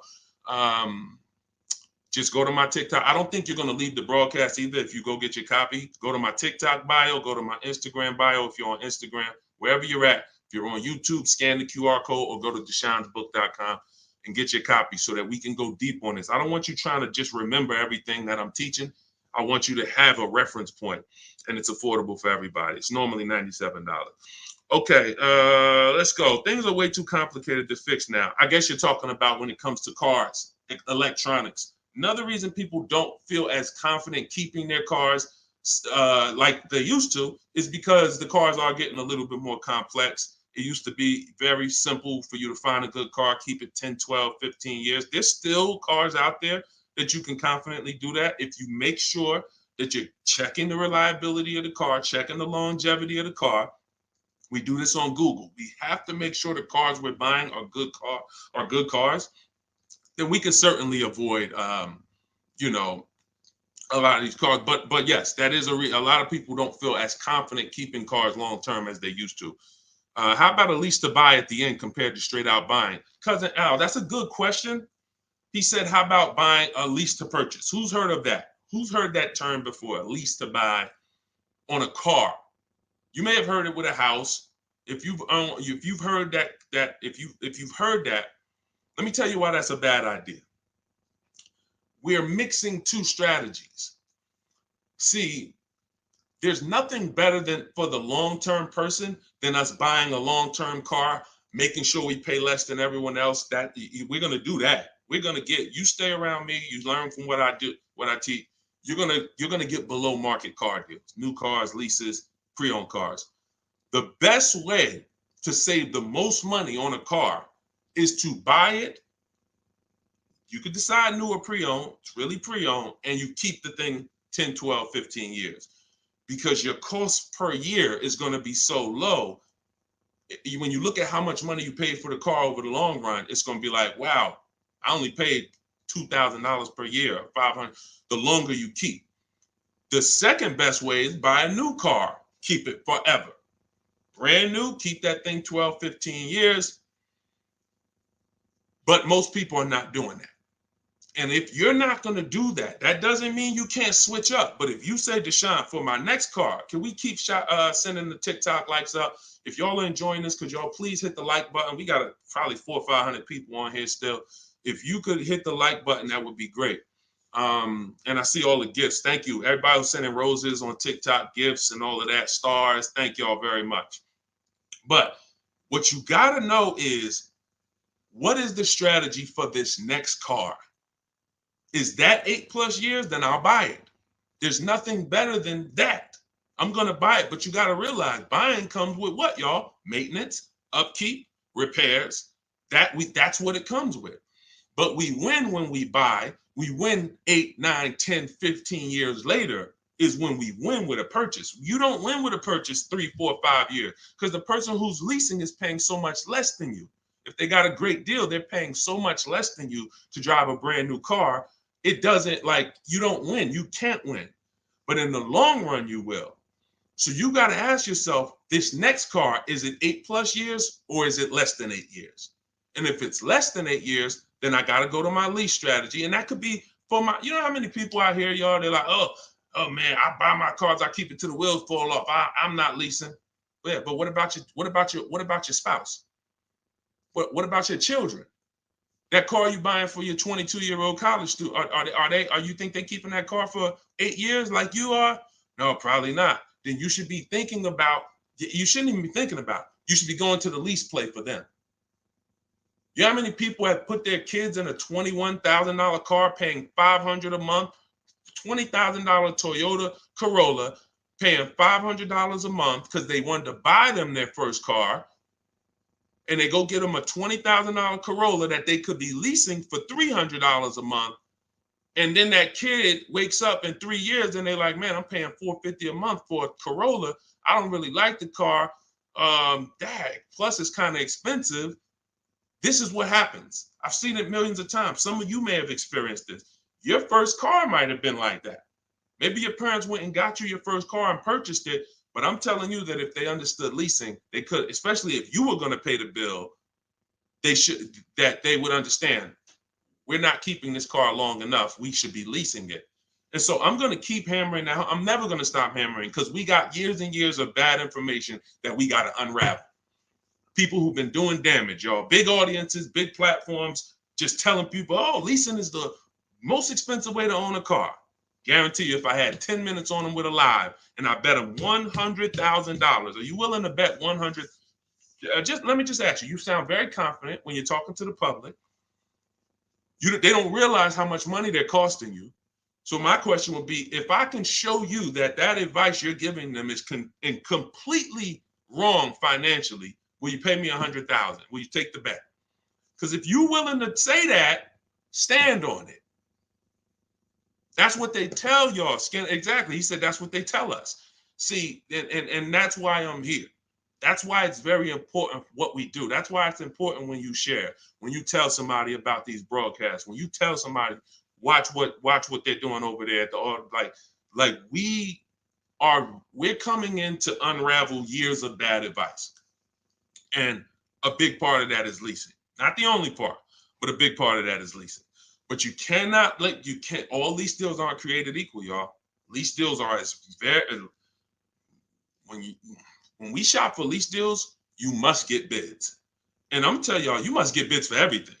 just go to my TikTok. I don't think you're going to leave the broadcast either. If you go get your copy, go to my TikTok bio, go to my Instagram bio. If you're on Instagram, wherever you're at, if you're on YouTube, scan the QR code or go to Deshone'sBook.com and get your copy so that we can go deep on this. I don't want you trying to just remember everything that I'm teaching. I want you to have a reference point, and it's affordable for everybody. It's normally $97. Okay, let's go. Things are way too complicated to fix now. I guess you're talking about when it comes to cars, electronics. Another reason people don't feel as confident keeping their cars like they used to is because the cars are getting a little bit more complex. It used to be very simple for you to find a good car, keep it 10, 12, 15 years. There's still cars out there that you can confidently do that if you make sure that you're checking the reliability of the car, checking the longevity of the car. We do this on Google. We have to make sure the cars we're buying are good cars. Then we can certainly avoid, you know, a lot of these cars. But yes, that is a lot of people don't feel as confident keeping cars long term as they used to. How about a lease to buy at the end compared to straight out buying? Cousin Al, that's a good question. He said, how about buying a lease to purchase? Who's heard of that? Who's heard that term before? A lease to buy on a car. You may have heard it with a house. If you've heard that, if you've heard that, let me tell you why that's a bad idea. We're mixing two strategies. See, there's nothing better than for the long-term person than us buying a long-term car, making sure we pay less than everyone else. That we're gonna do that. We're gonna get you stay around me. You learn from what I do, what I teach. You're gonna get below market car deals, new cars, leases, pre-owned cars. The best way to save the most money on a car is to buy it. You could decide new or pre-owned. It's really pre-owned, and you keep the thing 10, 12, 15 years because your cost per year is going to be so low. When you look at how much money you paid for the car over the long run, it's going to be like, wow, I only paid $2,000 per year, $500. The longer you keep. The second best way is buy a new car. Keep it forever. Brand new, keep that thing 12, 15 years. But most people are not doing that. And if you're not going to do that, that doesn't mean you can't switch up. But if you say, Deshone, for my next car, can we keep sending the TikTok likes up? If y'all are enjoying this, could y'all please hit the like button? We got probably 400 or 500 people on here still. If you could hit the like button, that would be great. And I see all the gifts. Thank you. Everybody who's sending roses on TikTok, gifts and all of that, stars. Thank y'all very much. But what you got to know is, what is the strategy for this next car? Is that 8+ years? Then I'll buy it. There's nothing better than that. I'm going to buy it. But you got to realize buying comes with what, y'all? Maintenance, upkeep, repairs. That's what it comes with. But we win when we buy. We win 8, 9, 10, 15 years later is when we win with a purchase. You don't win with a purchase 3, 4, 5 years because the person who's leasing is paying so much less than you. If they got a great deal, they're paying so much less than you to drive a brand new car. It doesn't, like, you don't win. You can't win. But in the long run, you will. So you got to ask yourself, this next car, is it 8+ years or is it less than 8 years? And if it's less than 8 years, then I got to go to my lease strategy. And that could be for my, you know how many people out here, y'all, they're like, oh man, I buy my cars, I keep it till the wheels fall off. I'm not leasing. Yeah, but what about your spouse? What about your children? That car you buying for your 22-year-old college student, are you think they keeping that car for 8 years like you are? No, probably not. Then you should be thinking about, you shouldn't even be thinking about, you should be going to the lease play for them. You know how many people have put their kids in a $21,000 car paying $500 a month, $20,000 Toyota Corolla, paying $500 a month because they wanted to buy them their first car, and they go get them a $20,000 Corolla that they could be leasing for $300 a month. And then that kid wakes up in 3 years and they're like, man, I'm paying $450 a month for a Corolla. I don't really like the car. Plus it's kind of expensive. This is what happens. I've seen it millions of times. Some of you may have experienced this. Your first car might have been like that. Maybe your parents went and got you your first car and purchased it. But I'm telling you that if they understood leasing, they could, especially if you were going to pay the bill, they would understand. we're not keeping this car long enough. We should be leasing it. And so I'm going to keep hammering now. I'm never going to stop hammering because we got years and years of bad information that we got to unravel. People who've been doing damage, y'all. Big audiences, big platforms, just telling people, oh, leasing is the most expensive way to own a car. Guarantee you, if I had 10 minutes on them with a live and I bet them $100,000, are you willing to bet 100? Just let me just ask you. You sound very confident when you're talking to the public. They don't realize how much money they're costing you. So my question would be, if I can show you that advice you're giving them is completely wrong financially, will you pay me $100,000? Will you take the bet? Because if you're willing to say that, stand on it. That's what they tell y'all. Exactly. He said that's what they tell us. See, and that's why I'm here. That's why it's very important what we do. That's why it's important when you share, when you tell somebody about these broadcasts, when you tell somebody, watch what they're doing over there at the like we're coming in to unravel years of bad advice. And a big part of that is leasing. Not the only part, but a big part of that is leasing. But you cannot all lease deals aren't created equal, y'all. Lease deals are when we shop for lease deals, you must get bids. And I'm telling y'all, you must get bids for everything.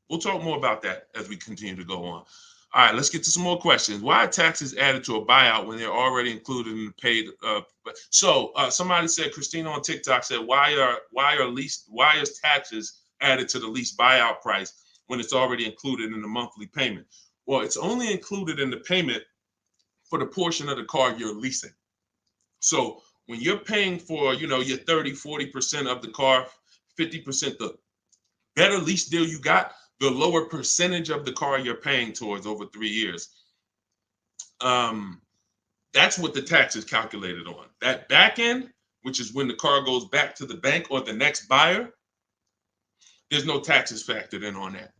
We'll talk more about that as we continue to go on. All right, let's get to some more questions. Why are taxes added to a buyout when they're already included in the paid? Somebody said, Christina on TikTok said, why is taxes added to the lease buyout price when it's already included in the monthly payment? Well, it's only included in the payment for the portion of the car you're leasing. So when you're paying for, your 30-40% of the car, 50%, the better lease deal you got, the lower percentage of the car you're paying towards over 3 years. That's what the tax is calculated on. That back end, which is when the car goes back to the bank or the next buyer, there's no taxes factored in on that.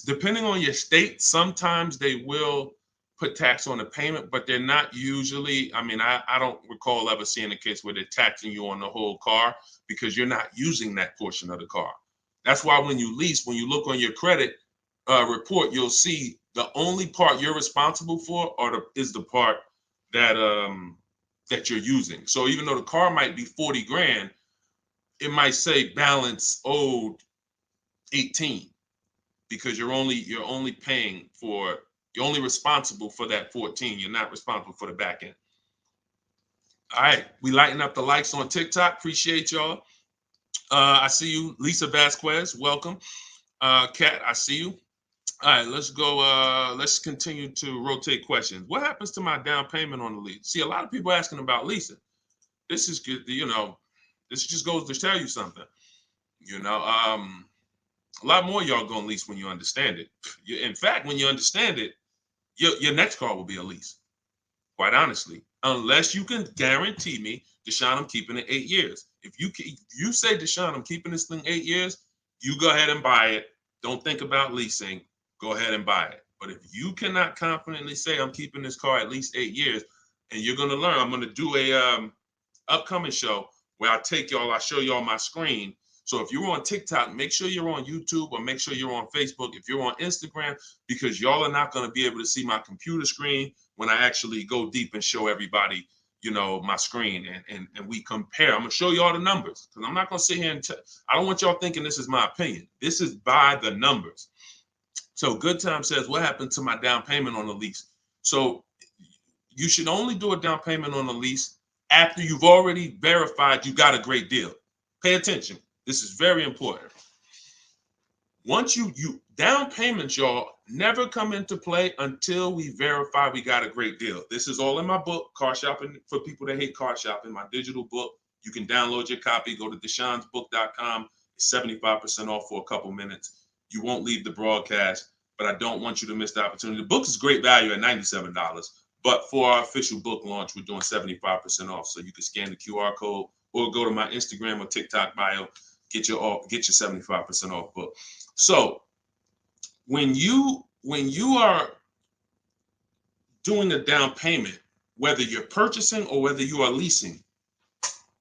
Depending on your state, sometimes they will put tax on the payment, but they're not usually. I don't recall ever seeing a case where they're taxing you on the whole car because you're not using that portion of the car. That's why when you lease, when you look on your credit report, you'll see the only part you're responsible for is the part that you're using. So even though the car might be 40 grand, it might say balance owed 18 because you're only responsible for that 14. You're not responsible for the back end. All right, we lighten up the likes on TikTok. Appreciate y'all. I see you, Lisa Vasquez. Welcome. Kat, I see you. All right, let's go. Let's continue to rotate questions. What happens to my down payment on the lease? See, a lot of people asking about leasing. This is good. This just goes to tell you something. A lot more y'all gonna lease when you understand it. In fact, when you understand it, your next car will be a lease. Quite honestly, unless you can guarantee me, Deshone, I'm keeping it 8 years. If you say, Deshone, I'm keeping this thing 8 years, you go ahead and buy it. Don't think about leasing. Go ahead and buy it. But if you cannot confidently say I'm keeping this car at least 8 years, and you're gonna learn, I'm gonna do a upcoming show where I show y'all my screen. So if you're on TikTok, make sure you're on YouTube or make sure you're on Facebook. If you're on Instagram, because y'all are not going to be able to see my computer screen when I actually go deep and show everybody, my screen and we compare. I'm going to show you all the numbers because I'm not going to sit here and I don't want y'all thinking this is my opinion. This is by the numbers. So Good Time says, what happened to my down payment on the lease? So you should only do a down payment on the lease after you've already verified you got a great deal. Pay attention. This is very important. Once you down payments, y'all, never come into play until we verify we got a great deal. This is all in my book, Car Shopping for People That Hate Car Shopping, my digital book. You can download your copy. Go to deshonsbook.com. It's 75% off for a couple minutes. You won't leave the broadcast, but I don't want you to miss the opportunity. The book is great value at $97, but for our official book launch, we're doing 75% off. So you can scan the QR code or go to my Instagram or TikTok bio. Get your 75% off book. So when you are doing the down payment, whether you're purchasing or whether you are leasing,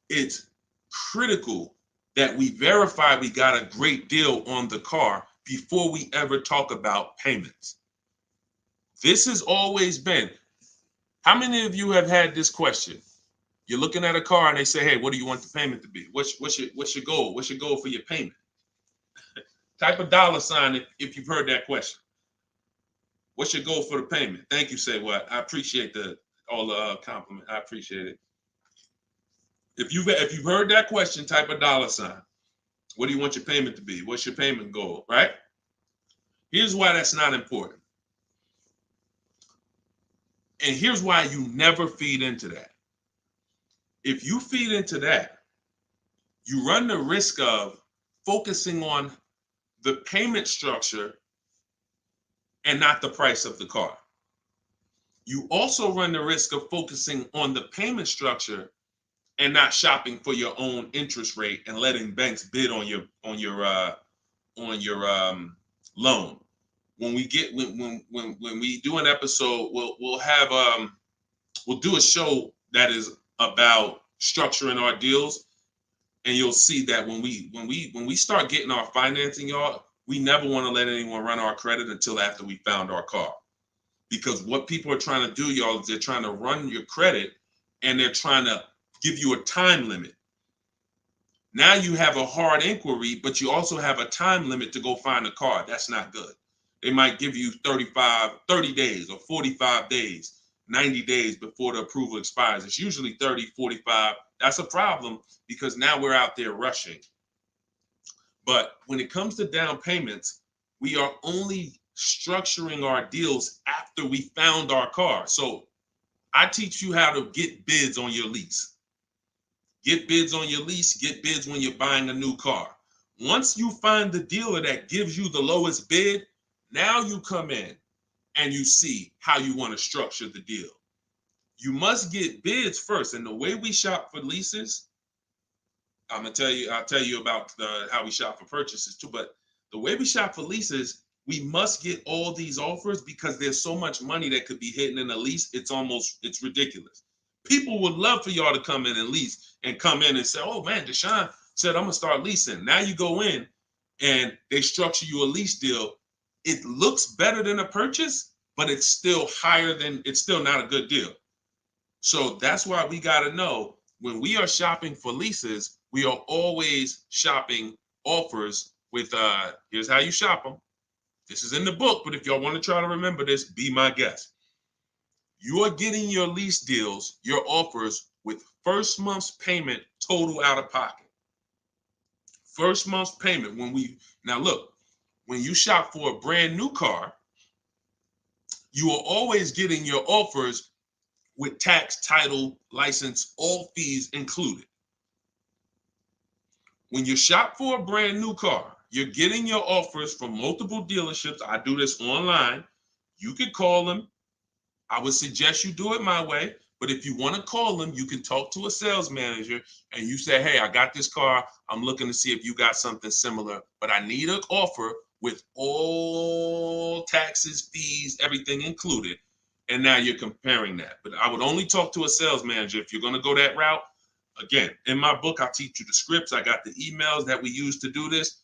it's critical that we verify we got a great deal on the car before we ever talk about payments. This has always been. How many of you have had this question? You're looking at a car and they say, hey, what do you want the payment to be? What's your goal? What's your goal for your payment? Type a $ if you've heard that question. What's your goal for the payment? Thank you, Say What. I appreciate all the compliment. I appreciate it. If you've heard that question, type a $. What do you want your payment to be? What's your payment goal, right? Here's why that's not important. And here's why you never feed into that. If you feed into that, you run the risk of focusing on the payment structure and not the price of the car. You also run the risk of focusing on the payment structure and not shopping for your own interest rate and letting banks bid on your loan. When we do an episode, we'll do a show that is about structuring our deals, and you'll see that when we start getting our financing, y'all, we never want to let anyone run our credit until after we found our car. Because what people are trying to do, y'all, is they're trying to run your credit and they're trying to give you a time limit. Now you have a hard inquiry, but you also have a time limit to go find a car. That's not good. They might give you 30 days or 45 days, 90 days before the approval expires. It's usually 30, 45. That's a problem because now we're out there rushing. But when it comes to down payments, we are only structuring our deals after we found our car. So I teach you how to get bids on your lease. Get bids on your lease, get bids when you're buying a new car. Once you find the dealer that gives you the lowest bid, now you come in and you see how you want to structure the deal. You must get bids first. And the way we shop for leases, I'll tell you about how we shop for purchases too, but the way we shop for leases, we must get all these offers because there's so much money that could be hidden in a lease. It's ridiculous. People would love for y'all to come in and lease and come in and say, oh man, Deshone said, I'm gonna start leasing. Now you go in and they structure you a lease deal. It looks better than a purchase, but it's still not a good deal. So that's why we gotta know when we are shopping for leases, we are always shopping offers with, here's how you shop them. This is in the book, but if y'all want to try to remember this, be my guest. You are getting your lease deals, your offers with first month's payment total out of pocket. First month's payment. Now look, when you shop for a brand new car, you are always getting your offers with tax, title, license, all fees included. When you shop for a brand new car, you're getting your offers from multiple dealerships. I do this online. You can call them. I would suggest you do it my way. But if you want to call them, you can talk to a sales manager and you say, hey, I got this car. I'm looking to see if you got something similar, but I need an offer with all taxes, fees, everything included. And now you're comparing that. But I would only talk to a sales manager if you're going to go that route. Again, in my book, I teach you the scripts. I got the emails that we use to do this.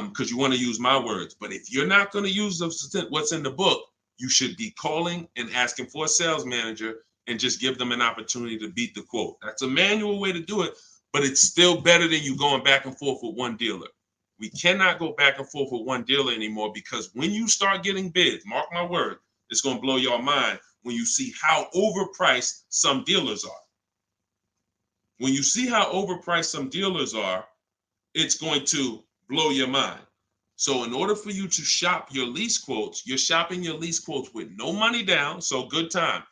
Because you want to use my words. But if you're not going to use what's in the book, you should be calling and asking for a sales manager and just give them an opportunity to beat the quote. That's a manual way to do it, but it's still better than you going back and forth with one dealer. We cannot go back and forth with one dealer anymore because when you start getting bids, mark my word, it's going to blow your mind when you see how overpriced some dealers are. When you see how overpriced some dealers are, it's going to blow your mind. So in order for you to shop your lease quotes, you're shopping your lease quotes with no money down. So good time.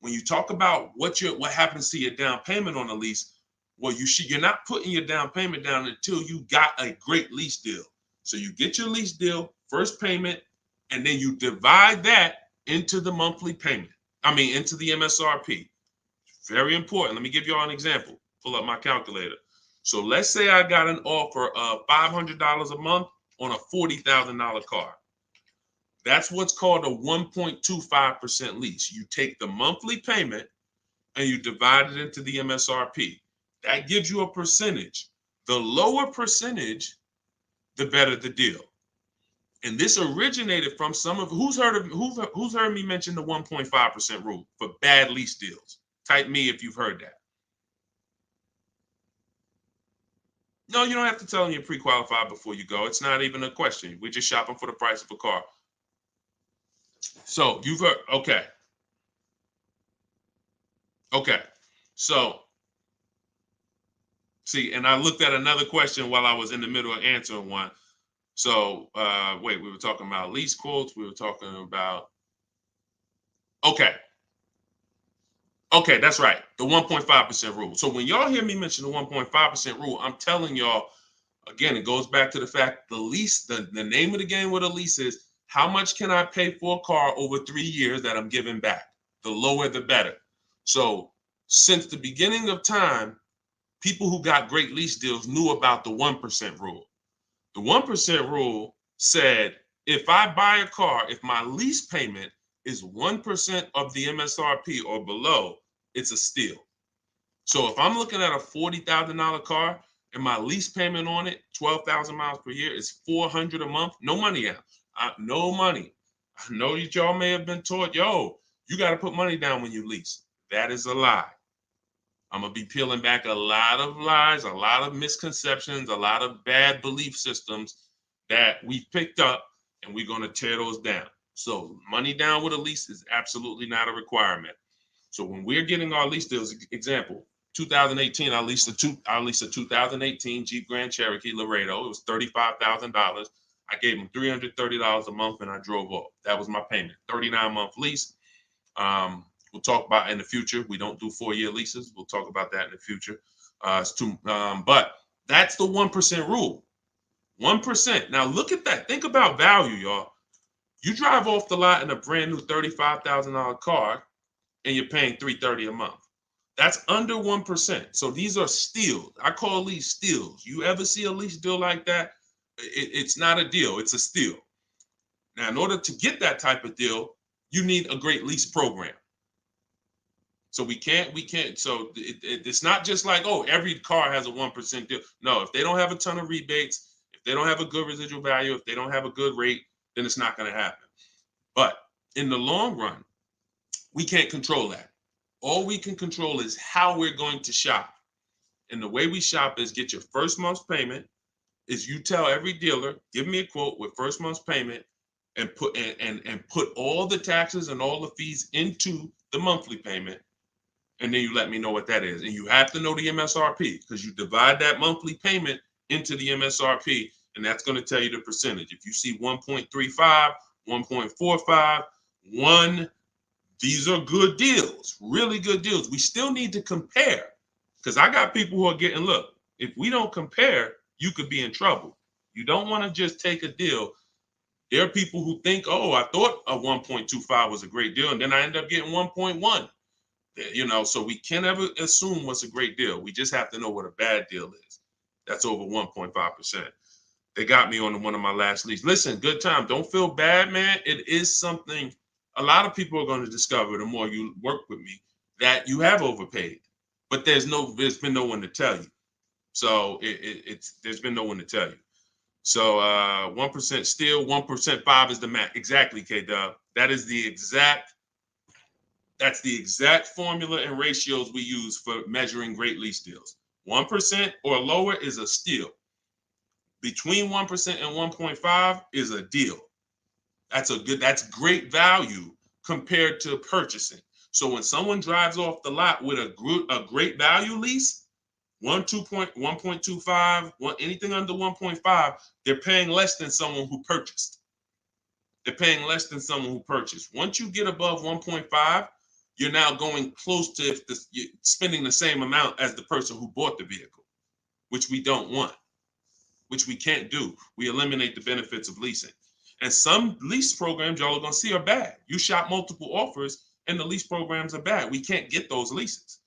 When you talk about what happens to your down payment on a lease, well, you're not putting your down payment down until you got a great lease deal. So you get your lease deal, first payment, and then you divide that into the monthly payment. Into the MSRP. Very important. Let me give you all an example. Pull up my calculator. So let's say I got an offer of $500 a month on a $40,000 car. That's what's called a 1.25% lease. You take the monthly payment and you divide it into the MSRP. That gives you a percentage. The lower percentage, the better the deal. And this originated from some of who's heard me mention the 1.5% rule for bad lease deals. Type me if you've heard that. No, you don't have to tell them you're pre-qualified before you go. It's not even a question. We're just shopping for the price of a car. So you've heard, okay. Okay. So, see, and I looked at another question while I was in the middle of answering one. So, wait, we were talking about lease quotes. We were talking about, okay. Okay, that's right. The 1.5% rule. So when y'all hear me mention the 1.5% rule, I'm telling y'all, again, it goes back to the fact the lease, the name of the game with a lease is how much can I pay for a car over 3 years that I'm giving back? The lower, the better. So since the beginning of time, people who got great lease deals knew about the 1% rule. The 1% rule said, if I buy a car, if my lease payment is 1% of the MSRP or below, it's a steal. So if I'm looking at a $40,000 car and my lease payment on it, 12,000 miles per year, is $400 a month, no money out. No money. I know that y'all may have been taught, yo, you got to put money down when you lease. That is a lie. I'm going to be peeling back a lot of lies, a lot of misconceptions, a lot of bad belief systems that we've picked up, and we're going to tear those down. So money down with a lease is absolutely not a requirement. So when we're getting our lease deals, example, 2018, I leased a 2018 Jeep Grand Cherokee Laredo. It was $35,000. I gave them $330 a month, and I drove off. That was my payment. 39-month lease. We'll talk about in the future. We don't do 4-year leases. We'll talk about that in the future. But that's the 1% rule. 1%. Now look at that. Think about value, y'all. You drive off the lot in a brand new $35,000 car, and you're paying $330 a month. That's under 1%. So these are steals. I call these steals. You ever see a lease deal like that? It's not a deal. It's a steal. Now, in order to get that type of deal, you need a great lease program. So we can't. So it's not just like, oh, every car has a 1% deal. No, if they don't have a ton of rebates, if they don't have a good residual value, if they don't have a good rate, then it's not going to happen. But in the long run, we can't control that. All we can control is how we're going to shop. And the way we shop is get your first month's payment. Is you tell every dealer, give me a quote with first month's payment, and put all the taxes and all the fees into the monthly payment. And then you let me know what that is. And you have to know the MSRP, because you divide that monthly payment into the MSRP, and that's going to tell you the percentage. If you see 1.35, 1.45, 1, these are good deals, really good deals. We still need to compare, because I got people who are getting, look, if we don't compare, you could be in trouble. You don't want to just take a deal. There are people who think, oh, I thought a 1.25 was a great deal, and then I end up getting 1.1. You know, so we can't ever assume what's a great deal. We just have to know what a bad deal is. That's over 1.5%. They got me on one of my last leads. Listen, good time. Don't feel bad, man. It is something a lot of people are going to discover the more you work with me, that you have overpaid. But there's been no one to tell you. So there's been no one to tell you. So 1% still, 1% 5 is the max. Exactly, K-Dub. That's the exact formula and ratios we use for measuring great lease deals. 1% or lower is a steal. Between 1% and 1.5 is a deal. That's great value compared to purchasing. So when someone drives off the lot with a great value lease, 1.25, anything under 1.5, they're paying less than someone who purchased. They're paying less than someone who purchased. Once you get above 1.5, you're now going close to spending the same amount as the person who bought the vehicle, which we don't want, which we can't do. We eliminate the benefits of leasing. And some lease programs y'all are going to see are bad. You shop multiple offers and the lease programs are bad. We can't get those leases.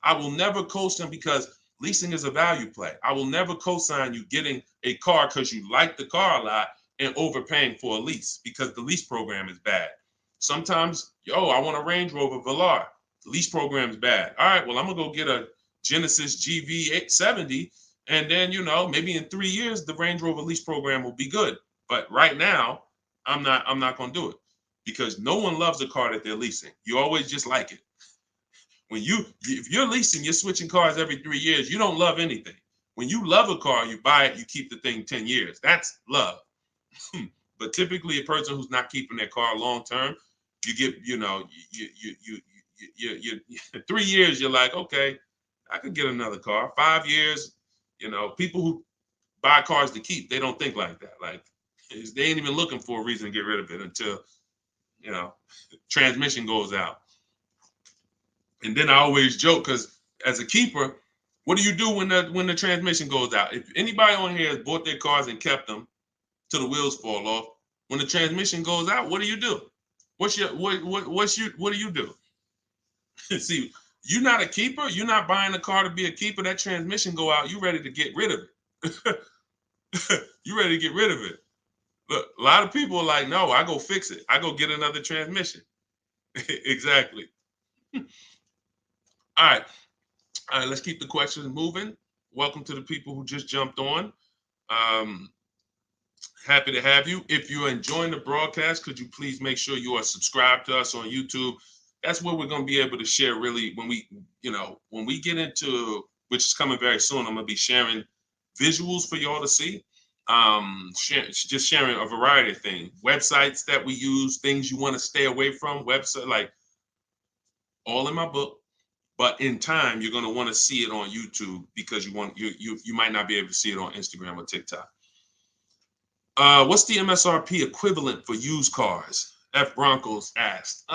I will never co-sign, because leasing is a value play. I will never co-sign you getting a car because you like the car a lot and overpaying for a lease, because the lease program is bad. Sometimes, I want a Range Rover Velar. The lease program is bad. All right, well, I'm going to go get a Genesis GV870, And then, you know, maybe in 3 years, the Range Rover lease program will be good. But right now, I'm not going to do it because no one loves a car that they're leasing. You always just like it. If you're leasing, you're switching cars every 3 years. You don't love anything. When you love a car, you buy it, you keep the thing 10 years. That's love. But typically, a person who's not keeping their car long term, you get, you know, you 3 years, you're like, okay, I could get another car. 5 years, you know, people who buy cars to keep, they don't think like that. Like, they ain't even looking for a reason to get rid of it until, you know, transmission goes out. And then I always joke because as a keeper, what do you do when the transmission goes out? If anybody on here has bought their cars and kept them till the wheels fall off, when the transmission goes out, what do you do? What do you do? See, you're not a keeper. You're not buying a car to be a keeper. That transmission go out, you ready to get rid of it. You ready to get rid of it. Look, a lot of people are like, no, I go fix it. I go get another transmission. Exactly. All right. All right, let's keep the questions moving. Welcome to the people who just jumped on. Happy to have you. If you're enjoying the broadcast, could you please make sure you are subscribed to us on YouTube? That's where we're going to be able to share really when we get into, which is coming very soon, I'm going to be sharing visuals for y'all to see. Just sharing a variety of things, websites that we use, things you want to stay away from, website, like all in my book. But in time, you're going to want to see it on YouTube because you might not be able to see it on Instagram or TikTok. What's the MSRP equivalent for used cars? F Broncos asked.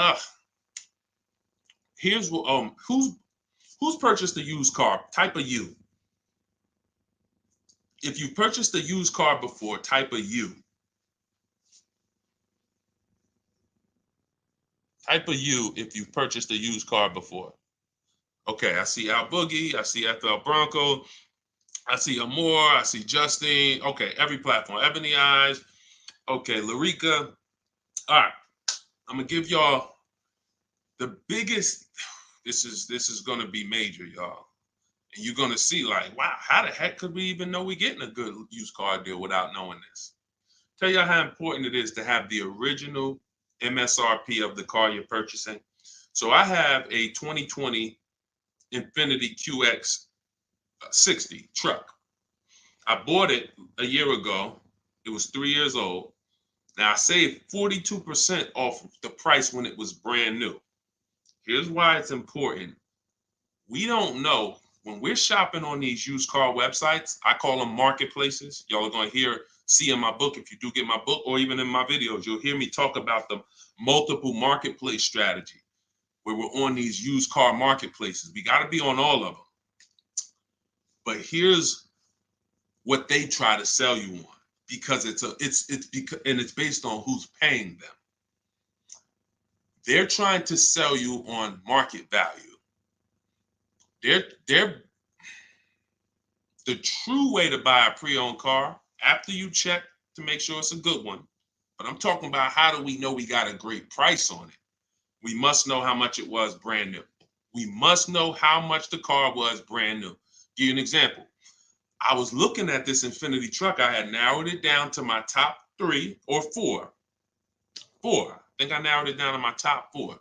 Here's what who's purchased a used car? Type a U. If you purchased a used car before, type a U. Type a U if you've purchased a used car before. Okay, I see Al Boogie, I see FL Bronco, I see Amore, I see Justine. Okay, every platform. Ebony Eyes. Okay, Larica. All right, I'm gonna give y'all the biggest. This is gonna be major, y'all. And you're gonna see like, wow, how the heck could we even know we're getting a good used car deal without knowing this? Tell y'all how important it is to have the original MSRP of the car you're purchasing. So I have a 2020 Infiniti QX 60 truck. I bought it a year ago. It was 3 years old. Now I saved 42% off the price when it was brand new. Here's why it's important. We don't know when we're shopping on these used car websites. I call them marketplaces. Y'all are going to see in my book, if you do get my book, or even in my videos, you'll hear me talk about the multiple marketplace strategy where we're on these used car marketplaces. We got to be on all of them. But here's what they try to sell you on, because it's based on who's paying them. They're trying to sell you on market value. The true way to buy a pre-owned car, after you check to make sure it's a good one, but I'm talking about how do we know we got a great price on it? We must know how much it was brand new. We must know how much the car was brand new. Give you an example. I was looking at this Infiniti truck. I had narrowed it down to my top 3 or 4. I think I narrowed it down to my top 4.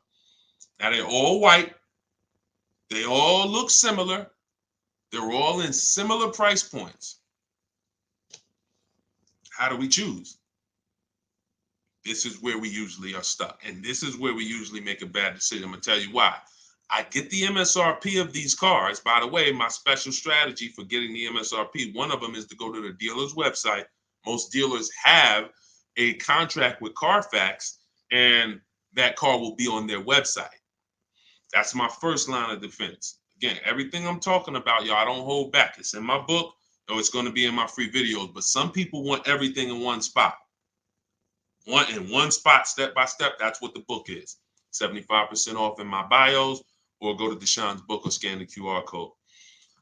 Now they're all white. They all look similar. They're all in similar price points. How do we choose? This is where we usually are stuck. And this is where we usually make a bad decision. I'm going to tell you why. I get the MSRP of these cars. By the way, my special strategy for getting the MSRP, one of them is to go to the dealer's website. Most dealers have a contract with Carfax, and that car will be on their website. That's my first line of defense. Again, everything I'm talking about, y'all, I don't hold back. It's in my book, or it's going to be in my free videos. But some people want everything in one spot. One spot, step by step. That's what the book is. 75% off in my bios, or go to Deshone's book or scan the QR code.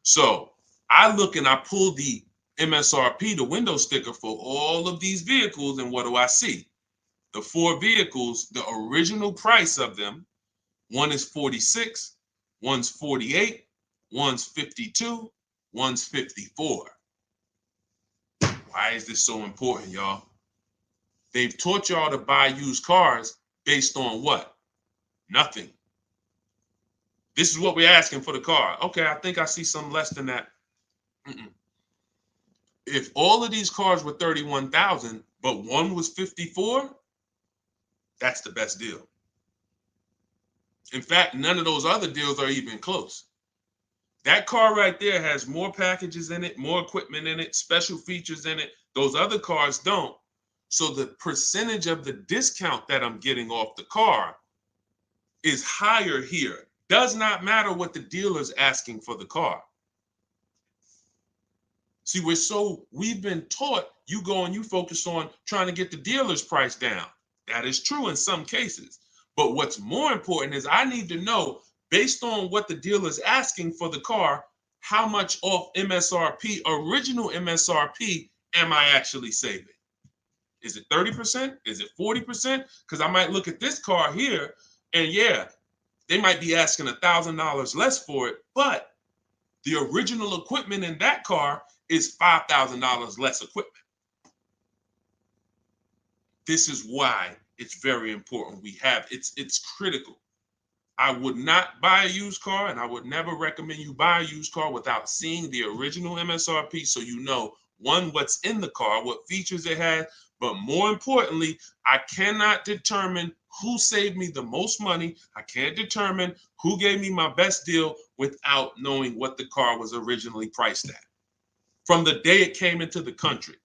So I look and I pull the MSRP, the window sticker for all of these vehicles, and what do I see? The 4 vehicles, the original price of them, one is 46, one's 48, one's 52, one's 54. Why is this so important, y'all? They've taught y'all to buy used cars based on what? Nothing. This is what we're asking for the car. Okay, I think I see some less than that. If all of these cars were 31,000, but one was 54, that's the best deal. In fact, none of those other deals are even close. That car right there has more packages in it, more equipment in it, special features in it. Those other cars don't. So the percentage of the discount that I'm getting off the car is higher here. Does not matter what the dealer's asking for the car. See, we've been taught you go and you focus on trying to get the dealer's price down. That is true in some cases. But what's more important is I need to know, based on what the dealer's asking for the car, how much off MSRP, original MSRP, am I actually saving? Is it 30%? Is it 40%? Because I might look at this car here and yeah, they might be asking $1,000 less for it, but the original equipment in that car is $5,000 less equipment. This is why it's very important. It's critical. I would not buy a used car, and I would never recommend you buy a used car without seeing the original MSRP, so you know, one, what's in the car, what features it has, but more importantly, I cannot determine who saved me the most money. I can't determine who gave me my best deal without knowing what the car was originally priced at from the day it came into the country.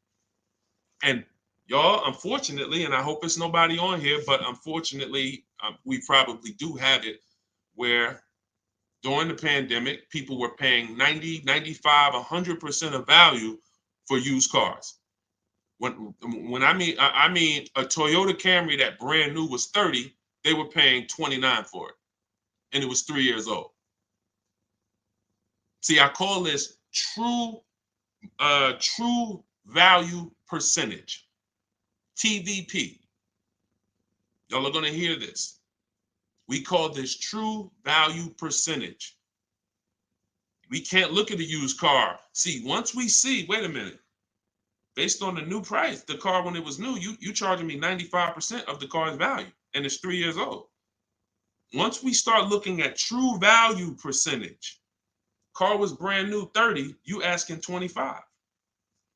And y'all, unfortunately, and I hope it's nobody on here, but unfortunately, we probably do have it where during the pandemic, people were paying 90, 95, 100% of value for used cars. When I mean a Toyota Camry that brand new was 30, they were paying 29 for it, and it was 3 years old. See, I call this true value percentage, TVP. Y'all are going to hear this. We call this true value percentage. We can't look at a used car. See, once we see, wait a minute, based on the new price, the car when it was new, you charging me 95% of the car's value, and it's 3 years old. Once we start looking at true value percentage, car was brand new 30, you asking 25.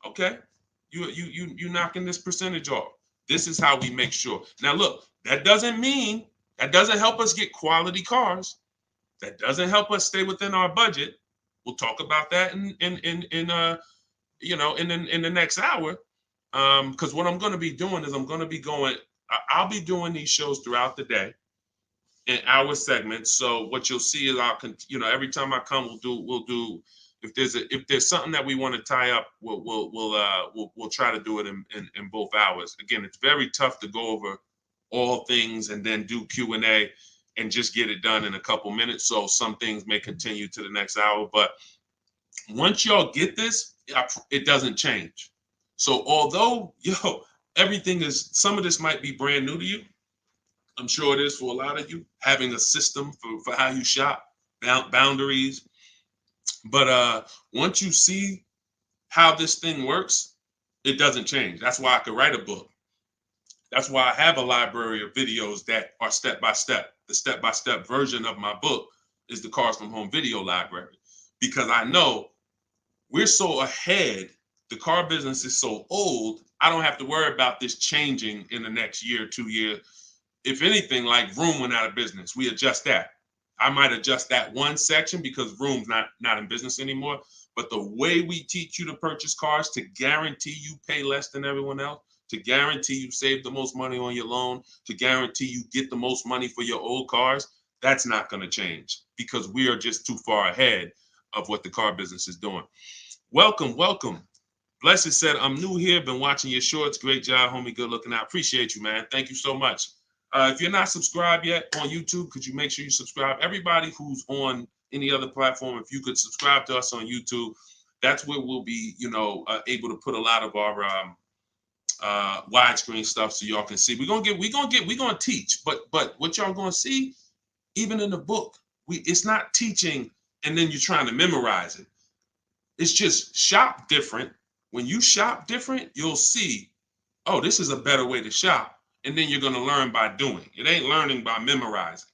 Okay, you knocking this percentage off. This is how we make sure. Now look, that doesn't help us get quality cars. That doesn't help us stay within our budget. We'll talk about that in the next hour. Because what I'm going to be doing is I'll be doing these shows throughout the day in hour segments. So what you'll see is every time I come, we'll do if there's something that we want to tie up, we'll try to do it in both hours. Again, it's very tough to go over all things and then do Q&A and just get it done in a couple minutes. So some things may continue to the next hour, but once y'all get this, it doesn't change. So although, some of this might be brand new to you. I'm sure it is for a lot of you, having a system for how you shop, boundaries. But once you see how this thing works, it doesn't change. That's why I could write a book. That's why I have a library of videos that are step-by-step. The step-by-step version of my book is the Cars from Home video library, because I know we're so ahead. The car business is so old. I don't have to worry about this changing in the next year, 2 years. If anything, like Vroom went out of business, we adjust that. I might adjust that one section because Vroom's not in business anymore. But the way we teach you to purchase cars to guarantee you pay less than everyone else, to guarantee you save the most money on your loan, to guarantee you get the most money for your old cars, that's not going to change because we are just too far ahead of what the car business is doing. Welcome. Blessed said, I'm new here, been watching your shorts. Great job, homie. Good looking out. Appreciate you, man. Thank you so much. If you're not subscribed yet on YouTube, could you make sure you subscribe? Everybody who's on any other platform, if you could subscribe to us on YouTube, that's where we'll be, able to put a lot of our widescreen stuff so y'all can see. We're gonna teach, but what y'all gonna see, even in the book, it's not teaching and then you're trying to memorize it. It's just shop different, When you shop different, you'll see, oh, this is a better way to shop. And then you're going to learn by doing. It ain't learning by memorizing.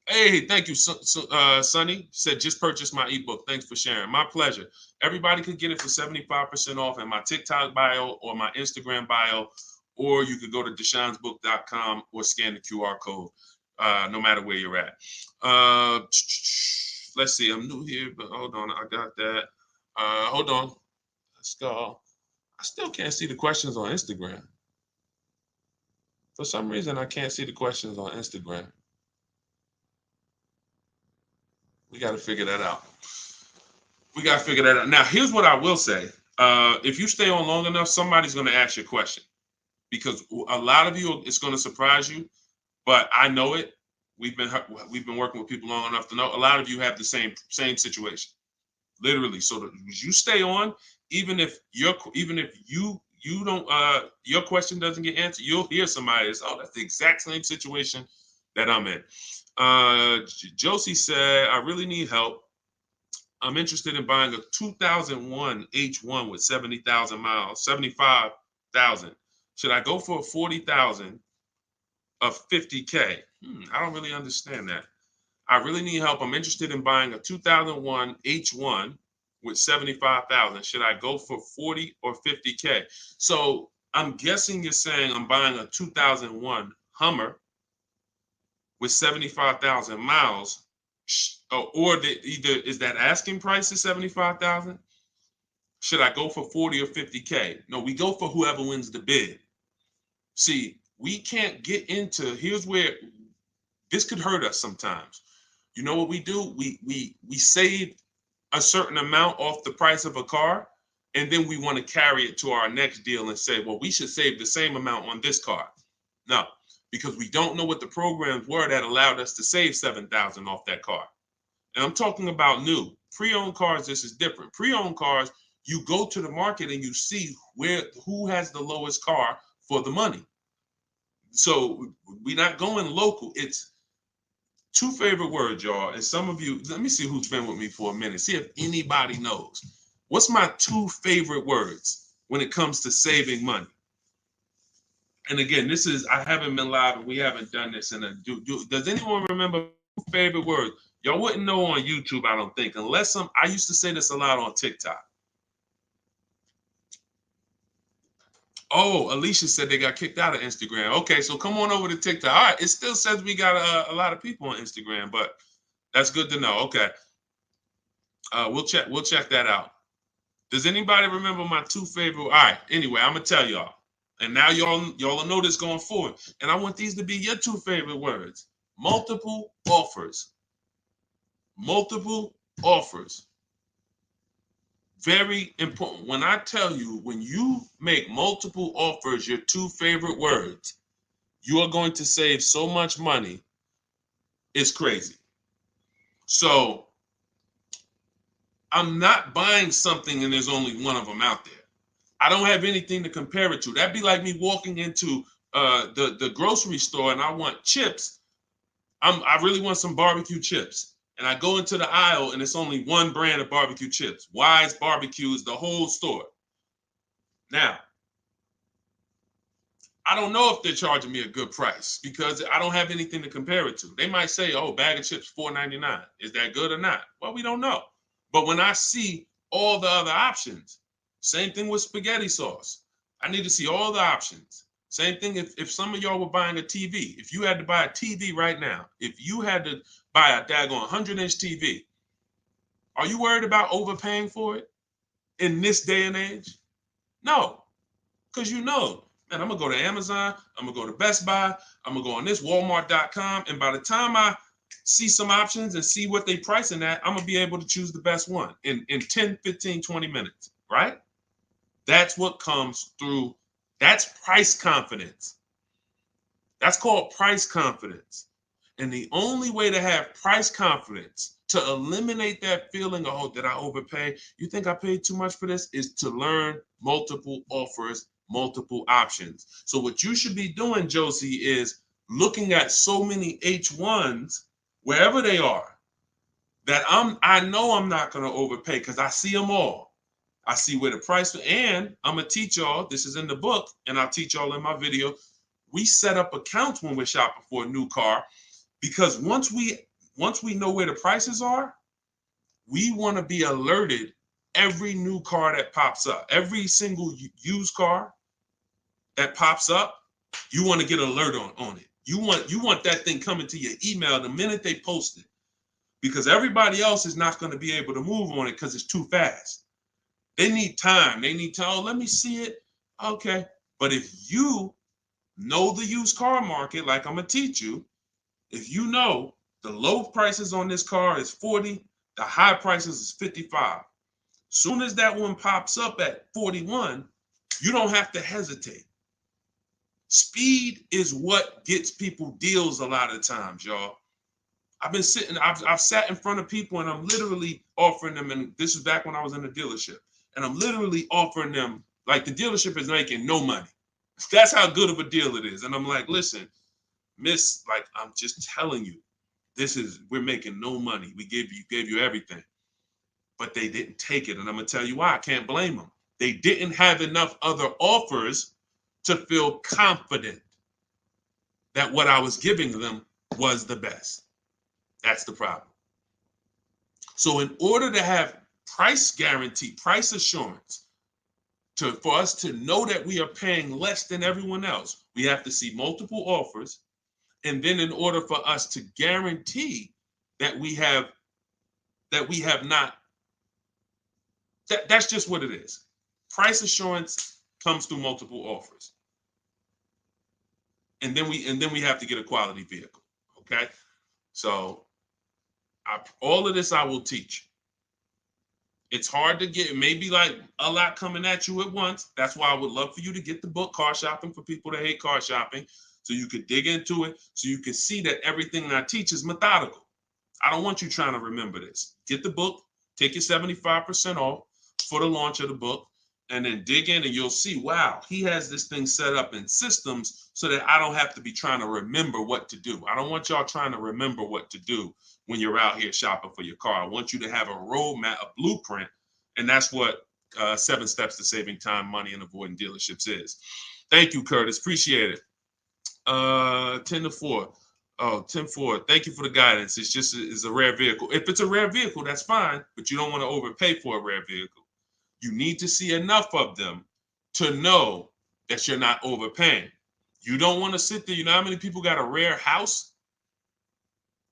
Hey, thank you, Sonny. Said, just purchased my ebook. Thanks for sharing. My pleasure. Everybody could get it for 75% off in my TikTok bio or my Instagram bio, or you could go to deshonesbook.com or scan the QR code, no matter where you're at. Let's see. I'm new here, but hold on. I got that. Hold on. Let's go. I still can't see the questions on Instagram. For some reason, I can't see the questions on Instagram. We got to figure that out. Now, here's what I will say. If you stay on long enough, somebody's going to ask you a question, because a lot of you, it's going to surprise you, but I know it. We've been working with people long enough to know a lot of you have the same situation, literally. So you stay on, even if you don't, your question doesn't get answered, you'll hear somebody that's, oh, that's the exact same situation that I'm in. Josie said, I really need help. I'm interested in buying a 2001 H1 with 70,000 miles, 75,000. Should I go for a 40,000 of 50K? I don't really understand that. I really need help. I'm interested in buying a 2001 H1 with 75,000. Should I go for 40 or 50K? So I'm guessing you're saying I'm buying a 2001 Hummer with 75,000 miles, or either is that asking price is 75,000? Should I go for 40 or 50K? No, we go for whoever wins the bid. See, we can't get into, here's where this could hurt us sometimes. You know what we do? We save a certain amount off the price of a car, and then we want to carry it to our next deal and say, well, we should save the same amount on this car. No, because we don't know what the programs were that allowed us to save 7,000 off that car. And I'm talking about new. Pre-owned cars, this is different. Pre-owned cars, you go to the market and you see who has the lowest car for the money. So we're not going local. It's two favorite words, y'all. And some of you, let me see who's been with me for a minute. See if anybody knows. What's my two favorite words when it comes to saving money? And again, this is, I haven't been live and we haven't done this in a, does anyone remember favorite words? Y'all wouldn't know on YouTube, I don't think, unless I used to say this a lot on TikTok. Oh, Alicia said they got kicked out of Instagram. Okay, so come on over to TikTok. All right, it still says we got a lot of people on Instagram, but that's good to know. Okay, we'll check that out. Does anybody remember my two favorite? All right, anyway, I'm gonna tell y'all, and now y'all will know this going forward. And I want these to be your two favorite words: multiple offers. Multiple offers. Very important. When I tell you, when you make multiple offers your two favorite words, you are going to save so much money. It's crazy. So I'm not buying something and there's only one of them out there. I don't have anything to compare it to. That'd be like me walking into the grocery store and I want chips. I really want some barbecue chips. And I go into the aisle and it's only one brand of barbecue chips. Wise Barbecue is the whole store. Now, I don't know if they're charging me a good price because I don't have anything to compare it to. They might say, oh, bag of chips, $4.99. Is that good or not? Well, we don't know. But when I see all the other options, same thing with spaghetti sauce. I need to see all the options. Same thing if some of y'all were buying a TV. If you had to buy a TV right now, if you had to buy a daggone 100-inch TV, are you worried about overpaying for it in this day and age? No, because you know, man, I'm going to go to Amazon, I'm going to go to Best Buy, I'm going to go on this Walmart.com, and by the time I see some options and see what they pricing at, I'm going to be able to choose the best one in 10, 15, 20 minutes, right? That's what comes through. That's price confidence. That's called price confidence. And the only way to have price confidence, to eliminate that feeling of, oh, did I overpay? You think I paid too much for this? Is to learn multiple offers, multiple options. So what you should be doing, Josie, is looking at so many H1s, wherever they are, that I know I'm not going to overpay because I see them all. I see where the price, and I'm gonna teach y'all, this is in the book, and I'll teach y'all in my video. We set up accounts when we're shopping for a new car, because once we know where the prices are, we want to be alerted every new car that pops up, every single used car that pops up, you want to get alert on it. You want that thing coming to your email the minute they post it, because everybody else is not going to be able to move on it because it's too fast. They need time. They need to, oh, let me see it. Okay. But if you know the used car market, like I'm going to teach you, if you know the low prices on this car is 40, the high prices is 55. Soon as that one pops up at 41, you don't have to hesitate. Speed is what gets people deals a lot of times, y'all. I've sat in front of people and I'm literally offering them, and this is back when I was in the dealership, and I'm literally offering them, like, the dealership is making no money. That's how good of a deal it is. And I'm like, listen, miss, like, I'm just telling you, we're making no money. We gave you everything. But they didn't take it. And I'm gonna tell you why. I can't blame them. They didn't have enough other offers to feel confident that what I was giving them was the best. That's the problem. So in order to have price guarantee, price assurance, for us to know that we are paying less than everyone else, we have to see multiple offers. And then in order for us to guarantee that we have not, that's just what it is. Price assurance comes through multiple offers. And then we have to get a quality vehicle. Okay. So all of this I will teach. It's hard to get, maybe like a lot coming at you at once. That's why I would love for you to get the book, Car Shopping for People That Hate Car Shopping, so you could dig into it, so you can see that everything I teach is methodical. I don't want you trying to remember this. Get the book, take your 75% off for the launch of the book, and then dig in and you'll see, wow, he has this thing set up in systems so that I don't have to be trying to remember what to do. I don't want y'all trying to remember what to do when you're out here shopping for your car. I want you to have a roadmap, a blueprint, and that's what 7 Steps to Saving Time, Money, and Avoiding Dealerships is. Thank you, Curtis. Appreciate it. 10-4. Oh, 10-4. Thank you for the guidance. It's a rare vehicle. If it's a rare vehicle, that's fine, but you don't want to overpay for a rare vehicle. You need to see enough of them to know that you're not overpaying. You don't want to sit there. You know how many people got a rare house?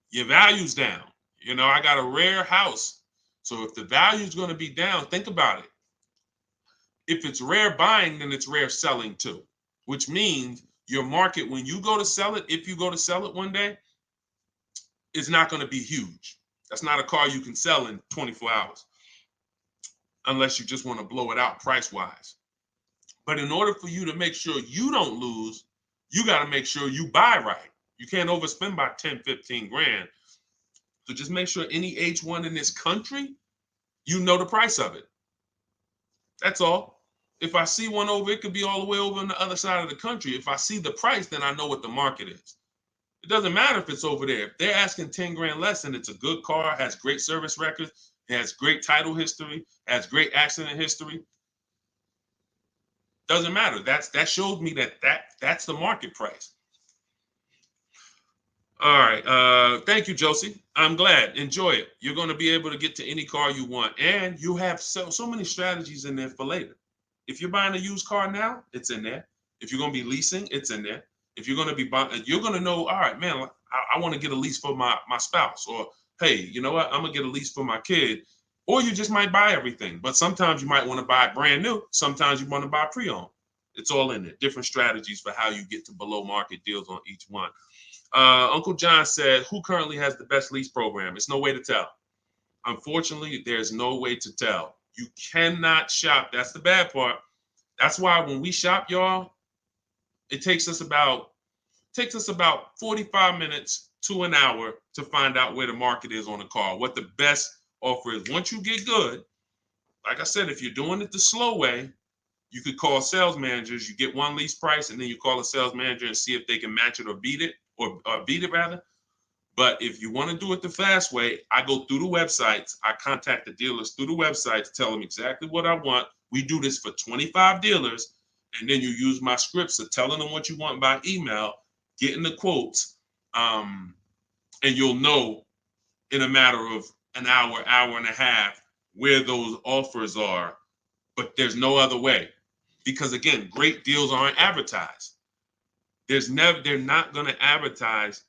Your value's down. You know, I got a rare house. So if the value is going to be down, think about it. If it's rare buying, then it's rare selling too, which means your market, when you go to sell it, if you go to sell it one day, it's not going to be huge. That's not a car you can sell in 24 hours unless you just want to blow it out price-wise. But in order for you to make sure you don't lose, you got to make sure you buy right. You can't overspend by 10, 15 grand. So just make sure any H1 in this country, you know the price of it. That's all. If I see one over, it could be all the way over on the other side of the country. If I see the price, then I know what the market is. It doesn't matter if it's over there. If they're asking 10 grand less and it's a good car, has great service records, has great title history, has great accident history, doesn't matter. That shows me that's the market price. All right. Thank you, Josie. I'm glad. Enjoy it. You're going to be able to get to any car you want. And you have so many strategies in there for later. If you're buying a used car now, it's in there. If you're going to be leasing, it's in there. If you're going to be buying, you're going to know, all right, man, I want to get a lease for my spouse. Or, hey, you know what? I'm going to get a lease for my kid. Or you just might buy everything. But sometimes you might want to buy brand new. Sometimes you want to buy pre-owned. It's all in there. Different strategies for how you get to below market deals on each one. Uncle John said, who currently has the best lease program? It's no way to tell. Unfortunately, there's no way to tell. You cannot shop. That's the bad part. That's why when we shop, y'all, it takes us about 45 minutes to an hour to find out where the market is on a car, what the best offer is. Once you get good, like I said, if you're doing it the slow way, you could call sales managers. You get one lease price, and then you call a sales manager and see if they can match it or beat it, or beat it rather. But if you want to do it the fast way, I go through the websites. I contact the dealers through the websites, tell them exactly what I want. We do this for 25 dealers. And then you use my scripts of telling them what you want by email, getting the quotes, and you'll know in a matter of an hour, hour and a half, where those offers are. But there's no other way. Because again, great deals aren't advertised. They're not going to advertise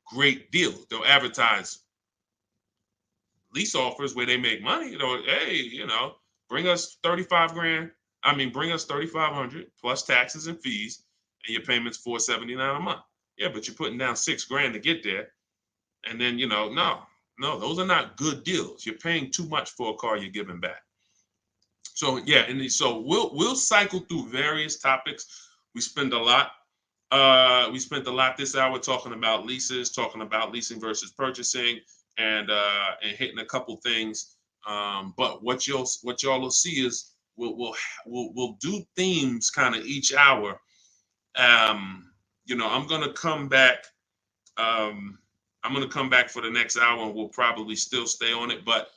great deals. They'll advertise lease offers where they make money. Hey, bring us 35 grand. Bring us 3,500 plus taxes and fees, and your payment's $479 a month. Yeah, but you're putting down $6,000 to get there, and then no, those are not good deals. You're paying too much for a car you're giving back. So yeah, and so we'll cycle through various topics. We spent a lot this hour talking about leases, talking about leasing versus purchasing, and hitting a couple things. But what y'all will see is we'll do themes kind of each hour. I'm gonna come back. I'm gonna come back for the next hour, and we'll probably still stay on it, but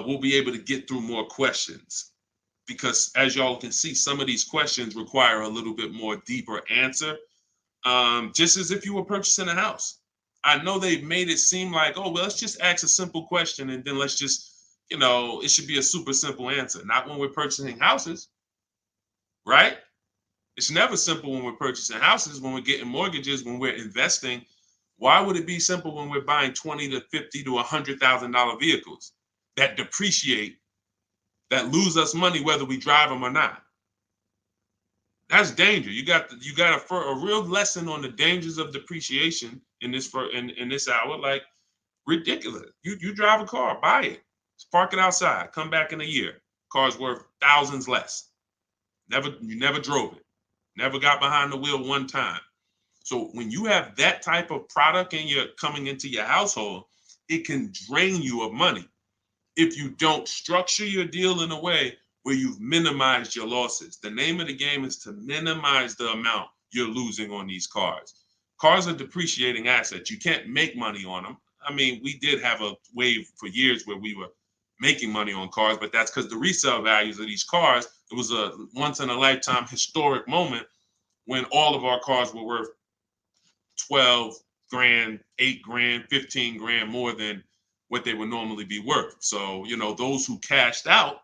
we'll be able to get through more questions, because as y'all can see, some of these questions require a little bit more deeper answer. Just as if you were purchasing a house. I know they've made it seem like, oh, well, let's just ask a simple question and then let's just, it should be a super simple answer. Not when we're purchasing houses, right? It's never simple when we're purchasing houses, when we're getting mortgages, when we're investing. Why would it be simple when we're buying $20,000 to $50,000 to $100,000 vehicles that depreciate, that lose us money whether we drive them or not? That's danger. You got a real lesson on the dangers of depreciation in this hour. Like, ridiculous. You drive a car, buy it, park it outside, come back in a year. Car's worth thousands less. You never drove it, never got behind the wheel one time. So when you have that type of product and you're coming into your household, it can drain you of money if you don't structure your deal in a way where you've minimized your losses. The name of the game is to minimize the amount you're losing on these cars. Cars are depreciating assets. You can't make money on them. We did have a wave for years where we were making money on cars, but that's because the resale values of these cars, it was a once in a lifetime historic moment when all of our cars were worth 12 grand, 8 grand, 15 grand more than what they would normally be worth. So, those who cashed out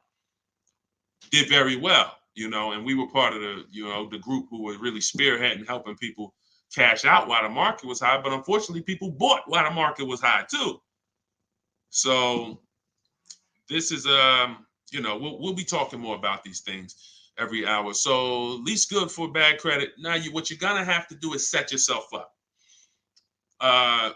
did very well, and we were part of the group who were really spearheading helping people cash out while the market was high. But unfortunately, people bought while the market was high too. So this is we'll be talking more about these things every hour. So lease good for bad credit. Now what you're gonna have to do is set yourself up.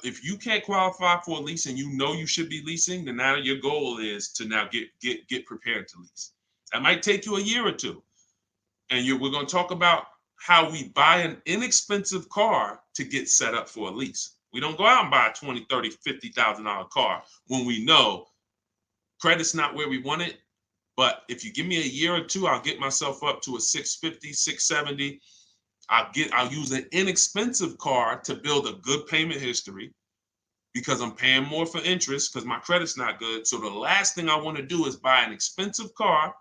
If you can't qualify for a lease and you should be leasing, then now your goal is to now get prepared to lease. That might take you a year or two. And we're going to talk about how we buy an inexpensive car to get set up for a lease. We don't go out and buy a $20,000, $30,000, $50,000 car when we know credit's not where we want it. But if you give me a year or two, I'll get myself up to a 650, 670. I'll use an inexpensive car to build a good payment history, because I'm paying more for interest because my credit's not good. So the last thing I want to do is buy an expensive car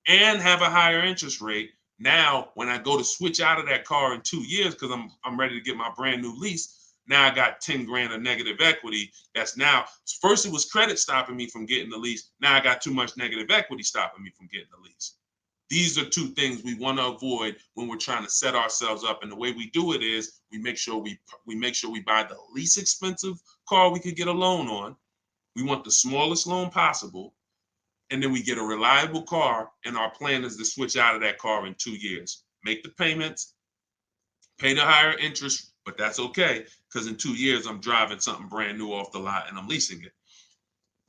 and have a higher interest rate. Now, when I go to switch out of that car in 2 years, because I'm ready to get my brand new lease, now I got 10 grand of negative equity. That's now, first it was credit stopping me from getting the lease. Now I got too much negative equity stopping me from getting the lease. These are two things we want to avoid when we're trying to set ourselves up. And the way we do it is we make sure we buy the least expensive car we could get a loan on. We want the smallest loan possible. And then we get a reliable car, and our plan is to switch out of that car in 2 years. Make the payments, pay the higher interest, but that's okay, because in 2 years, I'm driving something brand new off the lot and I'm leasing it.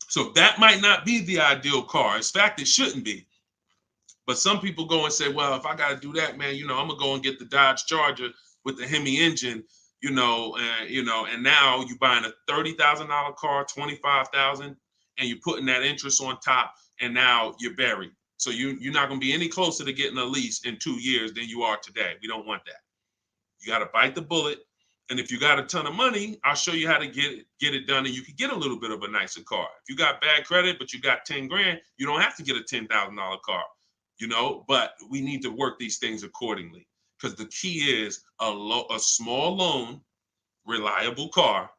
So that might not be the ideal car. In fact, it shouldn't be. But some people go and say, well, if I got to do that, man, I'm going to go and get the Dodge Charger with the Hemi engine, and now you're buying a $30,000 car, $25,000, and you're putting that interest on top, and now you're buried. So you're not going to be any closer to getting a lease in 2 years than you are today. We don't want that. You got to bite the bullet And if you got a ton of money, I'll show you how to get it done, and you can get a little bit of a nicer car. If you got bad credit, but you got 10 grand, you don't have to get a $10,000 car, but we need to work these things accordingly, because the key is a small loan, reliable car.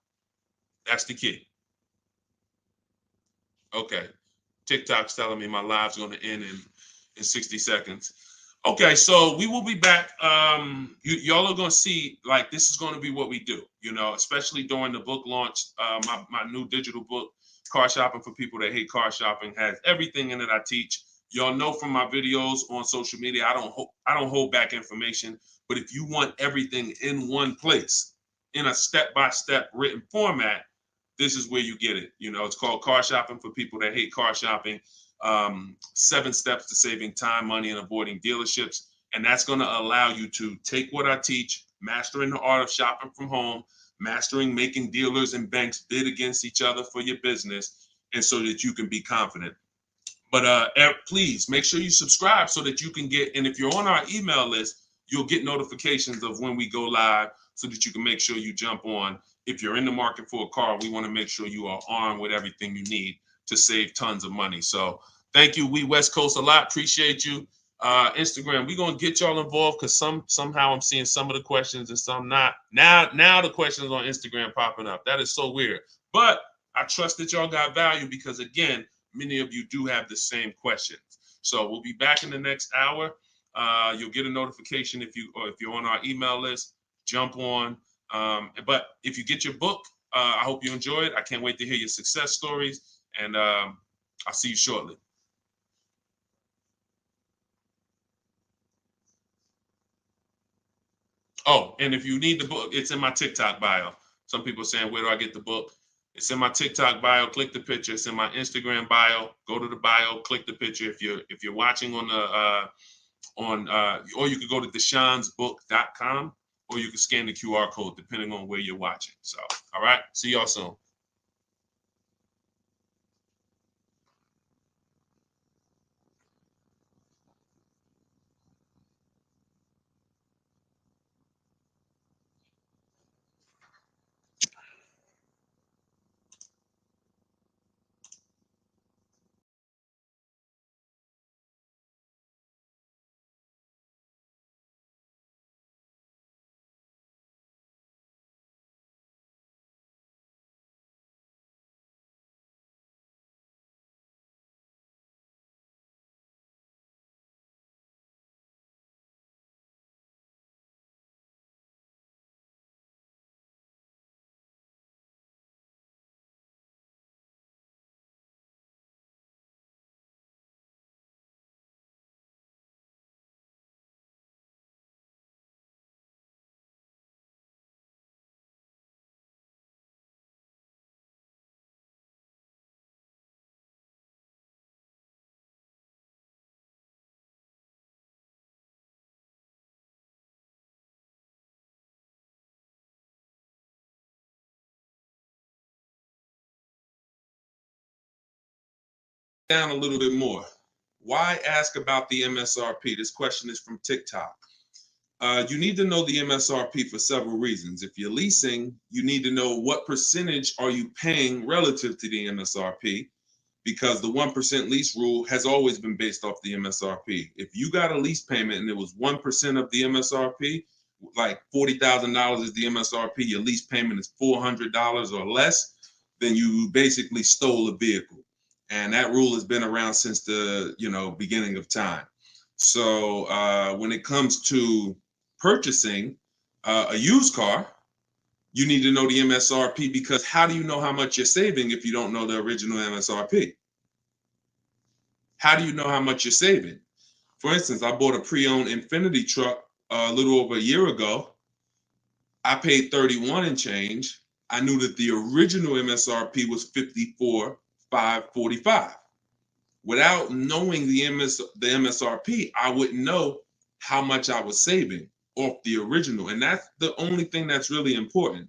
That's the key. Okay. TikTok's telling me my live's going to end in 60 seconds. Okay, so we will be back. Y'all are going to see, like, this is going to be what we do, especially during the book launch. My new digital book, Car Shopping for People That Hate Car Shopping, has everything in it I teach. Y'all know from my videos on social media, I don't hold back information. But if you want everything in one place, in a step-by-step written format, this is where you get it. It's called Car Shopping for People That Hate Car Shopping. 7 steps to saving time, money, and avoiding dealerships. And that's going to allow you to take what I teach, mastering the art of shopping from home, mastering making dealers and banks bid against each other for your business, and so that you can be confident. But please make sure you subscribe so that you can get, and if you're on our email list, you'll get notifications of when we go live so that you can make sure you jump on. If you're in the market for a car, we want to make sure you are armed with everything you need to save tons of money. So thank you, We West Coast, a lot. Appreciate you. Instagram, we're going to get y'all involved, because somehow I'm seeing some of the questions and some not. Now the questions on Instagram popping up. That is so weird. But I trust that y'all got value, because, again, many of you do have the same questions. So we'll be back in the next hour. You'll get a notification if you're on our email list. Jump on. But if you get your book, I hope you enjoy it. I can't wait to hear your success stories, and I'll see you shortly. Oh, and if you need the book, it's in my TikTok bio. Some people are saying, where do I get the book? It's in my TikTok bio. Click the picture. It's in my Instagram bio. Go to the bio. Click the picture. If you're watching on or you could go to deshonsbook.com, or you can scan the QR code depending on where you're watching. So, all right. See y'all soon. Down a little bit more. Why ask about the MSRP? This question is from TikTok. You need to know the MSRP for several reasons. If you're leasing, you need to know what percentage are you paying relative to the MSRP, because the 1% lease rule has always been based off the MSRP. If you got a lease payment and it was 1% of the MSRP, like $40,000 is the MSRP, your lease payment is $400 or less, then you basically stole a vehicle. And that rule has been around since the beginning of time. So when it comes to purchasing a used car, you need to know the MSRP, because how do you know how much you're saving if you don't know the original MSRP? How do you know how much you're saving? For instance, I bought a pre-owned Infiniti truck a little over a year ago. I paid 31 and change. I knew that the original MSRP was 54,545. Without knowing the MSRP, I wouldn't know how much I was saving off the original. And that's the only thing that's really important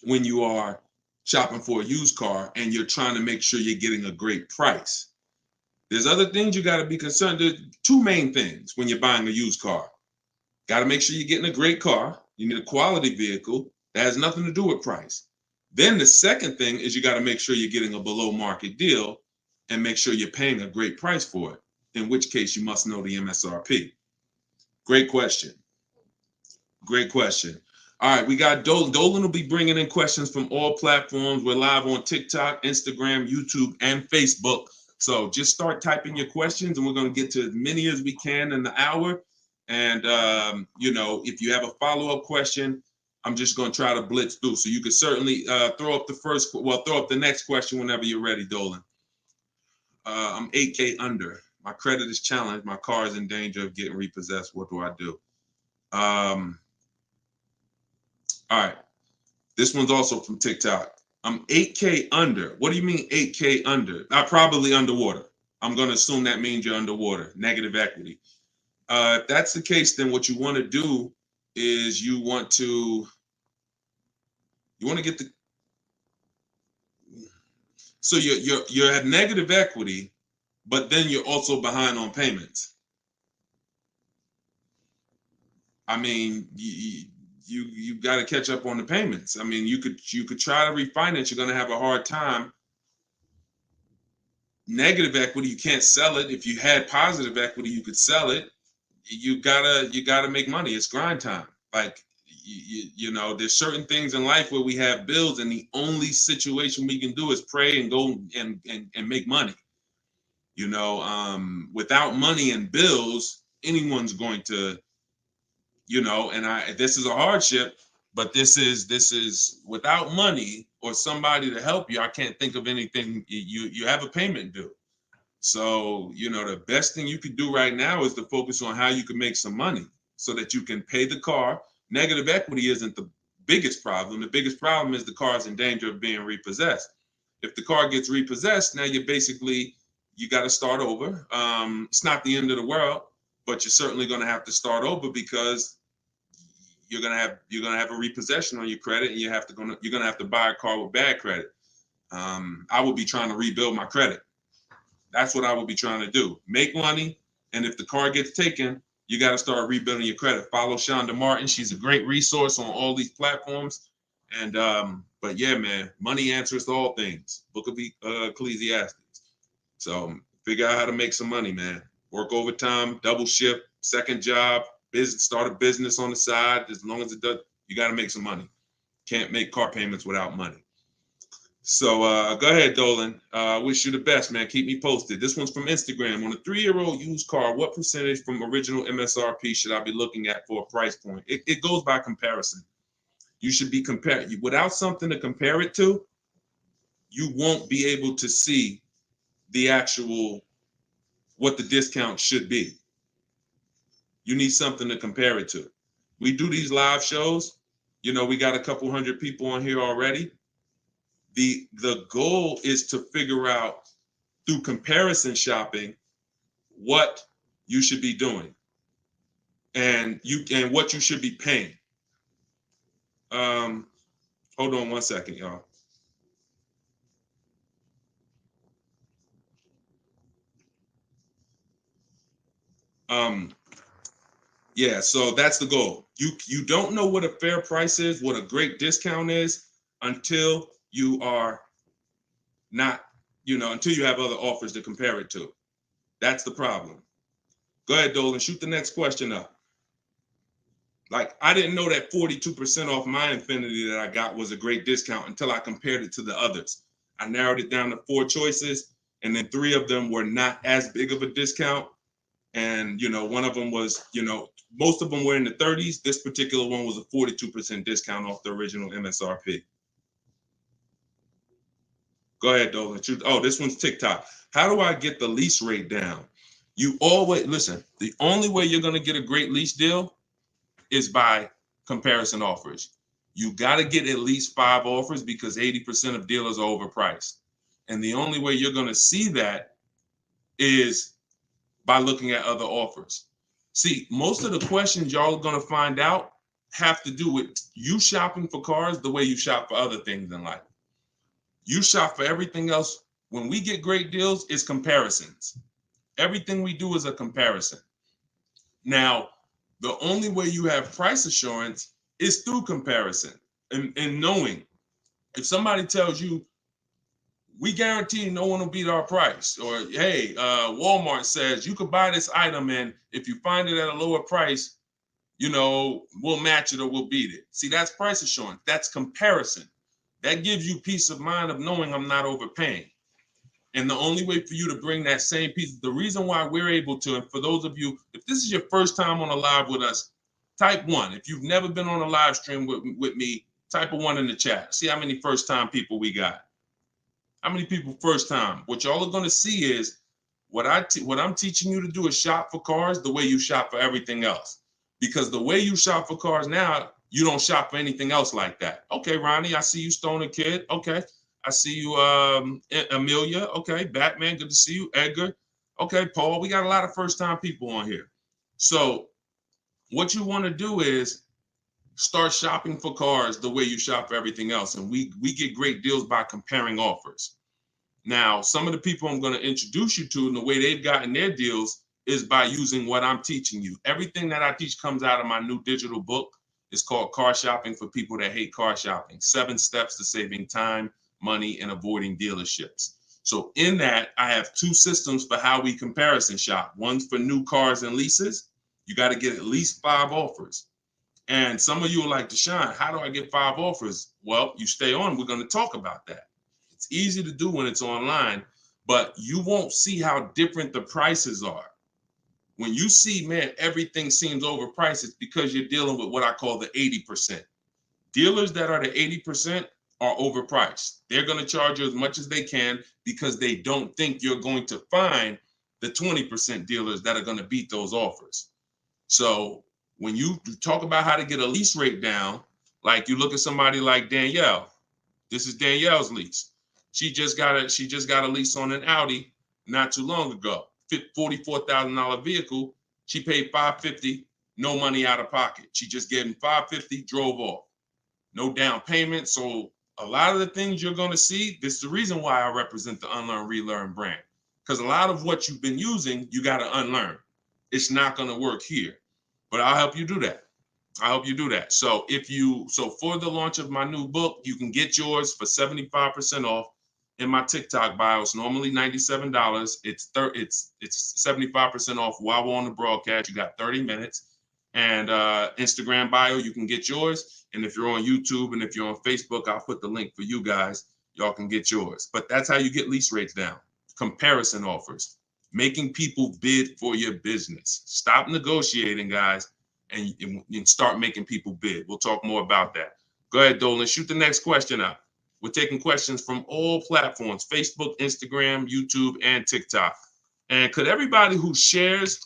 when you are shopping for a used car and you're trying to make sure you're getting a great price. There's other things you got to be concerned. There's 2 main things when you're buying a used car. Got to make sure you're getting a great car. You need a quality vehicle, That has nothing to do with price. Then the second thing is you got to make sure you're getting a below market deal and make sure you're paying a great price for it, in which case you must know the MSRP. Great question. Great question. All right, we got Dolan. Dolan will be bringing in questions from all platforms. We're live on TikTok, Instagram, YouTube, and Facebook. So just start typing your questions, and we're going to get to as many as we can in the hour. And, you know, if you have a follow-up question, I'm just going to try to blitz through. So you can certainly throw up the next question whenever you're ready, Dolan. I'm 8K under. My credit is challenged. My car is in danger of getting repossessed. What do I do? All right. This one's also from TikTok. I'm 8K under. What do you mean 8K under? I'm probably underwater. I'm going to assume that means you're underwater, negative equity. If that's the case, then what you want to do is you want to get the, so you're at negative equity, but then you're also behind on payments. I mean, you got to catch up on the payments. I mean, you could try to refinance. You're going to have a hard time. Negative equity, you can't sell it. If you had positive equity, you could sell it. You gotta make money. It's grind time. Like you know, there's certain things in life where we have bills, and the only situation we can do is pray and go and make money. You know, without money and bills, anyone's going to, you know, and this is a hardship, but this is without money or somebody to help you. I can't think of anything. You have a payment due. So, you know, the best thing you could do right now is to focus on how you can make some money so that you can pay the car. Negative equity isn't the biggest problem. The biggest problem is the car is in danger of being repossessed. If the car gets repossessed, now you got to start over. It's not the end of the world, but you're certainly going to have to start over because you're gonna have a repossession on your credit, and you're gonna have to buy a car with bad credit. I would be trying to rebuild my credit. That's what I would be trying to do. Make money, and if the car gets taken, you got to start rebuilding your credit. Follow Shonda Martin. She's a great resource on all these platforms. And but yeah, man, money answers to all things. Book of Ecclesiastes. So figure out how to make some money, man. Work overtime, double shift, second job, start a business on the side. As long as it does, you got to make some money. Can't make car payments without money. So go ahead, Dolan. Wish you the best, man. Keep me posted. This one's from Instagram. On a 3-year-old used car, what percentage from original MSRP should I be looking at for a price point? It goes by comparison. You should be comparing. Without something to compare it to, you won't be able to see the actual, what the discount should be. You need something to compare it to. We do these live shows. You know, we got a couple hundred people on here already. The goal is to figure out through comparison shopping what you should be doing and what you should be paying. Hold on one second, y'all. Yeah, so that's the goal. You don't know what a fair price is, what a great discount is, until you are not, until you have other offers to compare it to. That's the problem. Go ahead, Dolan, shoot the next question up. Like, I didn't know that 42% off my Infinity that I got was a great discount until I compared it to the others. I narrowed it down to 4 choices, and then 3 of them were not as big of a discount. And, one of them was, most of them were in the 30s. This particular one was a 42% discount off the original MSRP. Go ahead, Dolan. Oh, this one's TikTok. How do I get the lease rate down? You always, listen, the only way you're going to get a great lease deal is by comparison offers. You got to get at least 5 offers because 80% of dealers are overpriced. And the only way you're going to see that is by looking at other offers. See, most of the questions y'all are going to find out have to do with you shopping for cars the way you shop for other things in life. You shop for everything else. When we get great deals, it's comparisons. Everything we do is a comparison. Now, the only way you have price assurance is through comparison. and knowing if somebody tells you, we guarantee no one will beat our price, or hey, Walmart says you could buy this item and if you find it at a lower price, you know, we'll match it or we'll beat it. See, that's price assurance. That's comparison. That gives you peace of mind of knowing I'm not overpaying. And the only way for you to bring that same piece, the reason why we're able to, and for those of you, if this is your first time on a live with us, type 1. If you've never been on a live stream with me, type a 1 in the chat. See how many first time people we got. How many people first time? What y'all are going to see is what I'm teaching you to do is shop for cars the way you shop for everything else. Because the way you shop for cars now, you don't shop for anything else like that. Okay, Ronnie, I see you, Stoner Kid. Okay. I see you, Amelia. Okay, Batman, good to see you. Edgar. Okay, Paul, we got a lot of first-time people on here. So what you want to do is start shopping for cars the way you shop for everything else. And we get great deals by comparing offers. Now, some of the people I'm going to introduce you to and the way they've gotten their deals is by using what I'm teaching you. Everything that I teach comes out of my new digital book. It's called Car Shopping for People That Hate Car Shopping. 7 Steps to Saving Time, Money, and Avoiding Dealerships. So in that, I have 2 systems for how we comparison shop. One's for new cars and leases. You got to get at least 5 offers. And some of you are like, Deshone, how do I get 5 offers? Well, you stay on. We're going to talk about that. It's easy to do when it's online, but you won't see how different the prices are. When you see, man, everything seems overpriced, it's because you're dealing with what I call the 80%. Dealers that are the 80% are overpriced. They're going to charge you as much as they can because they don't think you're going to find the 20% dealers that are going to beat those offers. So when you talk about how to get a lease rate down, like you look at somebody like Danielle. This is Danielle's lease. She just got a lease on an Audi not too long ago. $44,000 vehicle. She paid $550, no money out of pocket. She just gave him $550, drove off. No down payment. So a lot of the things you're going to see, this is the reason why I represent the Unlearn, Relearn brand. Because a lot of what you've been using, you got to unlearn. It's not going to work here. But I'll help you do that. I hope you do that. So for the launch of my new book, you can get yours for 75% off in my TikTok bio. It's normally $97. It's 75% off while we're on the broadcast. You got 30 minutes. And Instagram bio, you can get yours. And if you're on YouTube and if you're on Facebook, I'll put the link for you guys. Y'all can get yours. But that's how you get lease rates down. Comparison offers. Making people bid for your business. Stop negotiating, guys. And start making people bid. We'll talk more about that. Go ahead, Dolan. Shoot the next question up. We're taking questions from all platforms, Facebook, Instagram, YouTube, and TikTok. And could everybody who shares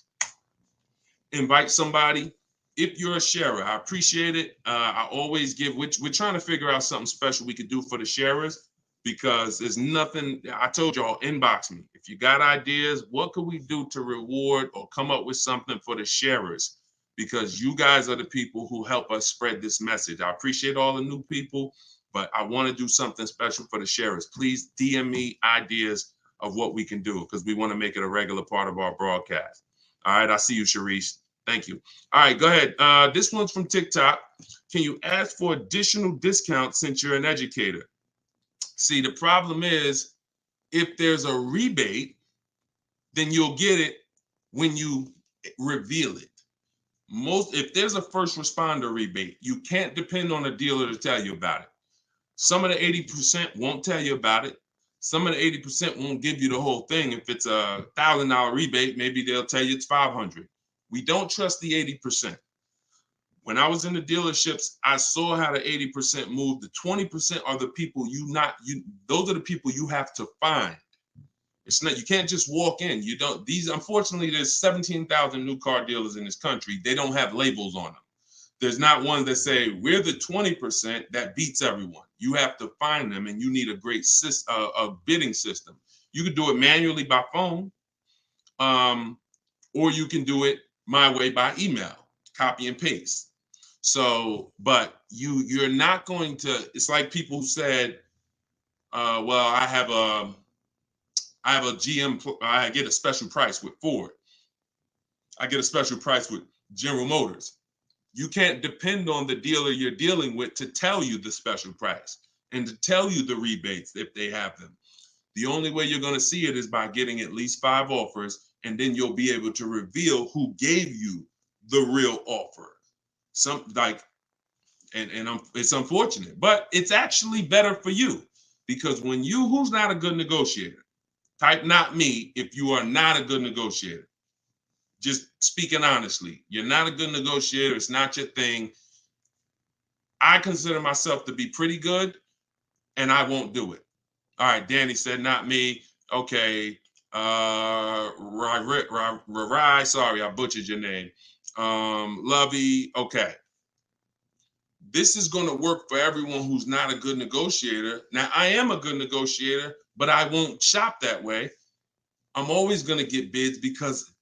invite somebody? If you're a sharer, I appreciate it. I always give, we're trying to figure out something special we could do for the sharers because there's nothing, I told y'all, inbox me. If you got ideas, what could we do to reward or come up with something for the sharers? Because you guys are the people who help us spread this message. I appreciate all the new people, but I want to do something special for the sharers. Please DM me ideas of what we can do because we want to make it a regular part of our broadcast. All right, I see you, Sharice. Thank you. All right, go ahead. This one's from TikTok. Can you ask for additional discounts since you're an educator? See, the problem is if there's a rebate, then you'll get it when you reveal it. If there's a first responder rebate, you can't depend on a dealer to tell you about it. Some of the 80% won't tell you about it. Some of the 80% won't give you the whole thing. If it's a $1,000 rebate, maybe they'll tell you it's $500. We don't trust the 80%. When I was in the dealerships, I saw how the 80% moved. The 20% are the people those are the people you have to find. It's not, you can't just walk in. You don't, unfortunately, there's 17,000 new car dealers in this country. They don't have labels on them. There's not one that say, we're the 20% that beats everyone. You have to find them and you need a great a bidding system. You could do it manually by phone, or you can do it my way by email, copy and paste. So, but you're not going to, it's like people who said, well, I have a GM, I get a special price with Ford. I get a special price with General Motors. You can't depend on the dealer you're dealing with to tell you the special price and to tell you the rebates if they have them. The only way you're going to see it is by getting at least 5 offers, and then you'll be able to reveal who gave you the real offer. It's unfortunate, but it's actually better for you, because when who's not a good negotiator? Type not me if you are not a good negotiator. Just speaking honestly, you're not a good negotiator. It's not your thing. I consider myself to be pretty good, and I won't do it. All right, Danny said not me. Okay. Rai, sorry, I butchered your name. Lovey, okay. This is going to work for everyone who's not a good negotiator. Now, I am a good negotiator, but I won't shop that way. I'm always going to get bids, because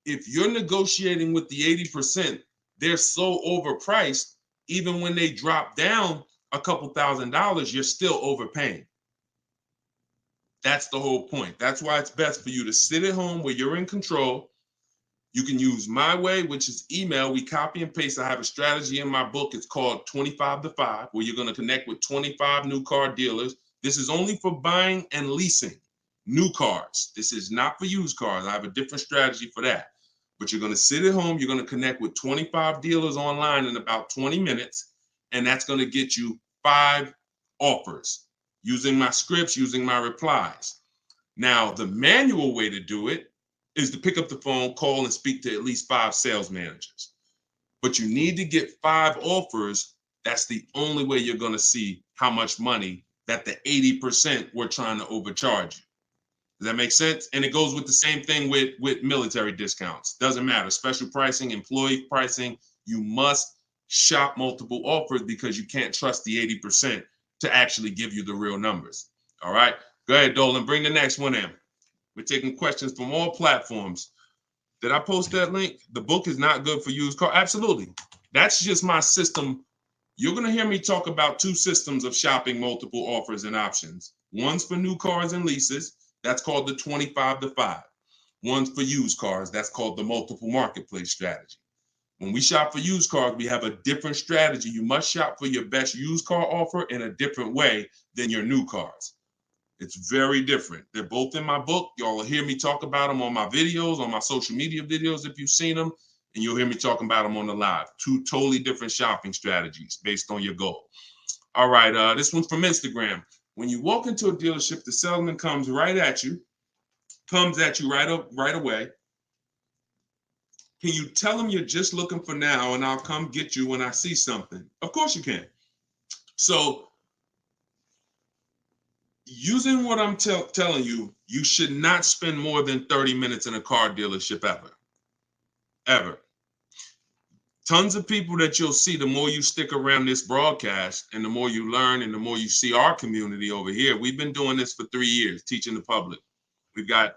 if you're negotiating with the 80%, they're so overpriced. Even when they drop down a couple $1,000s, you're still overpaying. That's the whole point. That's why it's best for you to sit at home where you're in control. You can use my way, which is email. We copy and paste. I have a strategy in my book. It's called 25 to 5, where you're going to connect with 25 new car dealers. This is only for buying and leasing new cars. This is not for used cars. I have a different strategy for that. But you're going to sit at home. You're going to connect with 25 dealers online in about 20 minutes. And that's going to get you 5 offers using my scripts, using my replies. Now, the manual way to do it is to pick up the phone, call, and speak to at least 5 sales managers. But you need to get 5 offers. That's the only way you're going to see how much money that the 80% were trying to overcharge you. Does that make sense? And it goes with the same thing with military discounts. Doesn't matter. Special pricing, employee pricing. You must shop multiple offers, because you can't trust the 80% to actually give you the real numbers. All right. Go ahead, Dolan. Bring the next one in. We're taking questions from all platforms. Did I post that link? The book is not good for used car. Absolutely. That's just my system. You're going to hear me talk about 2 systems of shopping multiple offers and options. One's for new cars and leases. That's called the 25 to 5. One's for used cars. That's called the multiple marketplace strategy. When we shop for used cars, we have a different strategy. You must shop for your best used car offer in a different way than your new cars. It's very different. They're both in my book. Y'all will hear me talk about them on my videos, on my social media videos if you've seen them, and you'll hear me talking about them on the live. 2 totally different shopping strategies based on your goal. All right, this one's from Instagram. When you walk into a dealership, the salesman comes at you right away. Can you tell him you're just looking for now, and I'll come get you when I see something? Of course you can. So using what I'm telling you, you should not spend more than 30 minutes in a car dealership ever. Tons of people that you'll see, the more you stick around this broadcast and the more you learn and the more you see our community over here. We've been doing this for 3 years, teaching the public. We've got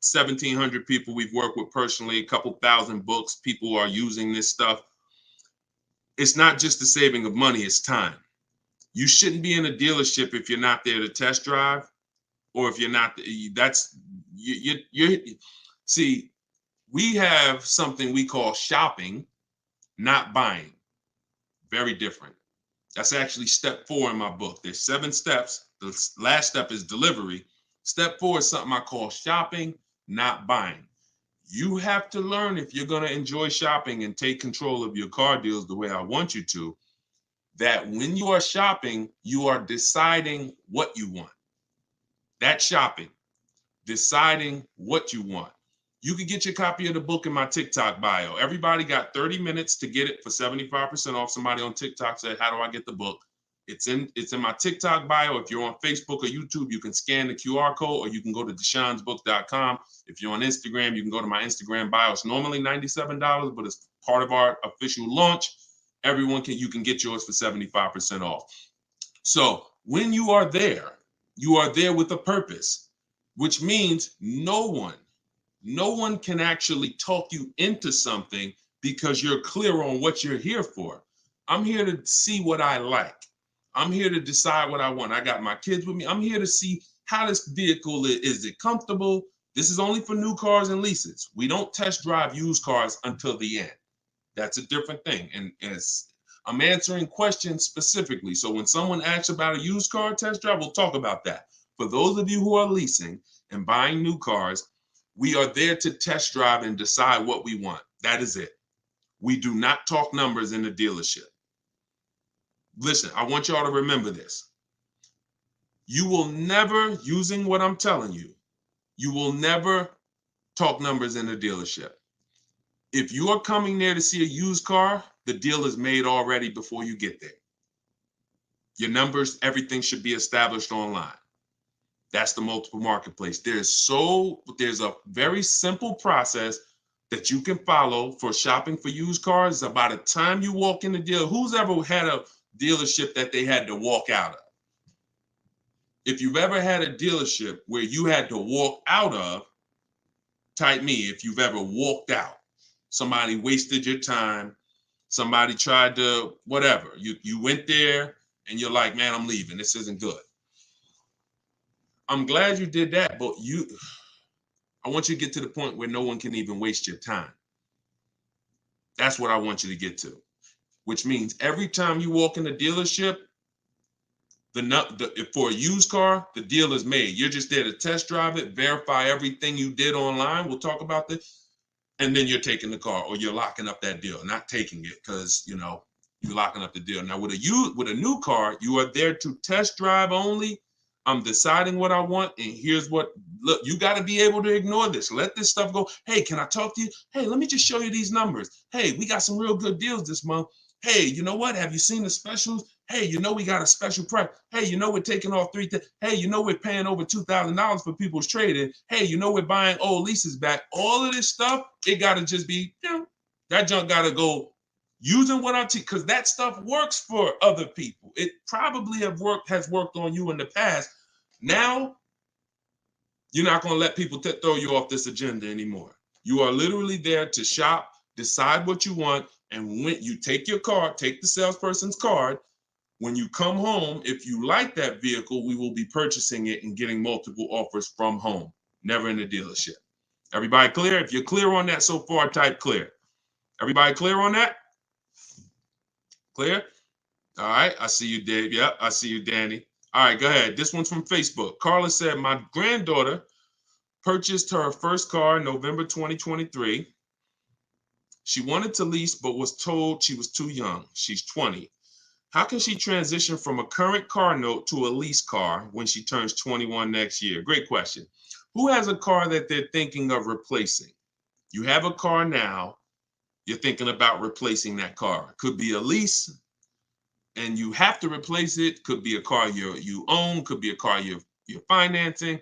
1,700 people we've worked with personally, a couple thousand books. People are using this stuff. It's not just the saving of money, it's time. You shouldn't be in a dealership if you're not there to test drive, or if you're not, see, we have something we call shopping, not buying. Very different. That's actually step 4 in my book. There's 7 steps. The last step is delivery. Step 4 is something I call shopping, not buying. You have to learn, if you're going to enjoy shopping and take control of your car deals the way I want you to, that when you are shopping, you are deciding what you want. That's shopping, deciding what you want. You can get your copy of the book in my TikTok bio. Everybody got 30 minutes to get it for 75% off. Somebody on TikTok said, how do I get the book? It's in my TikTok bio. If you're on Facebook or YouTube, you can scan the QR code, or you can go to deshonsbook.com. If you're on Instagram, you can go to my Instagram bio. It's normally $97, but it's part of our official launch. You can get yours for 75% off. So when you are there with a purpose, which means no one can actually talk you into something, because you're clear on what you're here for. I'm here to see what I like. I'm here to decide what I want. I got my kids with me. I'm here to see how this vehicle is. It comfortable? This is only for new cars and leases. We don't test drive used cars until the end. That's a different thing. And I'm answering questions specifically. So when someone asks about a used car test drive, we'll talk about that. For those of you who are leasing and buying new cars, we are there to test drive and decide what we want. That is it. We do not talk numbers in the dealership. Listen, I want y'all to remember this. You will never, using what I'm telling you, you will never talk numbers in the dealership. If you are coming there to see a used car, the deal is made already before you get there. Your numbers, everything should be established online. That's the multiple marketplace. There's a very simple process that you can follow for shopping for used cars. By the time you walk in the dealer, who's ever had a dealership that they had to walk out of? If you've ever had a dealership where you had to walk out of, type me if you've ever walked out. Somebody wasted your time. Somebody tried to, whatever. You went there and you're like, man, I'm leaving. This isn't good. I'm glad you did that, but I want you to get to the point where no one can even waste your time. That's what I want you to get to, which means every time you walk in the dealership, for a used car, the deal is made. You're just there to test drive it, verify everything you did online. We'll talk about this. And then you're taking the car or you're locking up that deal, not taking it because, you're locking up the deal. Now, with a new car, you are there to test drive only. I'm deciding what I want. And here's look, you got to be able to ignore this. Let this stuff go. Hey, can I talk to you? Hey, let me just show you these numbers. Hey, we got some real good deals this month. Hey, you know what? Have you seen the specials? Hey, we got a special price. Hey, we're taking off Hey, we're paying over $2,000 for people's trading. Hey, we're buying old leases back. All of this stuff, it got to just be, that junk got to go using what I teach, because that stuff works for other people. It probably has worked on you in the past. Now, you're not going to let people throw you off this agenda anymore. You are literally there to shop, decide what you want, and when you take your card, take the salesperson's card. When you come home, if you like that vehicle, we will be purchasing it and getting multiple offers from home, never in the dealership. Everybody clear? If you're clear on that so far, type clear. Everybody clear on that? Clear? All right, I see you, Dave. Yep, I see you, Danny. All right, go ahead. This one's from Facebook. Carla said, my granddaughter purchased her first car in November 2023. She wanted to lease, but was told she was too young. She's 20. How can she transition from a current car note to a lease car when she turns 21 next year? Great question. Who has a car that they're thinking of replacing? You have a car now. You're thinking about replacing that car. Could be a lease, and you have to replace it. Could be a car you own. Could be a car you're financing.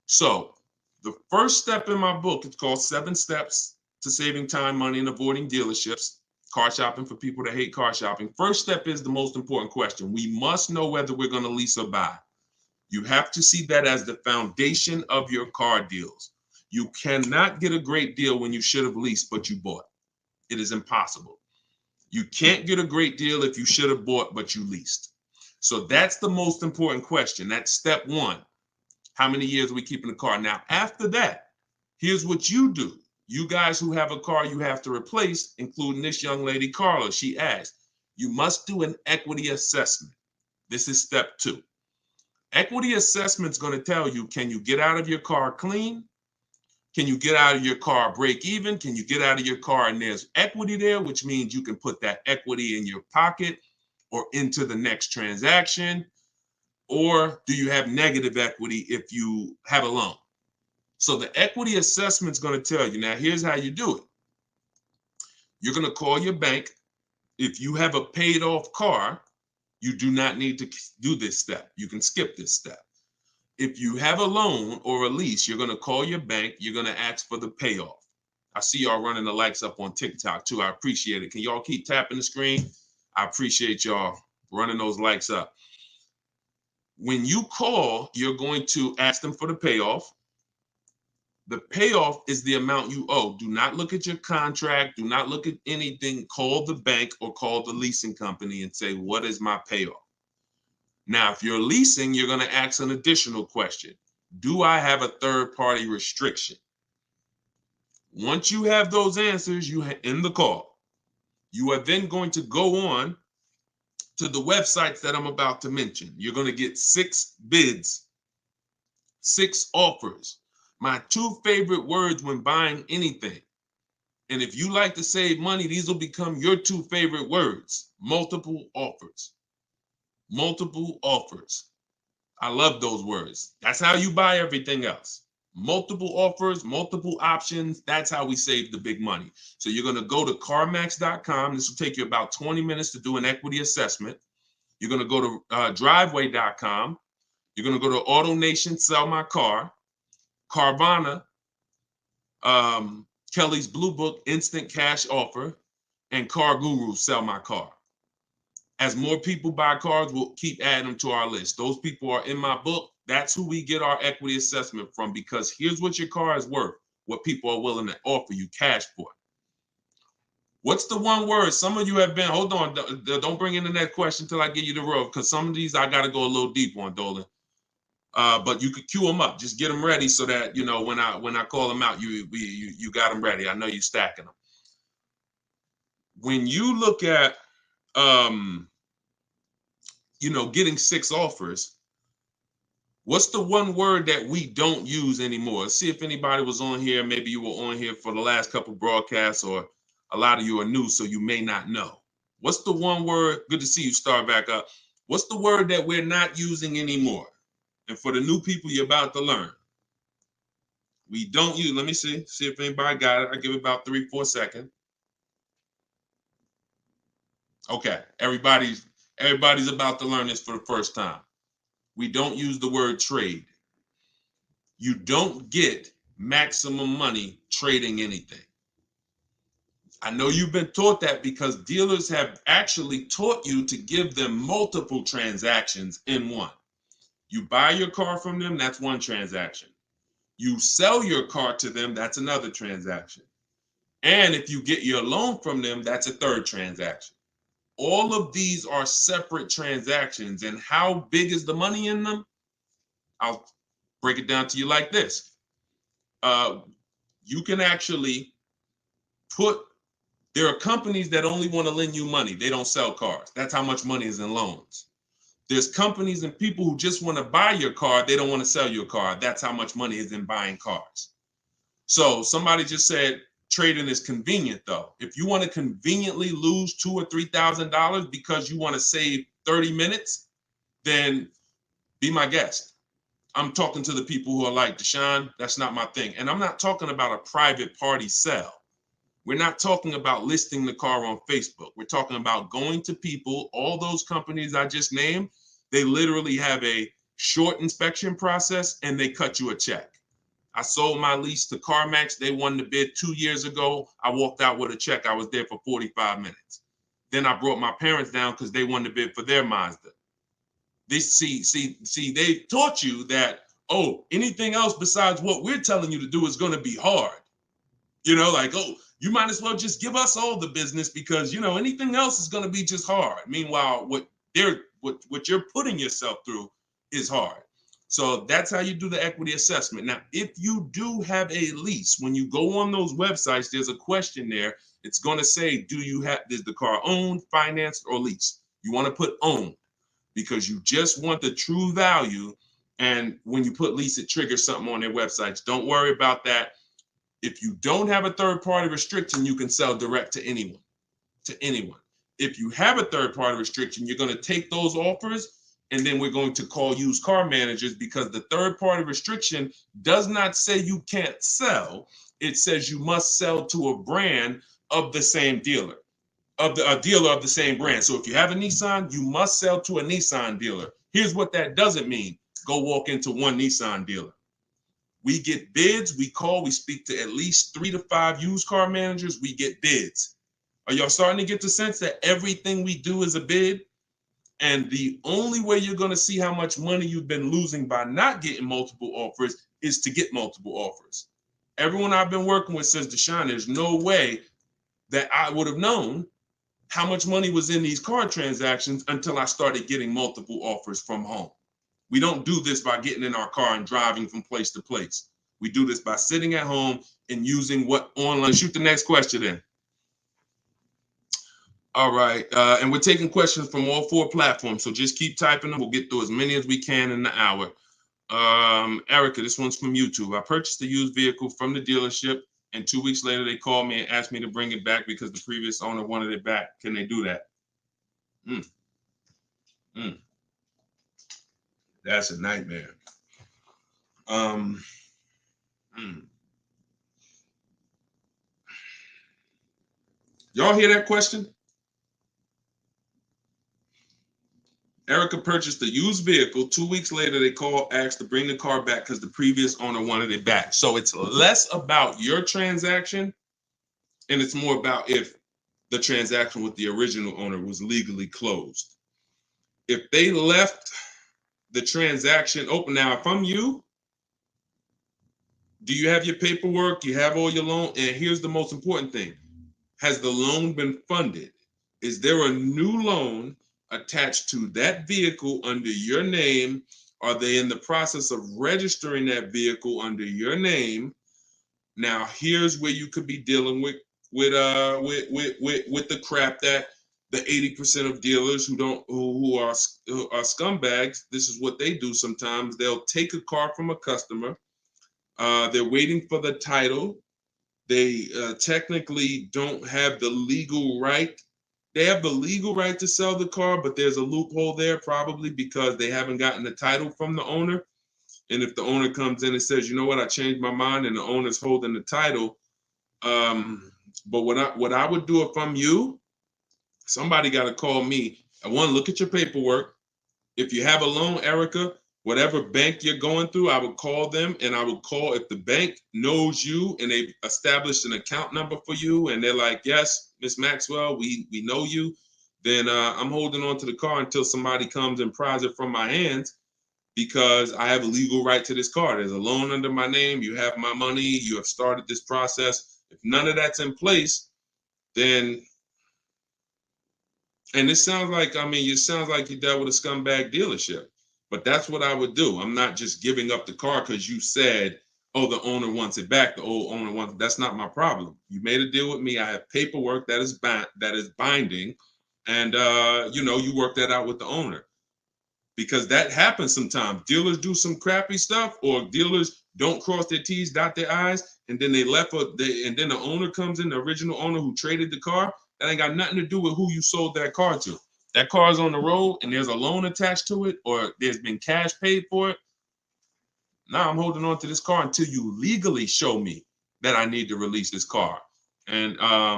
So the first step in my book, it's called 7 Steps to Saving Time, Money, and Avoiding Dealerships. Car shopping for people that hate car shopping. First step is the most important question. We must know whether we're going to lease or buy. You have to see that as the foundation of your car deals. You cannot get a great deal when you should have leased, but you bought. It is impossible. You can't get a great deal if you should have bought, but you leased. So that's the most important question. That's step 1. How many years are we keeping the car? Now, after that, here's what you do. You guys who have a car you have to replace, including this young lady, Carla, she asked, you must do an equity assessment. This is step 2. Equity assessment is going to tell you, can you get out of your car clean? Can you get out of your car break even? Can you get out of your car and there's equity there, which means you can put that equity in your pocket or into the next transaction? Or do you have negative equity if you have a loan? So the equity assessment is going to tell you. Now, here's how you do it. You're going to call your bank. If you have a paid off car, you do not need to do this step. You can skip this step. If you have a loan or a lease, you're going to call your bank. You're going to ask for the payoff. I see y'all running the likes up on TikTok too. I appreciate it. Can y'all keep tapping the screen? I appreciate y'all running those likes up. When you call, you're going to ask them for the payoff. The payoff is the amount you owe. Do not look at your contract. Do not look at anything. Call the bank or call the leasing company and say, what is my payoff? Now, if you're leasing, you're going to ask an additional question. Do I have a third-party restriction? Once you have those answers, you end the call. You are then going to go on to the websites that I'm about to mention. You're going to get 6 bids, 6 offers. My 2 favorite words when buying anything. And if you like to save money, these will become your 2 favorite words. Multiple offers. Multiple offers. I love those words. That's how you buy everything else. Multiple offers, multiple options. That's how we save the big money. So you're going to go to CarMax.com. This will take you about 20 minutes to do an equity assessment. You're going to go to Driveway.com. You're going to go to AutoNation, Sell My Car, Carvana, Kelly's Blue Book, Instant Cash Offer, and Car Guru, Sell My Car. As more people buy cars, we'll keep adding them to our list. Those people are in my book. That's who we get our equity assessment from, because here's what your car is worth, what people are willing to offer you cash for. What's the one word? Some of you have been, hold on, don't bring in the next question until I give you the road, because some of these I got to go a little deep on, Dolan. But you could queue them up. Just get them ready so that, you know, when I call them out, you got them ready. I know you're stacking them. When you look at, you know, getting 6 offers, what's the one word that we don't use anymore? Let's see if anybody was on here. Maybe you were on here for the last couple broadcasts, or a lot of you are new, so you may not know. What's the one word? Good to see you start back up. What's the word that we're not using anymore? And for the new people, you're about to learn. We don't use, let me see if anybody got it. I give it about 3-4 seconds. Okay, everybody's about to learn this for the first time. We don't use the word trade. You don't get maximum money trading anything. I know you've been taught that because dealers have actually taught you to give them multiple transactions in one. You buy your car from them, that's one transaction. You sell your car to them, that's another transaction. And if you get your loan from them, that's a third transaction. All of these are separate transactions. And how big is the money in them? I'll break it down to you like this. You can actually there are companies that only want to lend you money. They don't sell cars. That's how much money is in loans. There's companies and people who just want to buy your car. They don't want to sell your car. That's how much money is in buying cars. So somebody just said trading is convenient, though. If you want to conveniently lose $2,000 or $3,000 because you want to save 30 minutes, then be my guest. I'm talking to the people who are like, Deshone, that's not my thing. And I'm not talking about a private party sale. We're not talking about listing the car on Facebook. We're talking about going to people. All those companies I just named, they literally have a short inspection process and they cut you a check. I sold my lease to CarMax. They won the bid 2 years ago. I walked out with a check. I was there for 45 minutes. Then I brought my parents down because they won the bid for their Mazda. They they taught you that, oh, anything else besides what we're telling you to do is going to be hard. You know, like, oh, you might as well just give us all the business because, you know, anything else is going to be just hard. Meanwhile, what you're putting yourself through is hard. So that's how you do the equity assessment. Now, if you do have a lease, when you go on those websites, there's a question there. It's going to say, is the car owned, financed, or leased? You want to put owned because you just want the true value. And when you put lease, it triggers something on their websites. Don't worry about that. If you don't have a third-party restriction, you can sell direct to anyone, If you have a third-party restriction, you're going to take those offers, and then we're going to call used car managers because the third-party restriction does not say you can't sell. It says you must sell to a brand of the same dealer, a dealer of the same brand. So if you have a Nissan, you must sell to a Nissan dealer. Here's what that doesn't mean. Go walk into one Nissan dealer. We get bids, we speak to at least 3 to 5 used car managers, we get bids. Are y'all starting to get the sense that everything we do is a bid? And the only way you're going to see how much money you've been losing by not getting multiple offers is to get multiple offers. Everyone I've been working with says, Deshone, there's no way that I would have known how much money was in these car transactions until I started getting multiple offers from home. We don't do this by getting in our car and driving from place to place. We do this by sitting at home and using what online. Shoot the next question in. All right. And we're taking questions from all 4 platforms. So just keep typing them. We'll get through as many as we can in the hour. Erica, this one's from YouTube. I purchased a used vehicle from the dealership, and 2 weeks later they called me and asked me to bring it back because the previous owner wanted it back. Can they do that? Mm, mm, that's a nightmare. Mm. Y'all hear that question? Erica purchased a used vehicle. 2 weeks later, they called, asked to bring the car back because the previous owner wanted it back. So it's less about your transaction, and it's more about if the transaction with the original owner was legally closed. If they left the transaction open, now if I'm you, do you have your paperwork? You have all your loan? And here's the most important thing. Has the loan been funded? Is there a new loan attached to that vehicle under your name? Are they in the process of registering that vehicle under your name? Now, here's where you could be dealing with the crap that the 80% of dealers who are scumbags. This is what they do sometimes. They'll take a car from a customer. They're waiting for the title. They technically don't have the legal right. They have the legal right to sell the car, but there's a loophole there probably because they haven't gotten the title from the owner. And if the owner comes in and says, you know what, I changed my mind, and the owner's holding the title. But what I would do if I'm you, somebody got to call me. I want to look at your paperwork. If you have a loan, Erica, whatever bank you're going through, I would call them, and I would call if the bank knows you and they've established an account number for you, and they're like, yes, Miss Maxwell, we know you, then I'm holding on to the car until somebody comes and pries it from my hands because I have a legal right to this car. There's a loan under my name. You have my money. You have started this process. If none of that's in place, then, and it sounds like, it sounds like you dealt with a scumbag dealership, but that's what I would do. I'm not just giving up the car because you said, oh, the owner wants it back. The old owner wants it. That's not my problem. You made a deal with me. I have paperwork that is binding, and you work that out with the owner. Because that happens sometimes. Dealers do some crappy stuff, or dealers don't cross their T's, dot their I's, and then and then the owner comes in, the original owner who traded the car. That ain't got nothing to do with who you sold that car to. That car is on the road, and there's a loan attached to it, or there's been cash paid for it. Now I'm holding on to this car until you legally show me that I need to release this car, and I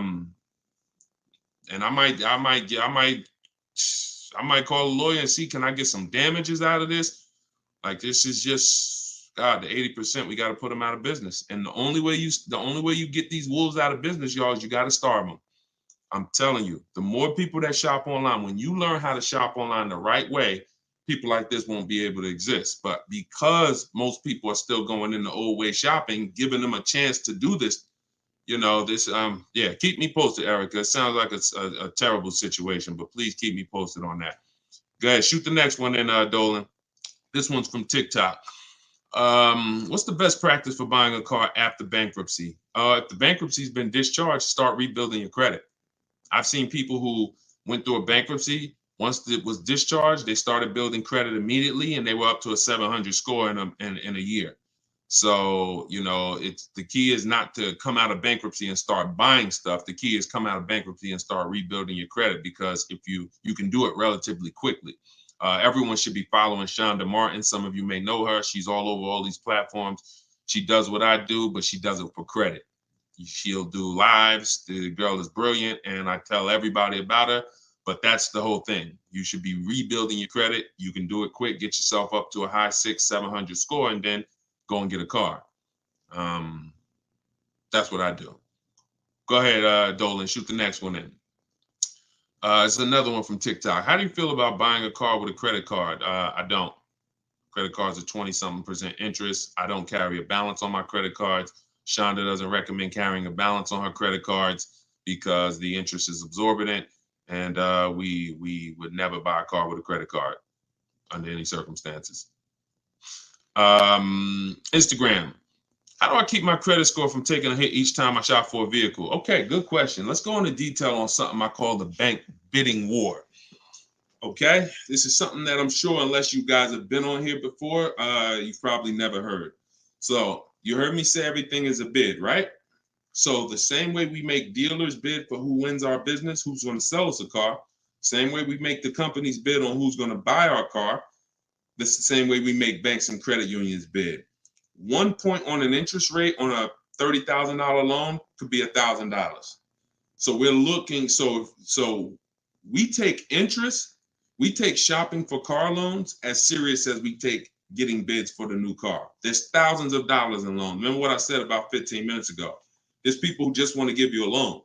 might call a lawyer and see, can I get some damages out of this? Like, this is just, God, the 80%, we got to put them out of business. And the only way you get these wolves out of business, y'all, is you got to starve them. I'm telling you, the more people that shop online, when you learn how to shop online the right way, people like this won't be able to exist. But because most people are still going in the old way shopping, giving them a chance to do this, keep me posted, Erica. It sounds like it's a terrible situation, but please keep me posted on that. Go ahead, shoot the next one in, Dolan. This one's from TikTok. What's the best practice for buying a car after bankruptcy? If the bankruptcy's been discharged, start rebuilding your credit. I've seen people who went through a bankruptcy. Once it was discharged, they started building credit immediately, and they were up to a 700 score in a year. So, it's the key is not to come out of bankruptcy and start buying stuff. The key is come out of bankruptcy and start rebuilding your credit, because if you can do it relatively quickly. Everyone should be following Shonda Martin. Some of you may know her. She's all over all these platforms. She does what I do, but she does it for credit. She'll do lives. The girl is brilliant, and I tell everybody about her. But that's the whole thing. You should be rebuilding your credit. You can do it quick. Get yourself up to a high 600-700 score, and then go and get a car. That's what I do. Go ahead, Dolan. Shoot the next one in. It's another one from TikTok. How do you feel about buying a car with a credit card? I don't. Credit cards are 20-something% interest. I don't carry a balance on my credit cards. Shonda doesn't recommend carrying a balance on her credit cards because the interest is exorbitant, and we would never buy a car with a credit card under any circumstances. Instagram. How do I keep my credit score from taking a hit each time I shop for a vehicle? Okay, good question. Let's go into detail on something I call the bank bidding war. Okay, this is something that I'm sure, unless you guys have been on here before, you've probably never heard. So you heard me say everything is a bid, right? So the same way we make dealers bid for who wins our business, who's going to sell us a car, same way we make the companies bid on who's going to buy our car, that's the same way we make banks and credit unions bid. 1 point on an interest rate on a $30,000 loan could be $1,000. So we're looking, so we take interest, we take shopping for car loans as serious as we take getting bids for the new car. There's thousands of dollars in loans. Remember what I said about 15 minutes ago? There's people who just want to give you a loan.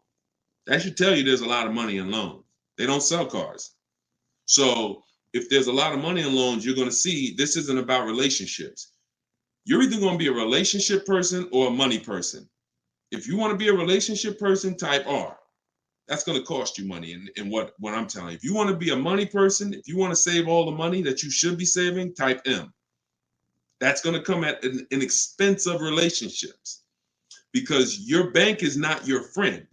That should tell you there's a lot of money in loans. They don't sell cars. So if there's a lot of money in loans, you're going to see this isn't about relationships. You're either going to be a relationship person or a money person. If you want to be a relationship person, type R. That's going to cost you money in what I'm telling you. If you want to be a money person, if you want to save all the money that you should be saving, type M. That's going to come at an expense of relationships, because your bank is not your friend.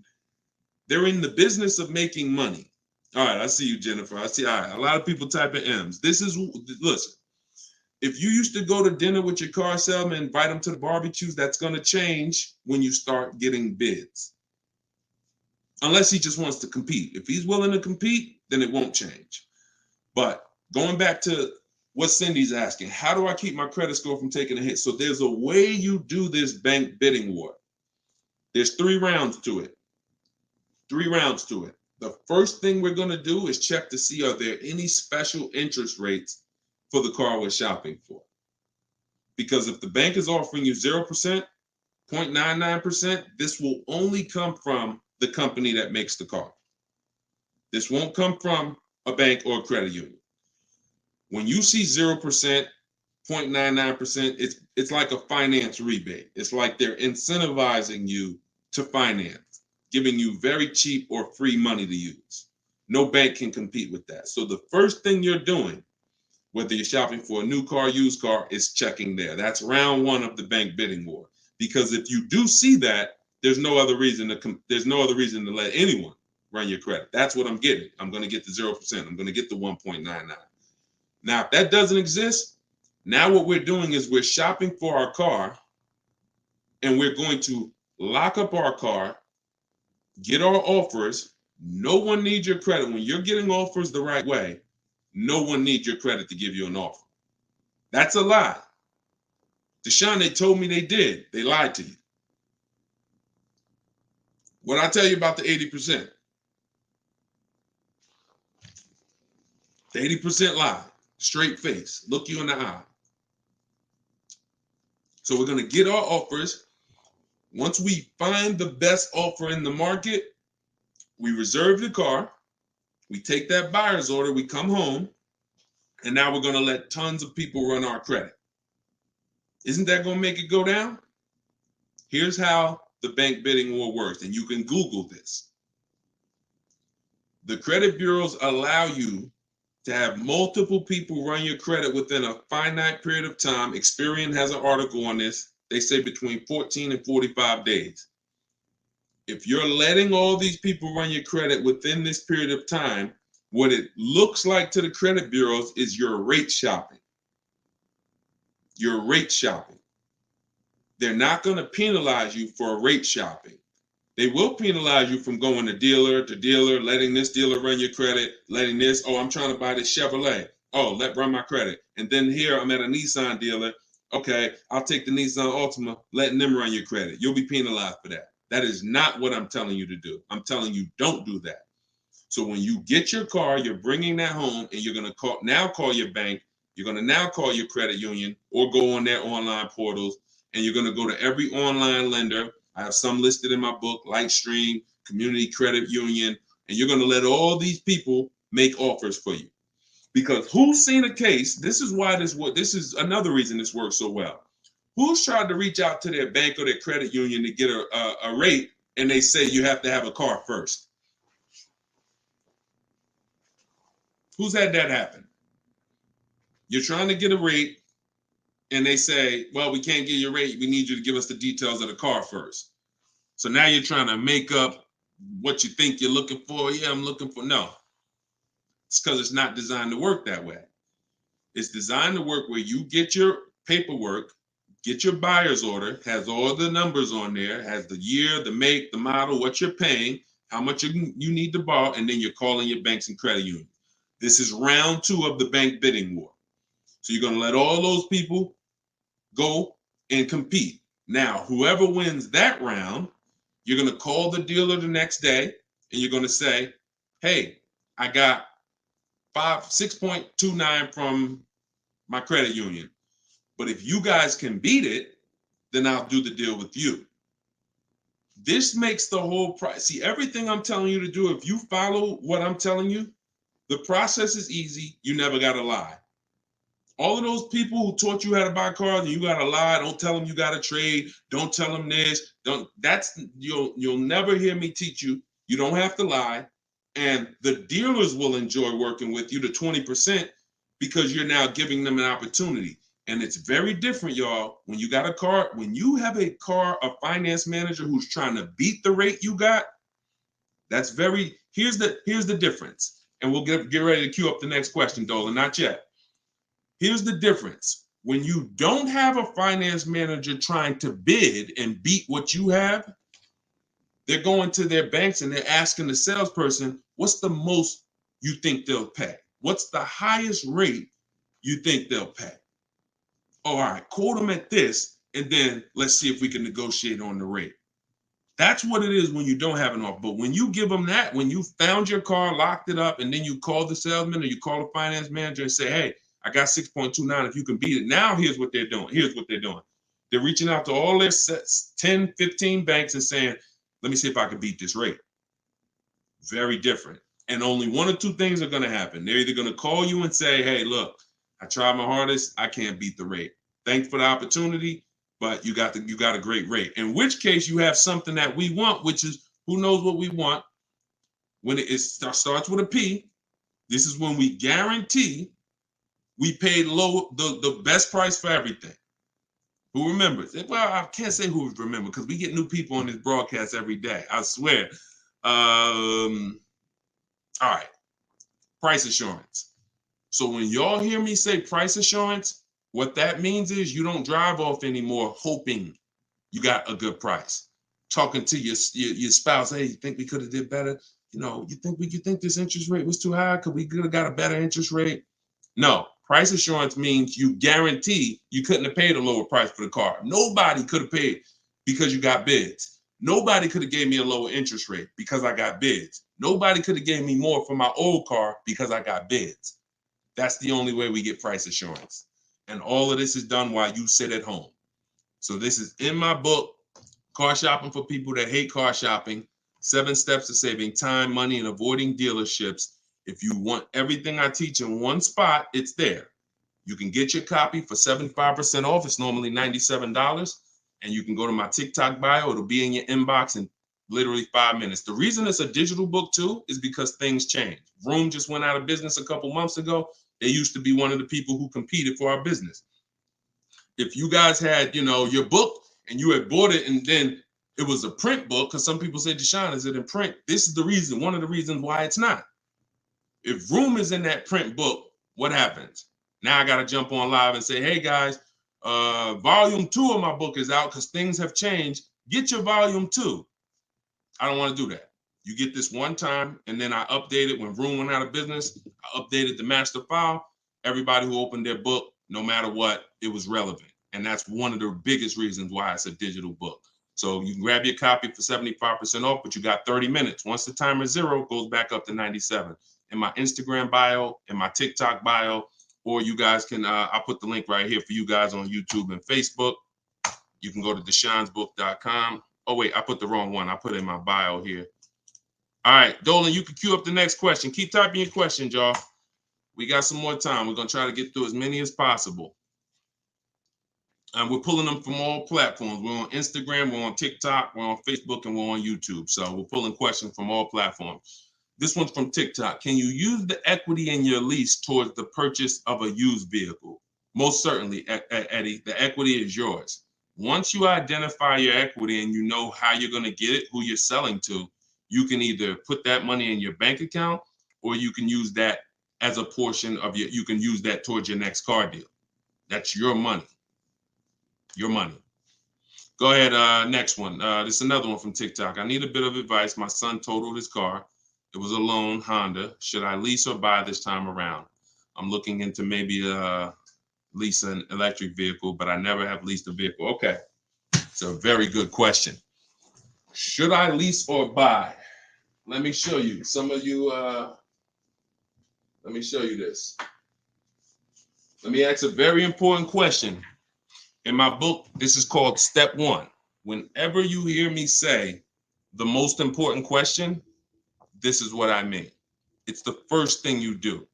They're in the business of making money. All right, I see you, Jennifer. I see, all right, a lot of people typing M's. Listen, if you used to go to dinner with your car salesman, invite them to the barbecues, that's going to change when you start getting bids. Unless he just wants to compete. If he's willing to compete, then it won't change. But going back to what Cindy's asking, how do I keep my credit score from taking a hit? So there's a way you do this bank bidding war. There's 3 rounds to it. 3 rounds to it. The first thing we're going to do is check to see, are there any special interest rates for the car we're shopping for? Because if the bank is offering you 0%, 0.99%, this will only come from the company that makes the car. This won't come from a bank or a credit union. When you see 0%, 0.99%, it's like a finance rebate. It's like they're incentivizing you to finance, giving you very cheap or free money to use. No bank can compete with that. So the first thing you're doing, whether you're shopping for a new car, used car, is checking there. That's round 1 of the bank bidding war. Because if you do see that, there's no other reason to let anyone run your credit. That's what I'm getting. I'm going to get the 0%. I'm going to get the 1.99. Now, if that doesn't exist, now what we're doing is we're shopping for our car, and we're going to lock up our car, get our offers. No one needs your credit. When you're getting offers the right way, no one needs your credit to give you an offer. That's a lie. Deshone, they told me they did. They lied to you. What I tell you about the 80%? The 80% lie. Straight face. Look you in the eye. So we're going to get our offers. Once we find the best offer in the market, we reserve the car. We take that buyer's order. We come home. And now we're going to let tons of people run our credit. Isn't that going to make it go down? Here's how the bank bidding war works, and you can Google this. The credit bureaus allow you to have multiple people run your credit within a finite period of time. Experian has an article on this. They say between 14 and 45 days. If you're letting all these people run your credit within this period of time, what it looks like to the credit bureaus is you're rate shopping. You're rate shopping. They're not going to penalize you for rate shopping. They will penalize you from going to dealer, letting this dealer run your credit, letting this, oh, I'm trying to buy this Chevrolet. Oh, run my credit. And then here I'm at a Nissan dealer. Okay, I'll take the Nissan Altima, letting them run your credit. You'll be penalized for that. That is not what I'm telling you to do. I'm telling you, don't do that. So when you get your car, you're bringing that home, and you're going to call your bank. You're going to now call your credit union or go on their online portals, and you're going to go to every online lender. I have some listed in my book, Lightstream, Community Credit Union, and you're going to let all these people make offers for you. Because who's seen a case? This is another reason this works so well. Who's tried to reach out to their bank or their credit union to get a rate, and they say you have to have a car first? Who's had that happen? You're trying to get a rate, and they say, well, we can't give you a rate. We need you to give us the details of the car first. So now you're trying to make up what you think you're looking for. Yeah, I'm looking for. No, it's because it's not designed to work that way. It's designed to work where you get your paperwork, get your buyer's order, has all the numbers on there, has the year, the make, the model, what you're paying, how much you need to borrow, and then you're calling your banks and credit unions. This is round 2 of the bank bidding war. So you're going to let all those people go and compete. Now, whoever wins that round, you're going to call the dealer the next day and you're going to say, hey, I got 6.29 from my credit union. But if you guys can beat it, then I'll do the deal with you. This makes the whole price. See, everything I'm telling you to do, if you follow what I'm telling you, the process is easy. You never got to lie. All of those people who taught you how to buy cars and you got to lie, don't tell them you got to trade, don't tell them this, you'll never hear me teach you. You don't have to lie. And the dealers will enjoy working with you to 20% because you're now giving them an opportunity. And it's very different, y'all. When you got a car, when you have a finance manager who's trying to beat the rate you got, here's the difference. And we'll get ready to queue up the next question, Dolan, not yet. Here's the difference. When you don't have a finance manager trying to bid and beat what you have, they're going to their banks and they're asking the salesperson, what's the most you think they'll pay? What's the highest rate you think they'll pay? All right, quote them at this, and then let's see if we can negotiate on the rate. That's what it is when you don't have an offer. But when you give them that, when you found your car, locked it up, and then you call the salesman or you call the finance manager and say, hey, I got 6.29. If you can beat it. Now, here's what they're doing. They're reaching out to all their 10, 15 banks and saying, let me see if I can beat this rate. Very different. And only one or two things are going to happen. They're either going to call you and say, hey, look, I tried my hardest. I can't beat the rate. Thanks for the opportunity, but you got a great rate. In which case you have something that we want, which is who knows what we want. When it starts with a P, this is when we guarantee we paid the best price for everything. Who remembers? Well, I can't say who remembers because we get new people on this broadcast every day. I swear. All right. Price assurance. So when y'all hear me say price assurance, what that means is you don't drive off anymore hoping you got a good price. Talking to your spouse, hey, you think we could have did better? You think this interest rate was too high? Could we have got a better interest rate? No. Price assurance means you guarantee you couldn't have paid a lower price for the car. Nobody could have paid because you got bids. Nobody could have gave me a lower interest rate because I got bids. Nobody could have gave me more for my old car because I got bids. That's the only way we get price assurance. And all of this is done while you sit at home. So this is in my book, Car Shopping for People That Hate Car Shopping, 7 Steps to Saving Time, Money, and Avoiding Dealerships. If you want everything I teach in one spot, it's there. You can get your copy for 75% off. It's normally $97. And you can go to my TikTok bio. It'll be in your inbox in literally 5 minutes. The reason it's a digital book too is because things change. Vroom just went out of business a couple months ago. They used to be one of the people who competed for our business. If you guys had, your book and you had bought it and then it was a print book, because some people say, Deshone, is it in print? This is the reason, one of the reasons why it's not. If Vroom is in that print book, what happens? Now I got to jump on live and say, hey guys, volume 2 of my book is out because things have changed. Get your volume 2. I don't want to do that. You get this one time, and then I update it when Vroom went out of business. I updated the master file. Everybody who opened their book, no matter what, it was relevant. And that's one of the biggest reasons why it's a digital book. So you can grab your copy for 75% off, but you got 30 minutes. Once the timer is 0, it goes back up to 97. In my Instagram bio, in my TikTok bio, or you guys can, I'll put the link right here for you guys on YouTube and Facebook. You can go to deshonsbook.com. Oh, wait, I put the wrong one. I put it in my bio here. All right, Dolan, you can queue up the next question. Keep typing your questions, y'all. We got some more time. We're going to try to get through as many as possible. And we're pulling them from all platforms. We're on Instagram, we're on TikTok, we're on Facebook, and we're on YouTube. So we're pulling questions from all platforms. This one's from TikTok. Can you use the equity in your lease towards the purchase of a used vehicle? Most certainly, Eddie, the equity is yours. Once you identify your equity and you know how you're going to get it, who you're selling to, you can either put that money in your bank account or you can use that as a portion of you can use that towards your next car deal. That's your money. Your money. Go ahead, next one. This is another one from TikTok. I need a bit of advice. My son totaled his car. It was a loan Honda. Should I lease or buy this time around? I'm looking into maybe lease an electric vehicle, but I never have leased a vehicle. Okay, it's a very good question. Should I lease or buy? Let me show you. Some of you, let me show you this. Let me ask a very important question. In my book, this is called Step One. Whenever you hear me say the most important question, this is what I mean. It's the first thing you do.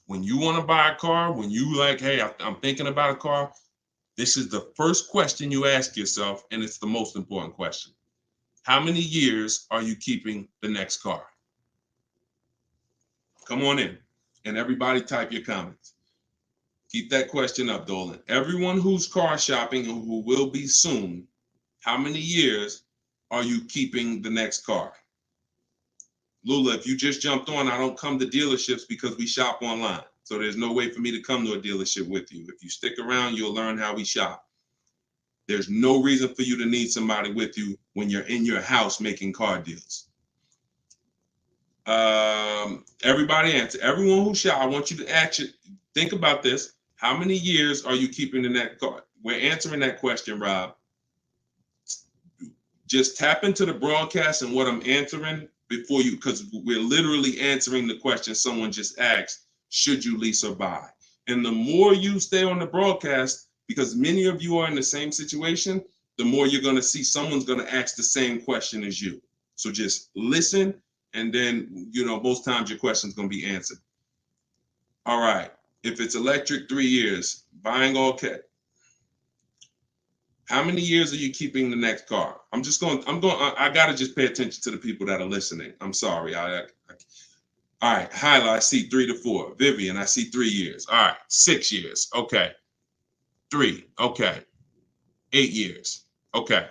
When you want to buy a car, when you like, hey, I'm thinking about a car, this is the first question you ask yourself, and it's the most important question. How many years are you keeping the next car? Come on in, and everybody type your comments. Keep that question up, Dolan. Everyone who's car shopping and who will be soon, how many years are you keeping the next car? Lula, if you just jumped on, I don't come to dealerships because we shop online. So there's no way for me to come to a dealership with you. If you stick around, you'll learn how we shop. There's no reason for you to need somebody with you when you're in your house making car deals. Everybody answer. Everyone who shop, I want you to actually think about this. How many years are you keeping the next car? We're answering that question, Rob. Just tap into the broadcast and what I'm answering before you, because we're literally answering the question someone just asked, should you lease or buy? And the more you stay on the broadcast, because many of you are in the same situation, the more you're going to see someone's going to ask the same question as you. So just listen, and then, most times your question's going to be answered. All right. If it's electric, 3 years. Buying all cash. How many years are you keeping the next car? I got to just pay attention to the people that are listening. I'm sorry. All right. Hyla, I see 3 to 4. Vivian, I see 3 years. All right. 6 years. Okay. 3. Okay. 8 years. Okay.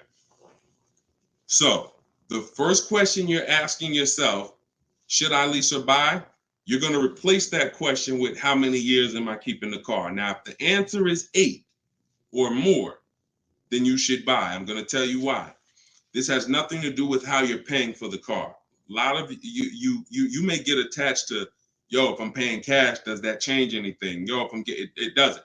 So the first question you're asking yourself, should I lease or buy? You're going to replace that question with how many years am I keeping the car? Now, if the answer is 8 or more, then you should buy. I'm going to tell you why. This has nothing to do with how you're paying for the car. A lot of you may get attached to, if I'm paying cash, does that change anything? If I'm getting, it doesn't,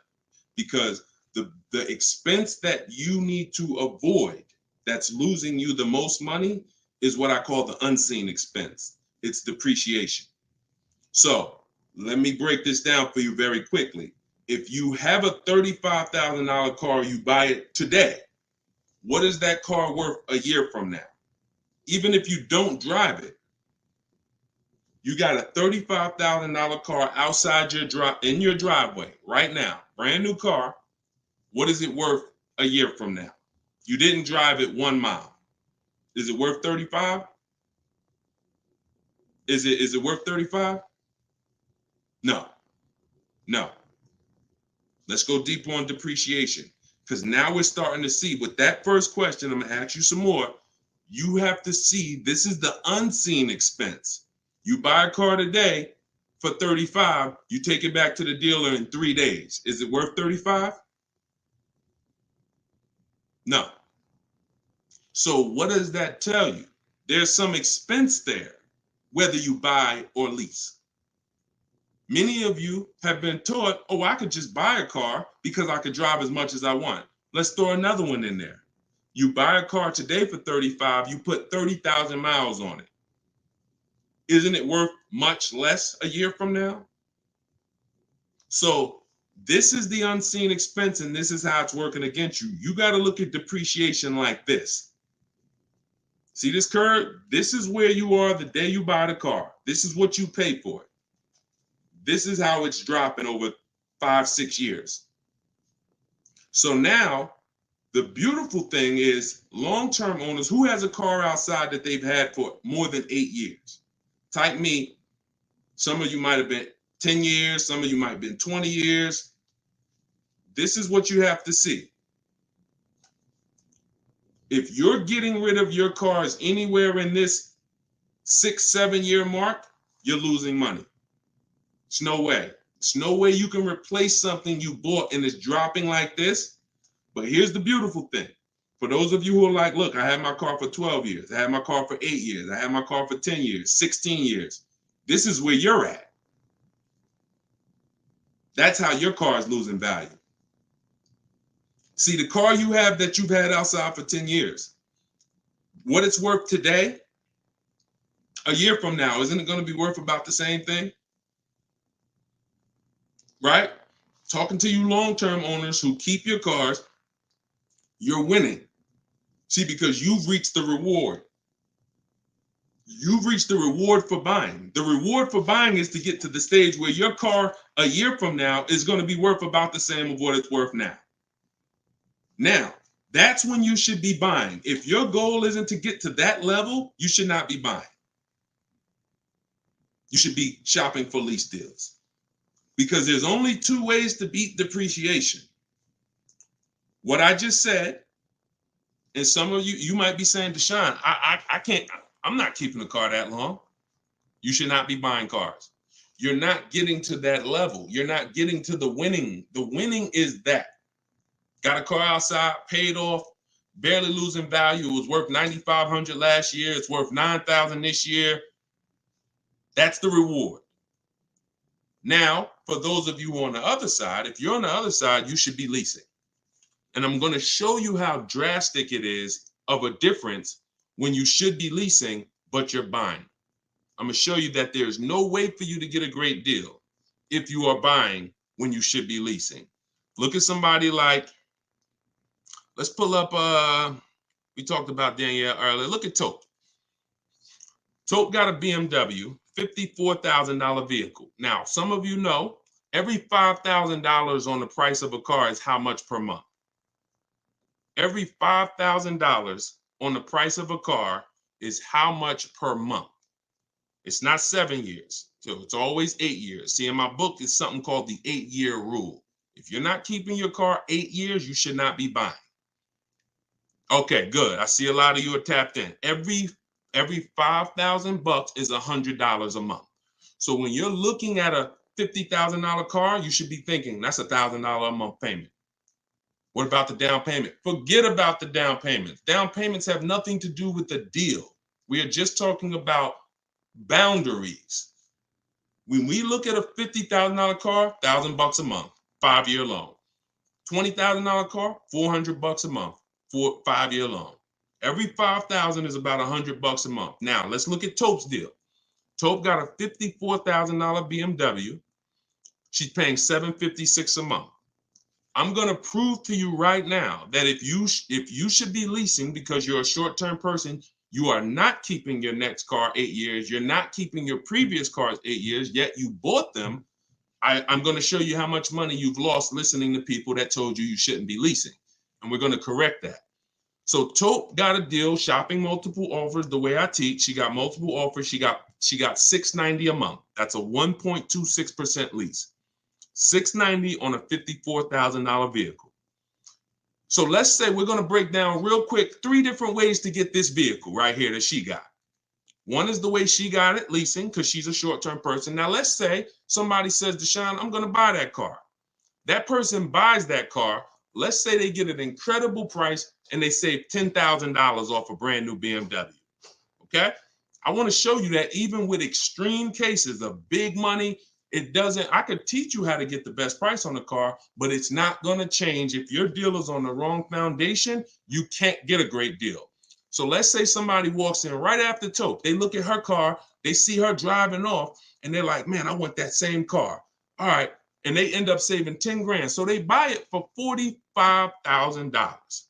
because the expense that you need to avoid that's losing you the most money is what I call the unseen expense. It's depreciation. So let me break this down for you very quickly. If you have a $35,000 car, you buy it today, what is that car worth a year from now? Even if you don't drive it, you got a $35,000 car outside in your driveway right now, brand new car. What is it worth a year from now? You didn't drive it 1 mile. Is it worth 35? Is it worth 35? No. Let's go deeper on depreciation, because now we're starting to see with that first question. I'm going to ask you some more. You have to see this is the unseen expense. You buy a car today for 35, you take it back to the dealer in 3 days. Is it worth 35? No. So what does that tell you? There's some expense there, whether you buy or lease. Many of you have been taught, I could just buy a car because I could drive as much as I want. Let's throw another one in there. You buy a car today for 35, you put 30,000 miles on it. Isn't it worth much less a year from now? So this is the unseen expense, and this is how it's working against you. You got to look at depreciation like this. See this curve? This is where you are the day you buy the car. This is what you pay for it. This is how it's dropping over 5-6 years. So now the beautiful thing is long-term owners who has a car outside that they've had for more than 8 years. Type me. Some of you might have been 10 years. Some of you might have been 20 years. this is what you have to see. If you're getting rid of your cars anywhere in this 6-7 year mark, you're losing money. It's no way. It's no way you can replace something you bought and it's dropping like this. But here's the beautiful thing. For those of you who are like, look, I had my car for 12 years. I had my car for 8 years. I had my car for 10 years, 16 years. This is where you're at. That's how your car is losing value. See, the car you have that you've had outside for 10 years, what it's worth today, a year from now, isn't it going to be worth about the same thing? Right? Talking to you long-term owners who keep your cars, you're winning. See, because you've reached the reward. You've reached the reward for buying. The reward for buying is to get to the stage where your car a year from now is going to be worth about the same of what it's worth now. Now, that's when you should be buying. If your goal isn't to get to that level, you should not be buying. You should be shopping for lease deals. Because there's only two ways to beat depreciation. What I just said, and some of you might be saying, Deshone, I can't, I'm not keeping a car that long. You should not be buying cars. You're not getting to that level. You're not getting to the winning. The winning is that. Got a car outside, paid off, barely losing value. It was worth $9,500 last year. It's worth $9,000 this year. That's the reward. Now, for those of you on the other side, if you're on the other side, you should be leasing. And I'm going to show you how drastic it is of a difference when you should be leasing, but you're buying. I'm going to show you that there's no way for you to get a great deal if you are buying when you should be leasing. Look at somebody like, let's pull up, we talked about Danielle earlier. Look at Tope. Tope got a BMW, $54,000 vehicle. Now, some of you know, every $5,000 on the price of a car is how much per month? Every $5,000 on the price of a car is how much per month? It's not 7 years, so it's always 8 years. See, in my book, it's something called the 8-year rule. If you're not keeping your car 8 years, you should not be buying. Okay, good. I see a lot of you are tapped in. Every $5,000 is $100 a month. So when you're looking at a $50,000 car, you should be thinking that's $1,000 a month payment. What about the down payment? Forget about the down payments. Down payments have nothing to do with the deal. We are just talking about boundaries. When we look at a $50,000 car, $1,000 a month, 5-year loan. $20,000 car, $400 a month, 5-year loan. Every $5,000 is about $100 a month. Now let's look at Tope's deal. Tope got a $54,000 BMW. She's paying $756 a month. I'm going to prove to you right now that if you should be leasing because you're a short-term person, you are not keeping your next car 8 years. You're not keeping your previous cars 8 years, yet you bought them. I'm going to show you how much money you've lost listening to people that told you shouldn't be leasing. And we're going to correct that. So Tope got a deal, shopping multiple offers the way I teach. She got multiple offers. She got $690 a month. That's a 1.26% lease. $690 on a $54,000 vehicle. So let's say we're going to break down real quick 3 different ways to get this vehicle right here that she got. One is the way she got it, leasing, because she's a short-term person. Now let's say somebody says, Deshone, I'm going to buy that car. That person buys that car. Let's say they get an incredible price and they save $10,000 off a brand new BMW. Okay? I want to show you that even with extreme cases of big money, I could teach you how to get the best price on the car, but it's not going to change. If your deal is on the wrong foundation, you can't get a great deal. So let's say somebody walks in right after Tope. They look at her car, they see her driving off, and they're like, man, I want that same car. All right. And they end up saving 10 grand. So they buy it for $45,000.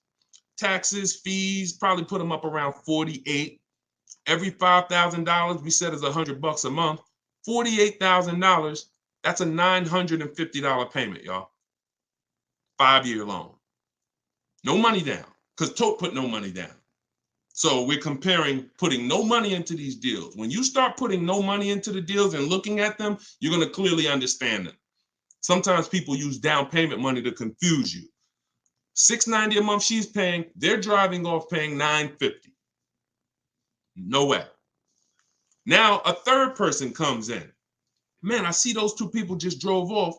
Taxes, fees, probably put them up around 48. Every $5,000 we said is $100 a month. $48,000, that's a $950 payment, y'all. 5-year loan. No money down, because Tope put no money down. So we're comparing putting no money into these deals. When you start putting no money into the deals and looking at them, you're going to clearly understand them. Sometimes people use down payment money to confuse you. $690 a month she's paying, they're driving off paying $950. No way. Now a third person comes in. Man, I see those two people just drove off.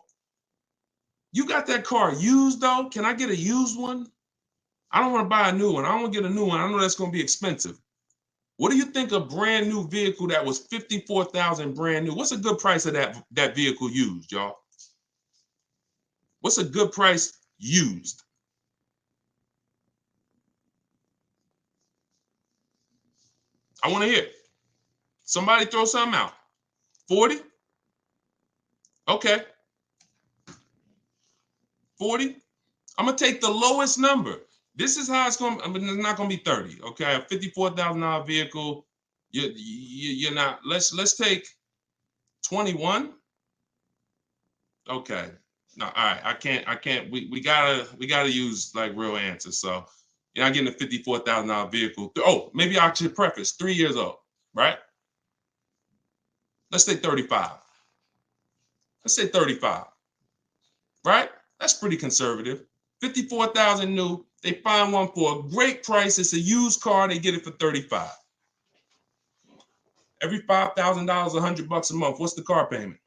You got that car used though? Can I get a used one? I don't want to buy a new one. I don't want to get a new one. I know that's going to be expensive. What do you think a brand new vehicle that was $54,000 brand new? What's a good price of that vehicle used, y'all? What's a good price used? I want to hear. Somebody throw something out. 40? Okay. 40? I'm going to take the lowest number. This is how it's going to, I mean, it's not going to be 30. Okay. A $54,000 vehicle. You're not, let's take 21. Okay. No, all right. I can't, we gotta use like real answers. So you're not getting a $54,000 vehicle. Oh, maybe I should preface 3 years old, right? Let's say 35. Let's say 35, right? That's pretty conservative. 54,000 new. They find one for a great price. It's a used car. They get it for 35. Every $5,000, $100 a month. What's the car payment?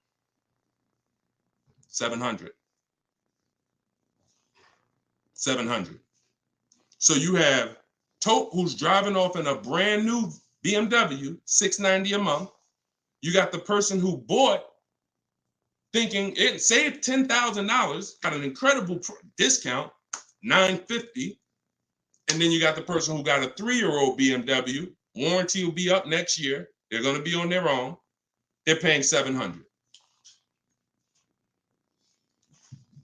700. 700. So you have Tope, who's driving off in a brand new BMW, $690 a month. You got the person who bought thinking it saved $10,000, got an incredible discount, $950. And then you got the person who got a 3-year-old BMW. Warranty will be up next year. They're going to be on their own. They're paying $700.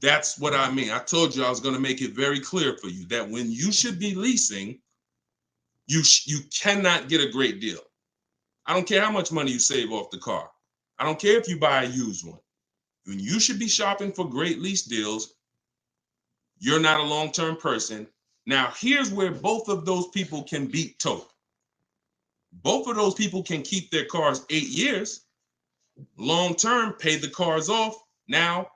That's what I mean. I told you I was going to make it very clear for you that when you should be leasing, you cannot get a great deal. I don't care how much money you save off the car. I don't care if you buy a used one. When you should be shopping for great lease deals, you're not a long-term person. Now, here's where both of those people can beat Tope. Both of those people can keep their cars 8 years, long-term, pay the cars off. Now,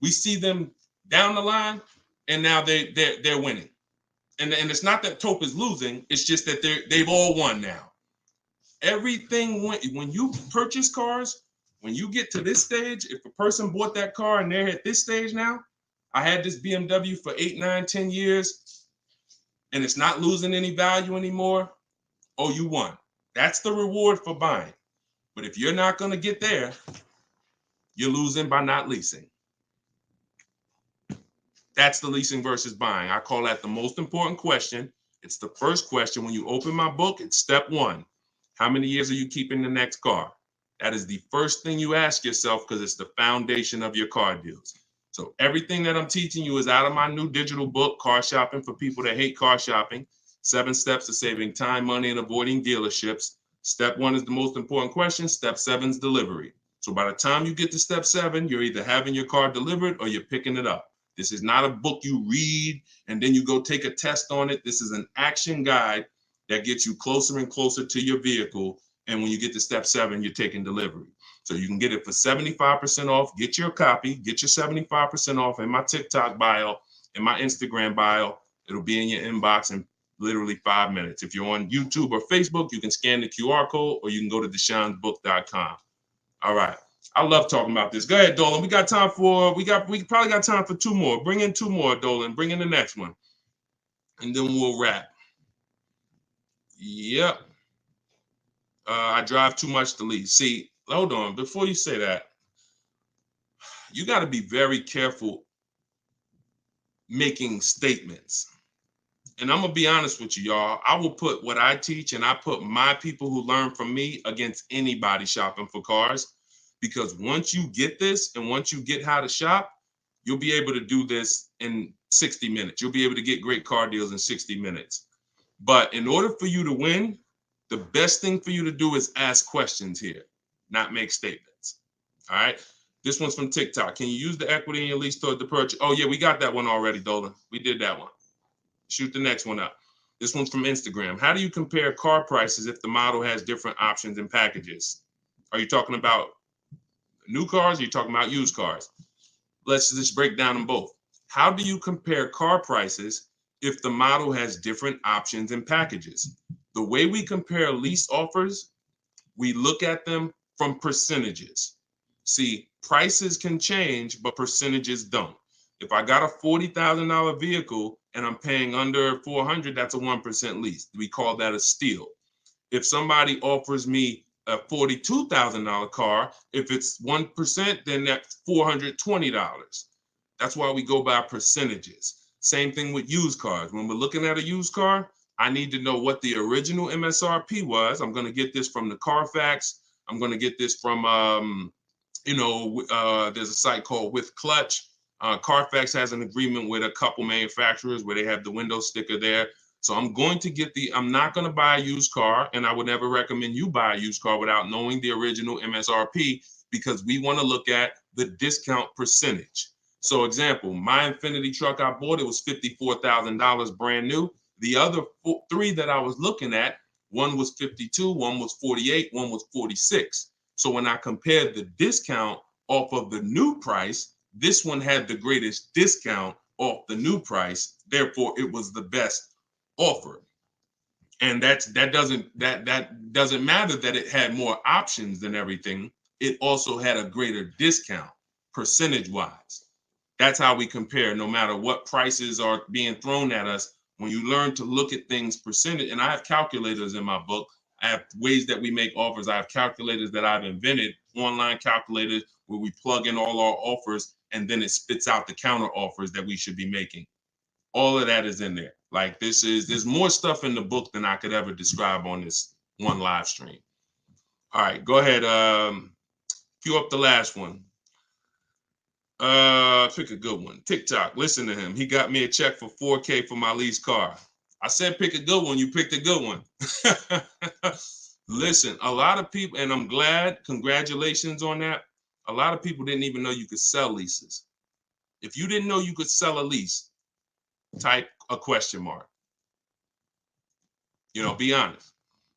we see them down the line, and now they're winning. And it's not that Tope is losing. It's just that they've all won now. Everything when you purchase cars, when you get to this stage, if a person bought that car and they're at this stage now, I had this BMW for 8, 9, 10 years, and it's not losing any value anymore. Oh, you won. That's the reward for buying. But if you're not going to get there, you're losing by not leasing. That's the leasing versus buying. I call that the most important question. It's the first question. When you open my book, it's step 1. How many years are you keeping the next car? That is the first thing you ask yourself because it's the foundation of your car deals. So everything that I'm teaching you is out of my new digital book, Car Shopping for People That Hate Car Shopping. 7 steps to saving time, money, and avoiding dealerships. Step 1 is the most important question. Step 7 is delivery. So by the time you get to step 7, you're either having your car delivered or you're picking it up. This is not a book you read and then you go take a test on it. This is an action guide that gets you closer and closer to your vehicle. And when you get to step 7, you're taking delivery. So you can get it for 75% off. Get your copy. Get your 75% off in my TikTok bio, in my Instagram bio. It'll be in your inbox in literally 5 minutes. If you're on YouTube or Facebook, you can scan the QR code or you can go to Deshone'sBook.com. All right. I love talking about this. Go ahead, Dolan. We probably got time for 2 more. Bring in 2 more, Dolan. Bring in the next one. And then we'll wrap. Yep. I drive too much to lease. See, hold on. Before you say that, you got to be very careful making statements. And I'm going to be honest with you, y'all. I will put what I teach and I put my people who learn from me against anybody shopping for cars. Because once you get this and once you get how to shop, you'll be able to do this in 60 minutes. You'll be able to get great car deals in 60 minutes. But in order for you to win, the best thing for you to do is ask questions here, not make statements. All right. This one's from TikTok. Can you use the equity in your lease toward the purchase? Oh, yeah, we got that one already, Dolan. We did that one. Shoot the next one up. This one's from Instagram. How do you compare car prices if the model has different options and packages? Are you talking about new cars or are you talking about used cars? Let's just break down them both. How do you compare car prices if the model has different options and packages? The way we compare lease offers, we look at them from percentages. See, prices can change, but percentages don't. If I got a $40,000 vehicle and I'm paying under 400, that's a 1% lease. We call that a steal. If somebody offers me a $42,000 car, if it's 1%, then that's $420. That's why we go by percentages. Same thing with used cars. When we're looking at a used car, I need to know what the original MSRP was. I'm going to get this from the Carfax. I'm going to get this from, there's a site called With Clutch. Carfax has an agreement with a couple manufacturers where they have the window sticker there. So I'm going to get I'm not going to buy a used car, and I would never recommend you buy a used car without knowing the original MSRP, because we want to look at the discount percentage. So example, my Infinity truck I bought, it was $54,000 brand new. The other three that I was looking at, one was 52, one was 48, one was 46. So when I compared the discount off of the new price, this one had the greatest discount off the new price. Therefore, it was the best offer. And that doesn't matter that it had more options than everything. It also had a greater discount percentage wise. That's how we compare, no matter what prices are being thrown at us. When you learn to look at things percentage, and I have calculators in my book. I have ways that we make offers. I have calculators that I've invented, online calculators where we plug in all our offers and then it spits out the counter offers that we should be making. All of that is in there. Like there's more stuff in the book than I could ever describe on this one live stream. All right, go ahead. Cue up the last one. Pick a good one. TikTok. Listen to him. He got me a check for $4K for my lease car. I said pick a good one. You picked a good one. Listen, a lot of people, and I'm glad, congratulations on that. A lot of people didn't even know you could sell leases. If you didn't know you could sell a lease, type a question mark. Be honest.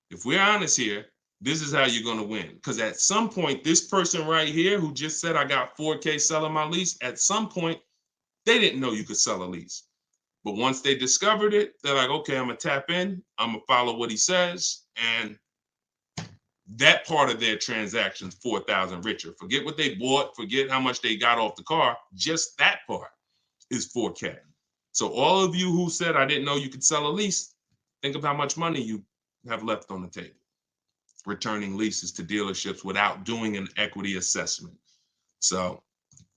If we're honest here, this is how you're going to win. Because at some point, this person right here who just said I got $4K selling my lease, at some point, they didn't know you could sell a lease. But once they discovered it, they're like, okay, I'm going to tap in. I'm going to follow what he says. And that part of their transaction's 4,000 richer. Forget what they bought. Forget how much they got off the car. Just that part is 4K. So all of you who said I didn't know you could sell a lease, think of how much money you have left on the table returning leases to dealerships without doing an equity assessment. So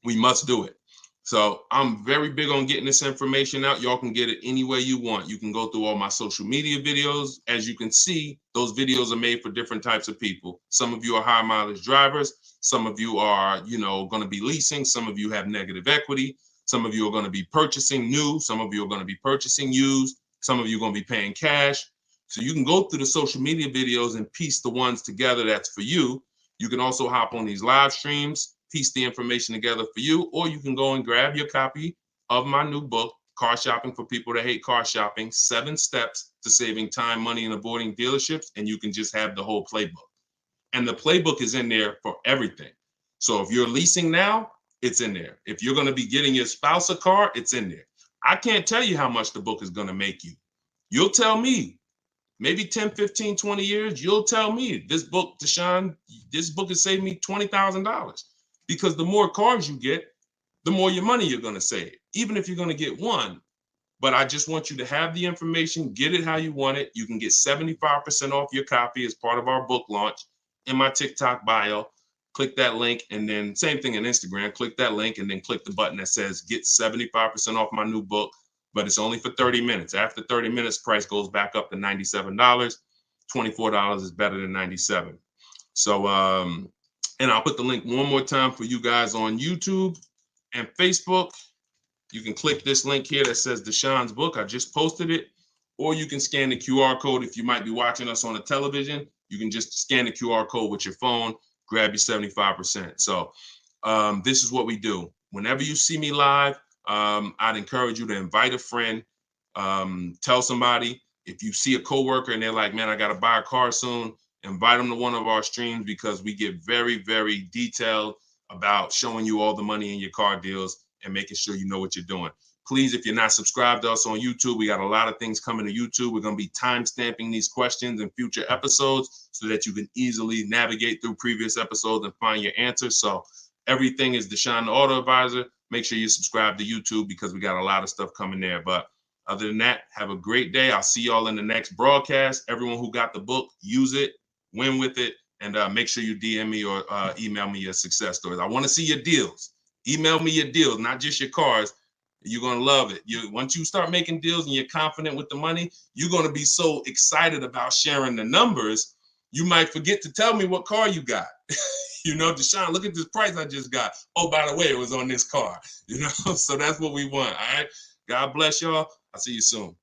we must do it. So I'm very big on getting this information out. Y'all can get it any way you want. You can go through all my social media videos. As you can see, those videos are made for different types of people. Some of you are high mileage drivers. Some of you are, going to be leasing. Some of you have negative equity. Some of you are going to be purchasing new. Some of you are going to be purchasing used. Some of you are going to be paying cash. So you can go through the social media videos and piece the ones together that's for you. You can also hop on these live streams, piece the information together for you, or you can go and grab your copy of my new book, Car Shopping for People That Hate Car Shopping, 7 Steps to Saving Time, Money, and Avoiding Dealerships, and you can just have the whole playbook. And the playbook is in there for everything. So if you're leasing now, it's in there. If you're going to be getting your spouse a car, it's in there. I can't tell you how much the book is going to make you. You'll tell me. Maybe 10, 15, 20 years, you'll tell me, this book, Deshone, this book has saved me $20,000. Because the more cars you get, the more your money you're going to save, even if you're going to get one. But I just want you to have the information, get it how you want it. You can get 75% off your copy as part of our book launch in my TikTok bio. Click that link, and then same thing in Instagram. Click that link and then click the button that says get 75% off my new book. But it's only for 30 minutes. After 30 minutes, price goes back up to $97. $24 is better than $97. So, and I'll put the link one more time for you guys on YouTube and Facebook. You can click this link here that says Deshone's book. I just posted it. Or you can scan the QR code. If you might be watching us on a television, you can just scan the QR code with your phone, grab your 75%. So this is what we do. Whenever you see me live, I'd encourage you to invite a friend, tell somebody. If you see a coworker and they're like, man, I got to buy a car soon, invite them to one of our streams, because we get very, very detailed about showing you all the money in your car deals and making sure you know what you're doing. Please, if you're not subscribed to us on YouTube, we got a lot of things coming to YouTube. We're going to be time stamping these questions in future episodes so that you can easily navigate through previous episodes and find your answers. So everything is Deshone the Auto Advisor. Make sure you subscribe to YouTube because we got a lot of stuff coming there. But other than that, have a great day. I'll see y'all in the next broadcast. Everyone who got the book, use it, win with it, and make sure you DM me or email me your success stories. I want to see your deals. Email me your deals, not just your cars. You're going to love it. Once you start making deals and you're confident with the money, you're going to be so excited about sharing the numbers, you might forget to tell me what car you got. You know, Deshone, look at this price I just got. Oh, by the way, it was on this car. You know, so that's what we want. All right. God bless y'all. I'll see you soon.